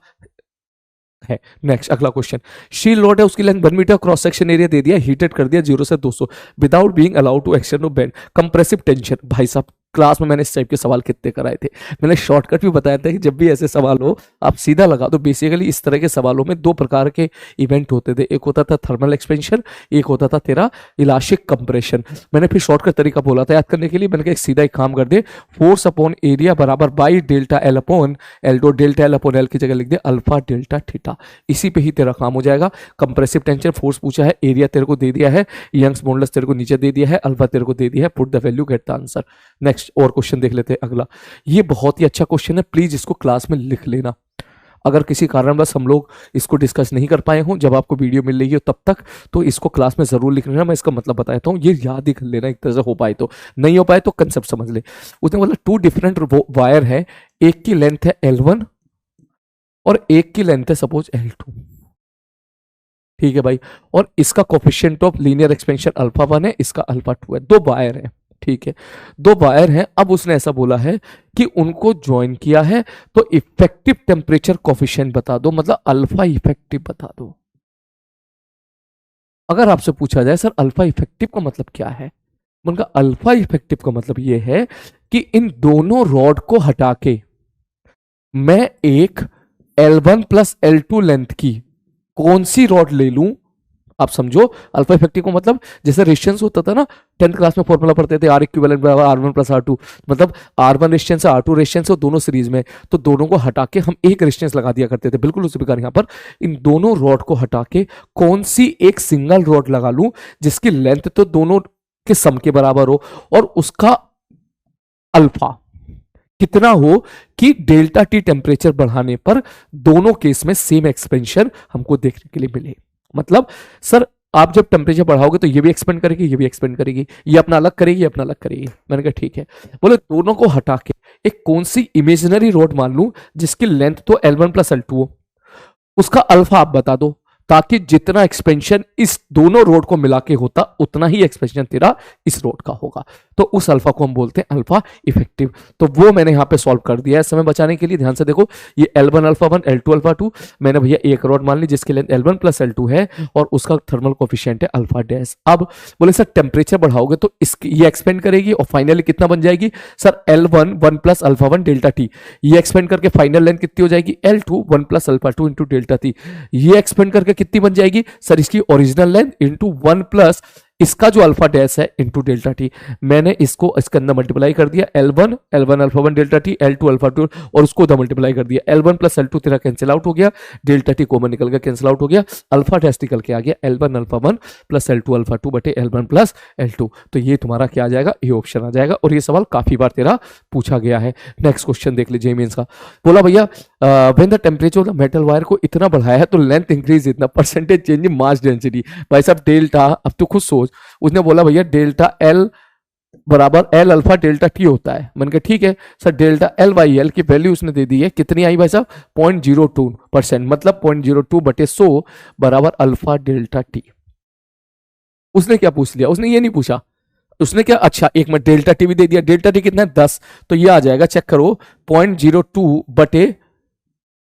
है। नेक्स्ट अगला क्वेश्चन, शील रोड है, उसकी length 1 meter, cross section area दे दिया, हीटेड कर दिया 0 से 200 without being allowed to extend और बेंड, कंप्रेसिव टेंशन। भाई साहब क्लास में मैंने इस टाइप के सवाल कितने कराए थे, मैंने शॉर्टकट भी बताया था कि जब भी ऐसे सवाल हो आप सीधा लगा दो। बेसिकली इस तरह के सवालों में 2 प्रकार के इवेंट होते थे, एक होता था थर्मल एक्सपेंशन, एक होता था तेरा इलास्टिक कंप्रेशन। मैंने फिर शॉर्टकट तरीका बोला था याद करने के लिए, मैंने कहा सीधा एक काम कर दे, फोर्स अपॉन एरिया बराबर by delta L upon L, दो डेल्टा एल अपॉन एल की जगह लिख दे अल्फा डेल्टा थीटा, इसी पे ही तेरा काम हो जाएगा। कंप्रेसिव टेंशन फोर्स पूछा है, एरिया तेरे को दे दिया है, यंग्स मॉडुलस तेरे को नीचे दे दिया है, अल्फा तेरे को दे दिया है, put the value get the answer. Next और क्वेश्चन देख लेते हैं अगला, ये बहुत ही अच्छा क्वेश्चन है, प्लीज इसको क्लास में लिख लेना। अगर किसी कारणवश हम लोग इसको डिस्कस नहीं कर पाए हों जब आपको वीडियो मिल रही हो तब तक, तो इसको क्लास में जरूर लिख लेना, मैं इसका मतलब बताता हूं, ये याद ही कर लेना एक तरह से, हो पाए तो, नहीं हो पाए तो कंसेप्ट समझ ले। उसने बोला 2 डिफरेंट वायर है, एक की लेंथ है L1 और एक की लेंथ है सपोज L2, ठीक है भाई, और इसका coefficient of linear expansion alpha 1 है, इसका अल्फा 2 है, 2 वायर है, ठीक है, 2 वायर हैं। अब उसने ऐसा बोला है कि उनको ज्वाइन किया है, तो इफेक्टिव टेम्परेचर कोफिशिएंट बता दो, मतलब अल्फा इफेक्टिव बता दो। अगर आपसे पूछा जाए सर अल्फा इफेक्टिव का मतलब क्या है, उनका अल्फा इफेक्टिव का मतलब यह है कि इन दोनों रॉड को हटा के मैं एक L1 प्लस L2 लेंथ की कौन सी रॉड ले लूं। आप समझो अल्फा इफेक्टिव को मतलब जैसे रेशियंस होता था ना, 10th क्लास में फॉर्मूला पढ़ते थे, आर इक्विवेलेंट बराबर R1 प्लस R2, मतलब R1 रेशियंस है R2 रेशियंस है दोनों सीरीज में, तो दोनों को हटा के हम एक रेशियंस लगा दिया करते थे। बिल्कुल उसी प्रकार यहां पर इन दोनों रॉड को हटा के कौन सी एक सिंगल रॉड लगा लूं जिसकी लेंथ तो दोनों के सम के बराबर हो और उसका अल्फा कितना हो कि डेल्टा टी टेम्परेचर बढ़ाने पर दोनों केस में सेम एक्सपेंशन हमको देखने के लिए मिले। मतलब सर आप जब टेम्परेचर बढ़ाओगे तो ये भी एक्सपेंड करेगी, ये भी एक्सपेंड करेगी, ये अपना अलग करेगी, ये अपना अलग करेगी। मैंने कहा ठीक है। बोले दोनों को हटा के एक कौन सी इमेजिनरी रॉड मान लूं जिसकी लेंथ तो L1 प्लस L2 हो, उसका अल्फा आप बता दो, ताकि जितना एक्सपेंशन इस दोनों रोड को मिला के होता उतना ही एक्सपेंशन तेरा इस रोड का होगा, तो उस अल्फा को हम बोलते हैं अल्फा इफेक्टिव। तो वो मैंने यहां पे सॉल्व कर दिया है समय बचाने के लिए। ध्यान से देखो, ये L1 अल्फा 1 L2 अल्फा 2, मैंने भैया एक रोड मान ली जिसके लेंथ L1 प्लस L2 है और उसका थर्मल कोफिशिएंट है अल्फा डैश। अब बोले सर टेम्परेचर बढ़ाओगे तो इसकी ये एक्सपेंड करेगी और फाइनली कितना बन जाएगी sir L1 1 plus alpha 1 delta T, ये एक्सपेंड करके फाइनल लेंथ कितनी हो जाएगी L2 1 plus alpha 2 into delta T, ये एक्सपेंड करके कितनी बन जाएगी सर इसकी ओरिजिनल लेंथ इंटू 1 प्लस इसका जो अल्फा डैश है इंटू डेल्टा टी। मैंने इसको इसके अंदर मल्टीप्लाई कर दिया, L1 alpha 1 delta T, L2 alpha 2 और उसको उधर मल्टीप्लाई कर दिया। L1 प्लस L2 तेरा कैंसिल आउट हो गया, डेल्टा टी कॉमन निकल गया, कैंसिल आउट हो गया, अल्फा डैश निकल के आ गया L1 alpha 1 plus L2 alpha 2 बटे L1 प्लस L2। तो ये तुम्हारा क्या आ जाएगा, ये ऑप्शन आ जाएगा। और ये सवाल काफी बार तेरा पूछा गया है। नेक्स्ट क्वेश्चन देख लीजिए मेंस का। बोला भैया when the temperature of the metal wire को इतना बढ़ाया है तो लेंथ इंक्रीज इतना, परसेंटेज चेंज इन मास डेंसिटी। भाई साहब डेल्टा, अब तो खुद सोच, उसने बोला भैया डेल्टा एल बराबर एल अल्फा डेल्टा टी होता है। मैंने कहा ठीक है sir, delta L by L की वैल्यू उसने दे दी है, कितनी आई भाई साहब 0.02%, मतलब 0.02 बटे 100 बराबर अल्फा डेल्टा टी। उसने क्या पूछ लिया, उसने ये नहीं पूछा, उसने क्या, अच्छा एक मिनट डेल्टा टी भी दे दिया, डेल्टा टी कितना है 10, तो ये आ जाएगा चेक करो 0.02 बटे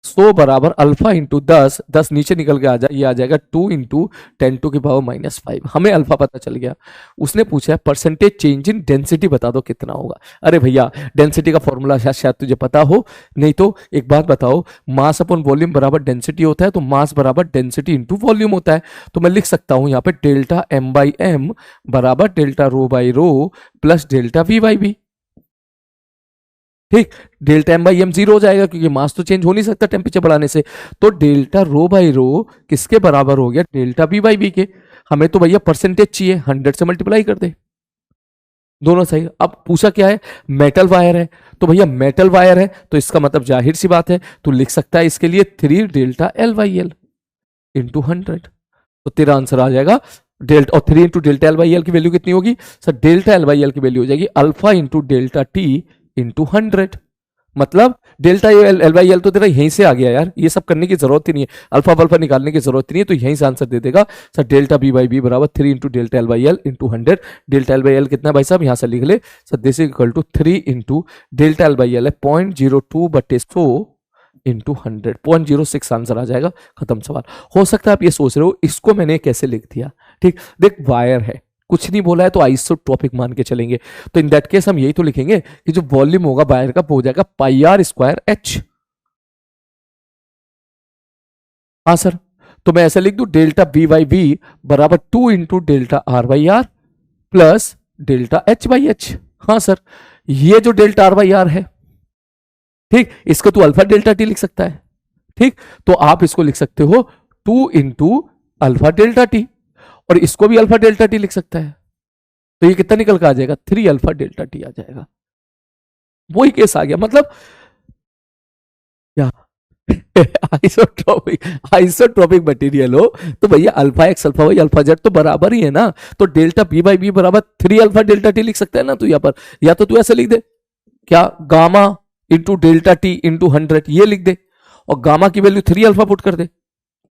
100 बराबर अल्फा इंटू 10, 10 नीचे निकल के आ जाए, ये आ जाएगा 2 इंटू 10⁻⁻5। हमें अल्फा पता चल गया। उसने पूछा है परसेंटेज चेंज इन डेंसिटी बता दो कितना होगा। अरे भैया डेंसिटी का फॉर्मूला शायद तुझे पता हो, नहीं तो एक बात बताओ, मास अपॉन वॉल्यूम बराबर डेंसिटी होता है, तो मास बराबर डेंसिटी इंटू वॉल्यूम होता है। तो मैं लिख सकता हूं यहाँ पे डेल्टा एम बाई एम बराबर delta rho by rho plus delta V by V. ठीक, डेल्टा एम बाई एम 0 हो जाएगा क्योंकि मास तो चेंज हो नहीं सकता टेम्परेचर बढ़ाने से। तो डेल्टा रो बाई रो किसके बराबर हो गया, डेल्टा बी बाई बी के। हमें तो भैया परसेंटेज चाहिए, 100 से मल्टीप्लाई कर दे, दोनों सही। अब पूछा क्या है, मेटल वायर है, तो भैया मेटल वायर है तो इसका मतलब जाहिर सी बात है तो लिख सकता है इसके लिए 3 delta L by L into 100। तो तेरा आंसर आ जाएगा डेल्टा, और 3 into delta L by L की वैल्यू कितनी होगी sir, delta L by L की वैल्यू हो जाएगी alpha into delta T into 100। मतलब डेल्टा एल बाई एल तो तेरा यहीं से आ गया यार, ये सब करने की जरूरत ही नहीं है, अल्फा अल्फा निकालने की जरूरत नहीं है, तो यहीं से आंसर दे देगा sir delta B by B बराबर 3 into delta L by L into 100। Delta L by L कितना भाई साहब, यहां से लिख ले sir, this is equal to 3 into delta L by L है 0.02 बटे 100 इंटू 100, 0.06 आंसर आ जाएगा, खत्म सवाल। हो सकता है आप ये सोच रहे हो इसको मैंने कैसे लिख दिया। ठीक, देख वायर है, कुछ नहीं बोला है तो आइसोट्रोपिक मान के चलेंगे, तो इन दैट केस हम यही तो लिखेंगे कि जो वॉल्यूम होगा वायर का हो जाएगा पाई आर स्क्वायर एच। हाँ सर, तो मैं ऐसा लिख दूं डेल्टा बी बाई बी बराबर 2 into delta R by R plus delta H by H. हाँ सर, ये जो डेल्टा आर बाई आर है, ठीक, इसको तू अल्फा डेल्टा टी लिख सकता है। ठीक, तो आप इसको लिख सकते हो 2 इंटू अल्फा डेल्टा टी, और इसको भी अल्फा डेल्टा टी लिख सकता है, तो ये कितना निकल कर आ जाएगा 3 अल्फा डेल्टा टी आ जाएगा। वही केस आ गया, मतलब क्या आइसोट्रोपिक मटेरियल हो तो भैया alpha X alpha Y alpha Z तो बराबर ही है ना, तो डेल्टा बी बाई बी बराबर 3 अल्फा डेल्टा टी लिख सकता है ना तू यहाँ पर, या तो तू ऐसे लिख दे क्या, gamma into delta T into 100 ये लिख दे, और गामा की वैल्यू 3 अल्फा पुट कर दे।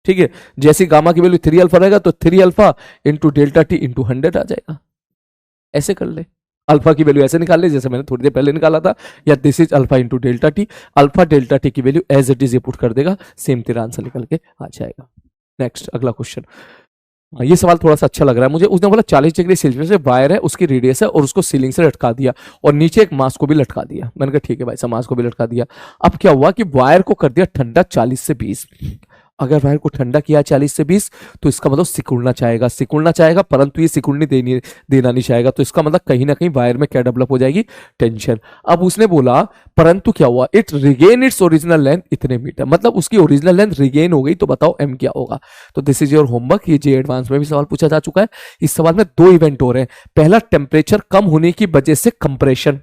ठीक है, जैसे गामा की वैल्यू 3 अल्फा रहेगा तो 3 alpha into delta T into 100 आ जाएगा। ऐसे कर ले, अल्फा की वैल्यू ऐसे निकाल ले जैसे मैंने थोड़ी देर पहले निकाला था, या this is alpha into delta T, alpha delta T की वैल्यू एज इट इज ये पुट कर देगा, सेम तेरा आंसर निकल के आ जाएगा। नेक्स्ट अगला क्वेश्चन, हाँ, ये सवाल थोड़ा सा अच्छा लग रहा है मुझे। उसने बोला 40 डिग्री सेल्सियस से वायर है, उसकी रेडियस है और उसको सीलिंग से लटका दिया और नीचे एक मास्क को भी लटका दिया। मैंने कहा ठीक है भाई साहब, मास्क को भी लटका दिया। अब क्या हुआ कि वायर को कर दिया ठंडा 40 से 20। अगर वायर को ठंडा किया 40 से 20 तो इसका मतलब सिकुड़ना चाहेगा, परंतु ये सिकुड़ने देना नहीं चाहेगा। तो इसका मतलब कहीं ना कहीं वायर में क्या डेवलप हो जाएगी, टेंशन। अब उसने बोला परंतु क्या हुआ, it regain its original length इतने मीटर, मतलब उसकी ओरिजिनल लेंथ रिगेन हो गई। तो बताओ एम क्या होगा। तो दिस इज योर होमवर्क। ये जे एडवांस में भी सवाल पूछा जा चुका है। इस सवाल में दो इवेंट हो रहे हैं। पहला, टेम्परेचर कम होने की वजह से कंप्रेशन,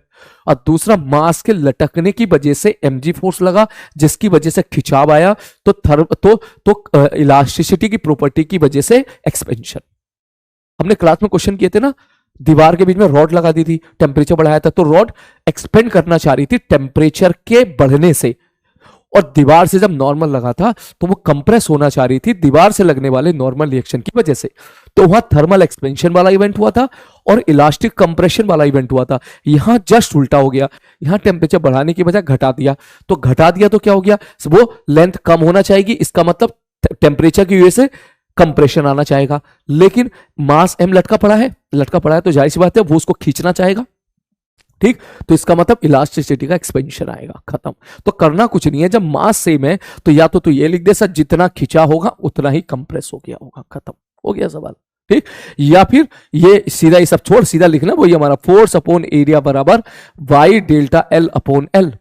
और दूसरा मास के लटकने की वजह से mg फोर्स लगा, जिसकी वजह से खिंचाव आया। तो इलास्टिसिटी की प्रॉपर्टी की वजह से एक्सपेंशन। हमने क्लास में क्वेश्चन किए थे ना, दीवार के बीच में रॉड लगा दी थी, टेम्परेचर बढ़ाया था, तो रॉड एक्सपेंड करना चाह रही थी टेम्परेचर के बढ़ने से, और दीवार से जब नॉर्मल लगा था तो वो कंप्रेस होना चाह रही थी दीवार से लगने वाले नॉर्मल रिएक्शन की वजह से। तो वहां थर्मल एक्सपेंशन वाला इवेंट हुआ था और इलास्टिक कंप्रेशन वाला इवेंट हुआ था। यहां जस्ट उल्टा हो गया, यहां टेम्परेचर बढ़ाने की बजाय घटा दिया। तो घटा दिया तो क्या हो गया, वो लेंथ कम होना चाहेगी, इसका मतलब टेम्परेचर की वजह से कंप्रेशन आना चाहेगा। लेकिन मास एम लटका पड़ा है तो जाहिर सी बात है वो उसको खींचना चाहेगा, ठीक। तो इसका मतलब इलास्टिसिटी का एक्सपेंशन आएगा, खत्म। तो करना कुछ नहीं है, जब मास सेम है तो या तो ये लिख दे सर, जितना खींचा होगा उतना ही कंप्रेस हो गया होगा, खत्म हो गया सवाल, ठीक। या फिर ये सीधा, ये सब छोड़, सीधा लिखना वही हमारा फोर्स अपॉन एरिया बराबर Y delta L upon L.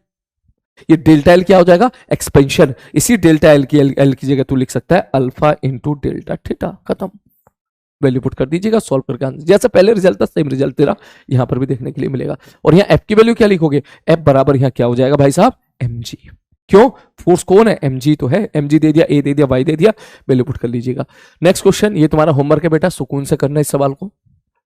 ये डेल्टा एल क्या हो जाएगा, एक्सपेंशन। इसी डेल्टा एल की जगह तू लिख सकता है अल्फा इंटू डेल्टा थीटा, खत्म। वैल्यू पुट कर दीजिएगा, सॉल्व करके आंसर जैसा पहले रिजल्ट था सेम रिजल्ट तेरा यहां पर भी देखने के लिए मिलेगा। और यहाँ एफ की वैल्यू क्या लिखोगे, एफ बराबर यहाँ क्या हो जाएगा भाई साहब, mg। क्यों, फोर्स कौन है, mg तो है, mg दे दिया, a दे दिया, y दे दिया, वैल्यू पुट कर लीजिएगा। नेक्स्ट क्वेश्चन, ये तुम्हारा होमवर्क है बेटा, सुकून से करना इस सवाल को,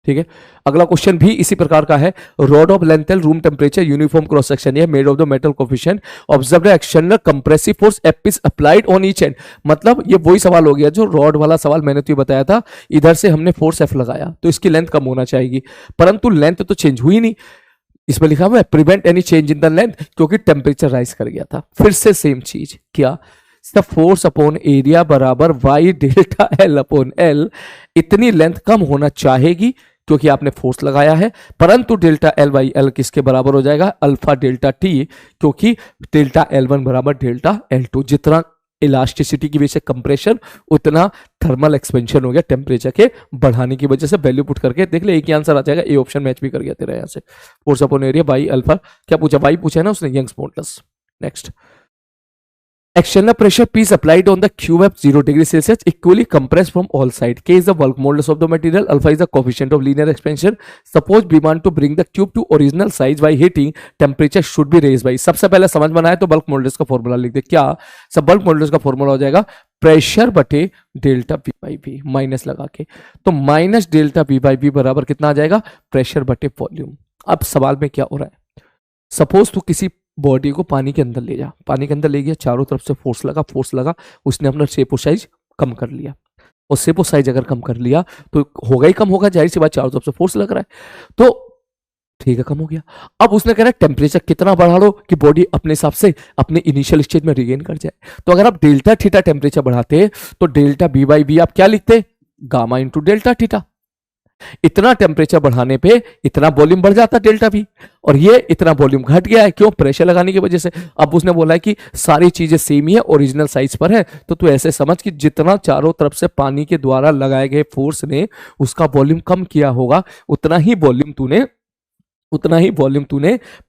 ठीक है। अगला क्वेश्चन भी इसी प्रकार का है। Rod of length L, room temperature, uniform cross section, made of the metal coefficient, observe external compressive force F is applied on each and. मतलब ये वही सवाल हो गया जो रॉड वाला सवाल मैंने तो ये बताया था, इधर से हमने फोर्स एफ लगाया तो इसकी लेंथ कम होना चाहिए, परंतु लेंथ तो चेंज हुई नहीं। इसमें लिखा हुआ है prevent any change in the length, क्योंकि टेम्परेचर राइज कर गया था। फिर से सेम चीज, क्या, फोर्स अपॉन एरिया बराबर Y delta L upon L. इतनी लेंथ कम होना चाहेगी क्योंकि आपने फोर्स लगाया है, परंतु डेल्टा एल बाई एल किसके बराबर हो जाएगा, अल्फा डेल्टा टी, क्योंकि डेल्टा एल वन बराबर डेल्टा एल टू। जितना इलास्टिसिटी की वजह से कंप्रेशन, उतना थर्मल एक्सपेंशन हो गया टेम्परेचर के बढ़ाने की वजह से। वैल्यू पुट करके देख ले, एक ही आंसर आ जाएगा। ए ऑप्शन मैच भी कर गया तेरा यहाँ से। Force upon area by alpha, क्या पूछा, बाई पूछा है ना उसने, Young's modulus. Next, external pressure P is applied on the cube at 0 degree Celsius, equally compressed from all sides. K is the bulk modulus of the material. Alpha is the coefficient of linear expansion. Suppose we want to bring the cube to original size by heating, temperature should be raised by। सबसे पहले समझ में आया तो बल्क मॉडुलस का फॉर्मूला लिख दे। क्या, सब बल्क मॉडुलस का फॉर्मूला हो जाएगा प्रेशर बटे delta V by V, minus लगा के। तो minus delta V by V बराबर कितना आ जाएगा, प्रेशर बटे वॉल्यूम। अब सवाल में क्या हो रहा है, सपोज तू किसी बॉडी को पानी के अंदर ले जा, पानी के अंदर ले गया, चारों तरफ से फोर्स लगा, उसने अपना शेप और साइज कम कर लिया। और शेप और साइज अगर कम कर लिया तो होगा ही कम होगा, जाहिर सी बात, चारों तरफ से फोर्स लग रहा है तो ठीक है, कम हो गया। अब उसने कह रहा है टेम्परेचर कितना बढ़ा लो कि बॉडी अपने हिसाब से अपने इनिशियल स्टेज में रिगेन कर जाए। तो अगर आप डेल्टा थीटा टेम्परेचर बढ़ाते तो डेल्टा बी बाई बी आप क्या लिखते, गामा इंटू डेल्टा थीटा। इतना टेम्परेचर बढ़ाने पे इतना वॉल्यूम बढ़ जाता डेल्टा वी, और ये इतना वॉल्यूम घट गया है, क्यों, प्रेशर लगाने की वजह से। अब उसने बोला है कि सारी चीजें सेम ही है, ओरिजिनल साइज पर है, तो तू ऐसे समझ कि जितना चारों तरफ से पानी के द्वारा लगाए गए फोर्स ने उसका वॉल्यूम कम किया होगा, उतना ही वॉल्यूम तूने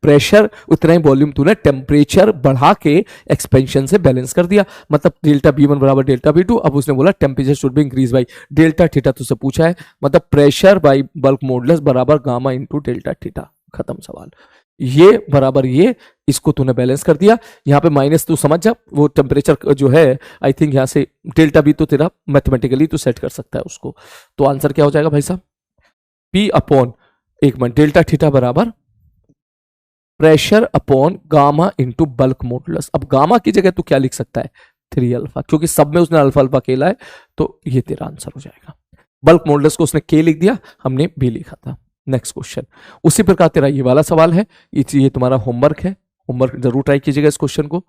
प्रेशर, उतना ही वॉल्यूम तूने टेम्परेचर बढ़ा के एक्सपेंशन से बैलेंस कर दिया। मतलब डेल्टा बी वन बराबर डेल्टा बी टू। अब उसने बोला temperature should be increase by delta theta, तुझसे पूछा है, मतलब प्रेशर बाई बल्क मॉडुलस बराबर गामा इंटू डेल्टा थीटा, खत्म सवाल। ये बराबर ये, इसको तूने बैलेंस कर दिया। यहाँ पे माइनस तू समझ जा, वो टेम्परेचर जो है आई थिंक यहाँ से डेल्टा बी तो तेरा मैथमेटिकली तू सेट कर सकता है उसको। तो आंसर क्या हो जाएगा भाई साहब, पी अपॉन एक मिनट डेल्टा थीटा बराबर pressure upon gamma into bulk modulus. अब गामा की जगह तू क्या लिख सकता है, 3 अल्फा, क्योंकि सब में उसने अल्फा अल्फा केला है, तो ये तेरा आंसर हो जाएगा। बल्क मॉडुलस को उसने के लिख दिया, हमने बी लिखा था। नेक्स्ट क्वेश्चन, उसी प्रकार तेरा ये वाला सवाल है, ये तुम्हारा होमवर्क है। होमवर्क जरूर ट्राई कीजिएगा इस क्वेश्चन को।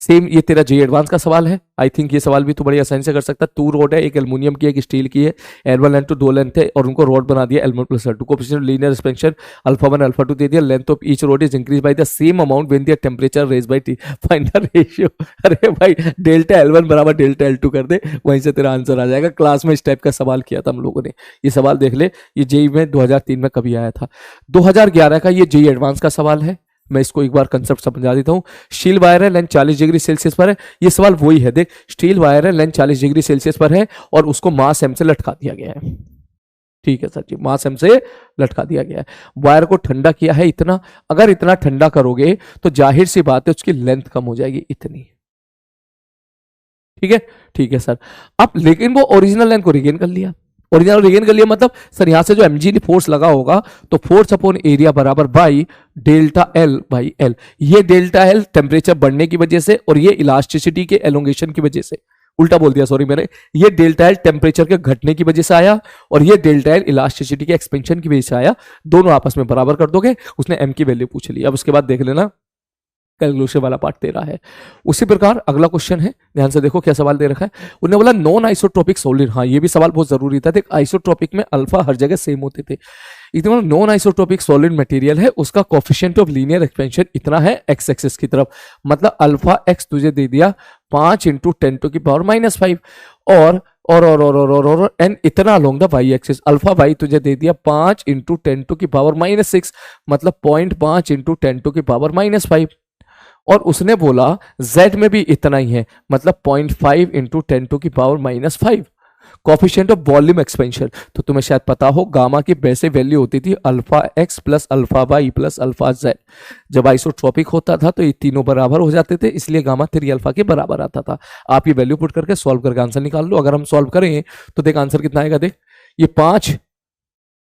सेम ये तेरा जे एडवांस का सवाल है, आई थिंक ये सवाल भी तो बड़ी आसानी से कर सकता है। 2 रोड है, एक एल्युमिनियम की एक स्टील की है, L1 L2 2 लेंथ है और उनको रोड बना दिया L1 + L2 coefficient linear expansion alpha 1 alpha 2 दे दिया। Length of each rod is increase by the same amount when the temperature raise by T, find the ratio. अरे भाई डेल्टा L1 बराबर डेल्टा L2 कर दे, वहीं से तेरा आंसर आ जाएगा। क्लास में इस टाइप का सवाल किया था हम लोगों ने, ये सवाल देख ले, ये जेई में 2003 में कभी आया था। 2011 का ये जेई एडवांस का सवाल है, मैं इसको एक बार कंसेप्ट समझा देता हूं। स्टील वायर है, लेंथ 40 डिग्री सेल्सियस पर है, ये सवाल वही है, देख स्टील वायर है, लेंथ 40 डिग्री सेल्सियस पर है और उसको मास एम से लटका दिया गया है। ठीक है सर जी, मास एम से लटका दिया गया है। वायर को ठंडा किया है इतना, अगर इतना ठंडा करोगे तो जाहिर सी बात है उसकी लेंथ कम हो जाएगी इतनी। ठीक है सर। अब लेकिन वो ओरिजिनल लेंथ को रिगेन कर लिया, ओरिजिनल रिगेन कर लिया मतलब सर यहां से जो mg फोर्स लगा होगा तो फोर्स अपॉन एरिया बराबर by delta L by L. ये डेल्टा एल टेम्परेचर बढ़ने की वजह से और ये इलास्टिसिटी के एलोंगेशन की वजह से, उल्टा बोल दिया सॉरी मैंने, ये डेल्टा एल टेम्परेचर के घटने की वजह से आया और ये डेल्टा एल इलास्टिसिटी के एक्सपेंशन की वजह से आया। दोनों आपस में बराबर कर दोगे, उसने एम की वैल्यू पूछ ली। अब उसके बाद देख लेना कैलकुलेशन वाला पार्ट तेरा है। उसी प्रकार अगला क्वेश्चन है, ध्यान से देखो क्या सवाल दे रखा है। उन्होंने बोला नॉन आइसोट्रोपिक सॉलिड, हाँ ये भी सवाल बहुत जरूरी था। देख आइसोट्रोपिक में अल्फा हर जगह सेम होते थे, इतना नॉन आइसोट्रोपिक सॉलिड मटेरियल है, उसका कोएफिशिएंट ऑफ लीनियर एक्सपेंशन इतना है एक्स एक्सिस की तरफ, मतलब अल्फा एक्स तुझे दे दिया 5 × 10⁻⁵ और एन इतना along the Y axis, alpha Y तुझे दे दिया 5 × 10⁻�6, मतलब 0.5 × 10⁻⁵ और उसने बोला z में भी इतना ही है, मतलब 0.5 × 10⁻⁵ कोएफिशिएंट ऑफ वॉल्यूम एक्सपेंशन। तो तुम्हें शायद पता हो गामा की वैसे वैल्यू होती थी alpha X plus alpha Y plus alpha Z. जब आइसोट्रोपिक होता था तो ये तीनों बराबर हो जाते थे, इसलिए गामा 3 अल्फा के बराबर आता था। आप ये वैल्यू पुट करके सॉल्व करके आंसर निकाल लो। अगर हम सॉल्व करें तो देख आंसर कितना आएगा, देख ये 5.56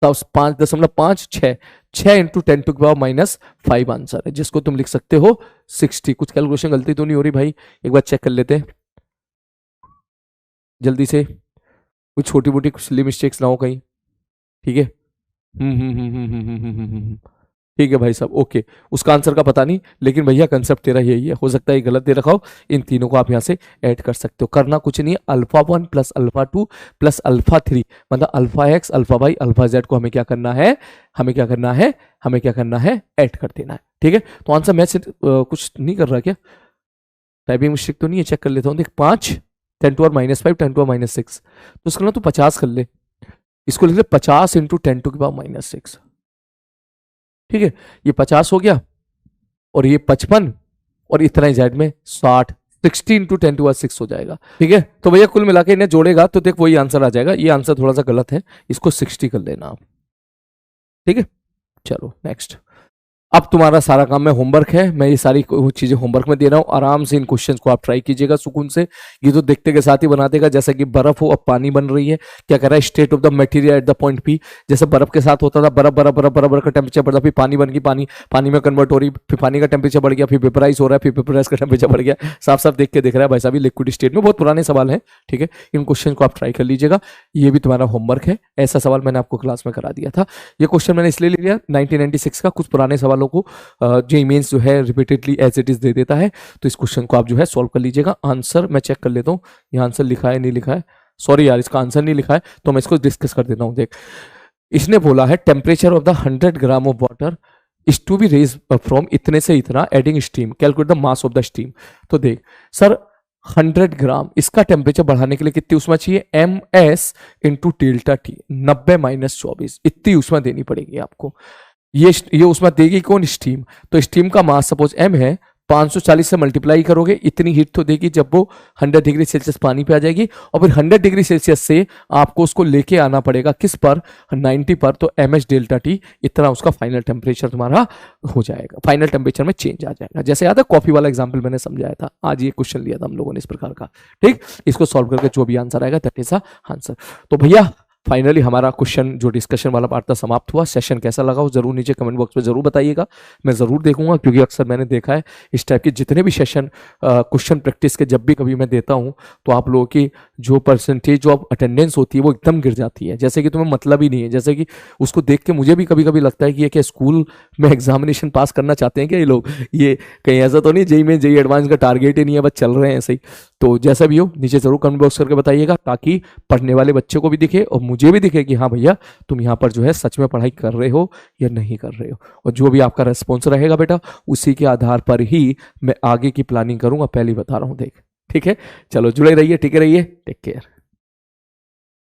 × 10⁻⁵ आंसर है, जिसको तुम लिख सकते हो 60। कुछ कैलकुलेशन गलती तो नहीं हो रही भाई, एक बार चेक कर लेते हैं जल्दी से, कुछ छोटी मोटी कुछ सिली मिस्टेक्स ना हो कहीं। ठीक है ठीक है भाई साहब, ओके। उसका आंसर का पता नहीं, लेकिन भैया कंसेप्ट तेरा यही है। हो सकता है गलत दे रखा हो, इन तीनों को आप यहाँ से ऐड कर सकते हो। करना कुछ नहीं है, alpha 1 plus alpha 2 plus alpha 3 मतलब alpha X alpha Y alpha Z को हमें क्या करना है, हमें क्या करना है ऐड कर देना है। ठीक है, तो आंसर मैच से कुछ नहीं कर रहा क्या, टाइपिंग मिस्टेक तो नहीं है, चेक कर लेता हूँ। देख 5 10⁻⁵ 10⁻⁶, तो उसका ना तू 50 कर ले, इसको लिख ले 50 × 10⁻⁶। ठीक है, ये 50 हो गया और ये 55 और इतना ही जेड में 60, 16 × 10⁻⁶ हो जाएगा। ठीक है, तो भैया कुल मिला के इन्हें जोड़ेगा तो देख वही आंसर आ जाएगा। ये आंसर थोड़ा सा गलत है, इसको 60 कर लेना आप। ठीक है, चलो नेक्स्ट। अब तुम्हारा सारा काम में होमवर्क है, मैं ये सारी चीजें होमवर्क में दे रहा हूँ, आराम से इन क्वेश्चंस को आप ट्राई कीजिएगा सुकून से। ये तो देखते के साथ ही बना देगा, जैसे कि बर्फ हो अब पानी बन रही है, क्या कर रहा है state of the material at the point P, जैसे बर्फ के साथ होता था, बर्फ बर्फ बर्फ बर्फ बर्फ का टेम्परेचर बढ़ता, फिर पानी बन गई, पानी में कन्वर्ट हो रही, फिर पानी का टेम्परेचर बढ़ गया, फिर वेपराइज हो रहा है, फिर वेपराइज का टेम्परेचर बढ़ गया। साफ साफ देख के देख रहा है भाई साहब, लिक्विड स्टेट में। बहुत पुराने सवाल है, ठीक है, इन क्वेश्चन को आप ट्राई कर लीजिएगा। ये भी तुम्हारा होमवर्क है, ऐसा सवाल मैंने आपको क्लास में करा दिया था। ये क्वेश्चन मैंने इसलिए लिया 1996 का, कुछ पुराने सवालों को जो मेंस जो है रिपीटेडली एज इट इज दे देता है, तो इस क्वेश्चन को आप जो है सॉल्व कर लीजिएगा। आंसर मैं चेक कर लेता हूँ, ये आंसर लिखा है नहीं लिखा है, सॉरी यार इसका आंसर नहीं लिखा है, तो मैं इसको डिस्कस कर देता हूँ। देख इसने बोला है temperature of the 100 gram of water is to be raise from इतने से इतना adding steam, calculate the mass of the steam. तो देख सर 100 ग्राम, इसका टेम्परेचर बढ़ाने के लिए कितनी ऊष्मा चाहिए, MS × ΔT 90 - 24, इतनी ऊष्मा देनी पड़ेगी आपको। ये ऊष्मा देगी कौन, स्टीम। तो स्टीम का मास सपोज m है, 540 से मल्टीप्लाई करोगे, इतनी हीट तो देगी जब वो 100 डिग्री सेल्सियस पानी पे आ जाएगी, और फिर 100 डिग्री सेल्सियस से आपको उसको लेके आना पड़ेगा किस पर, 90 पर, तो MS ΔT इतना उसका फाइनल टेम्परेचर तुम्हारा हो जाएगा, फाइनल टेम्परेचर में चेंज आ जाएगा। जैसे याद है कॉफी वाला एग्जाम्पल मैंने समझाया था, आज ये क्वेश्चन लिया था हम लोगों ने इस प्रकार का। ठीक, इसको सॉल्व करके जो भी आंसर आएगा दैट इज आंसर। तो भैया फाइनली हमारा क्वेश्चन जो डिस्कशन वाला पार्ट था समाप्त हुआ। सेशन कैसा लगा हो जरूर नीचे कमेंट बॉक्स में जरूर बताइएगा, मैं ज़रूर देखूंगा, क्योंकि अक्सर मैंने देखा है इस टाइप के जितने भी सेशन क्वेश्चन प्रैक्टिस के जब भी कभी मैं देता हूँ तो आप लोगों की जो परसेंटेज जो अटेंडेंस होती है वो एकदम गिर जाती है, जैसे कि तुम्हें मतलब ही नहीं है। जैसे कि उसको देख के मुझे भी कभी कभी लगता है कि ये क्या स्कूल में एग्जामिनेशन पास करना चाहते हैं क्या ये लोग, ये कहीं ऐसा तो नहीं जेई में जेई एडवांस का टारगेट ही नहीं है, बस चल रहे हैं ऐसे ही। तो जैसा भी हो नीचे जरूर कमेंट बॉक्स करके बताइएगा, ताकि पढ़ने वाले बच्चे को भी दिखे और मुझे भी दिखे कि हाँ भैया तुम यहाँ पर जो है सच में पढ़ाई कर रहे हो या नहीं कर रहे हो। और जो भी आपका रेस्पॉन्स रहेगा बेटा उसी के आधार पर ही मैं आगे की प्लानिंग करूंगा, पहले ही बता रहा हूँ देख। ठीक है, चलो जुड़े रहिए, ठीक है, रहिए, टेक केयर।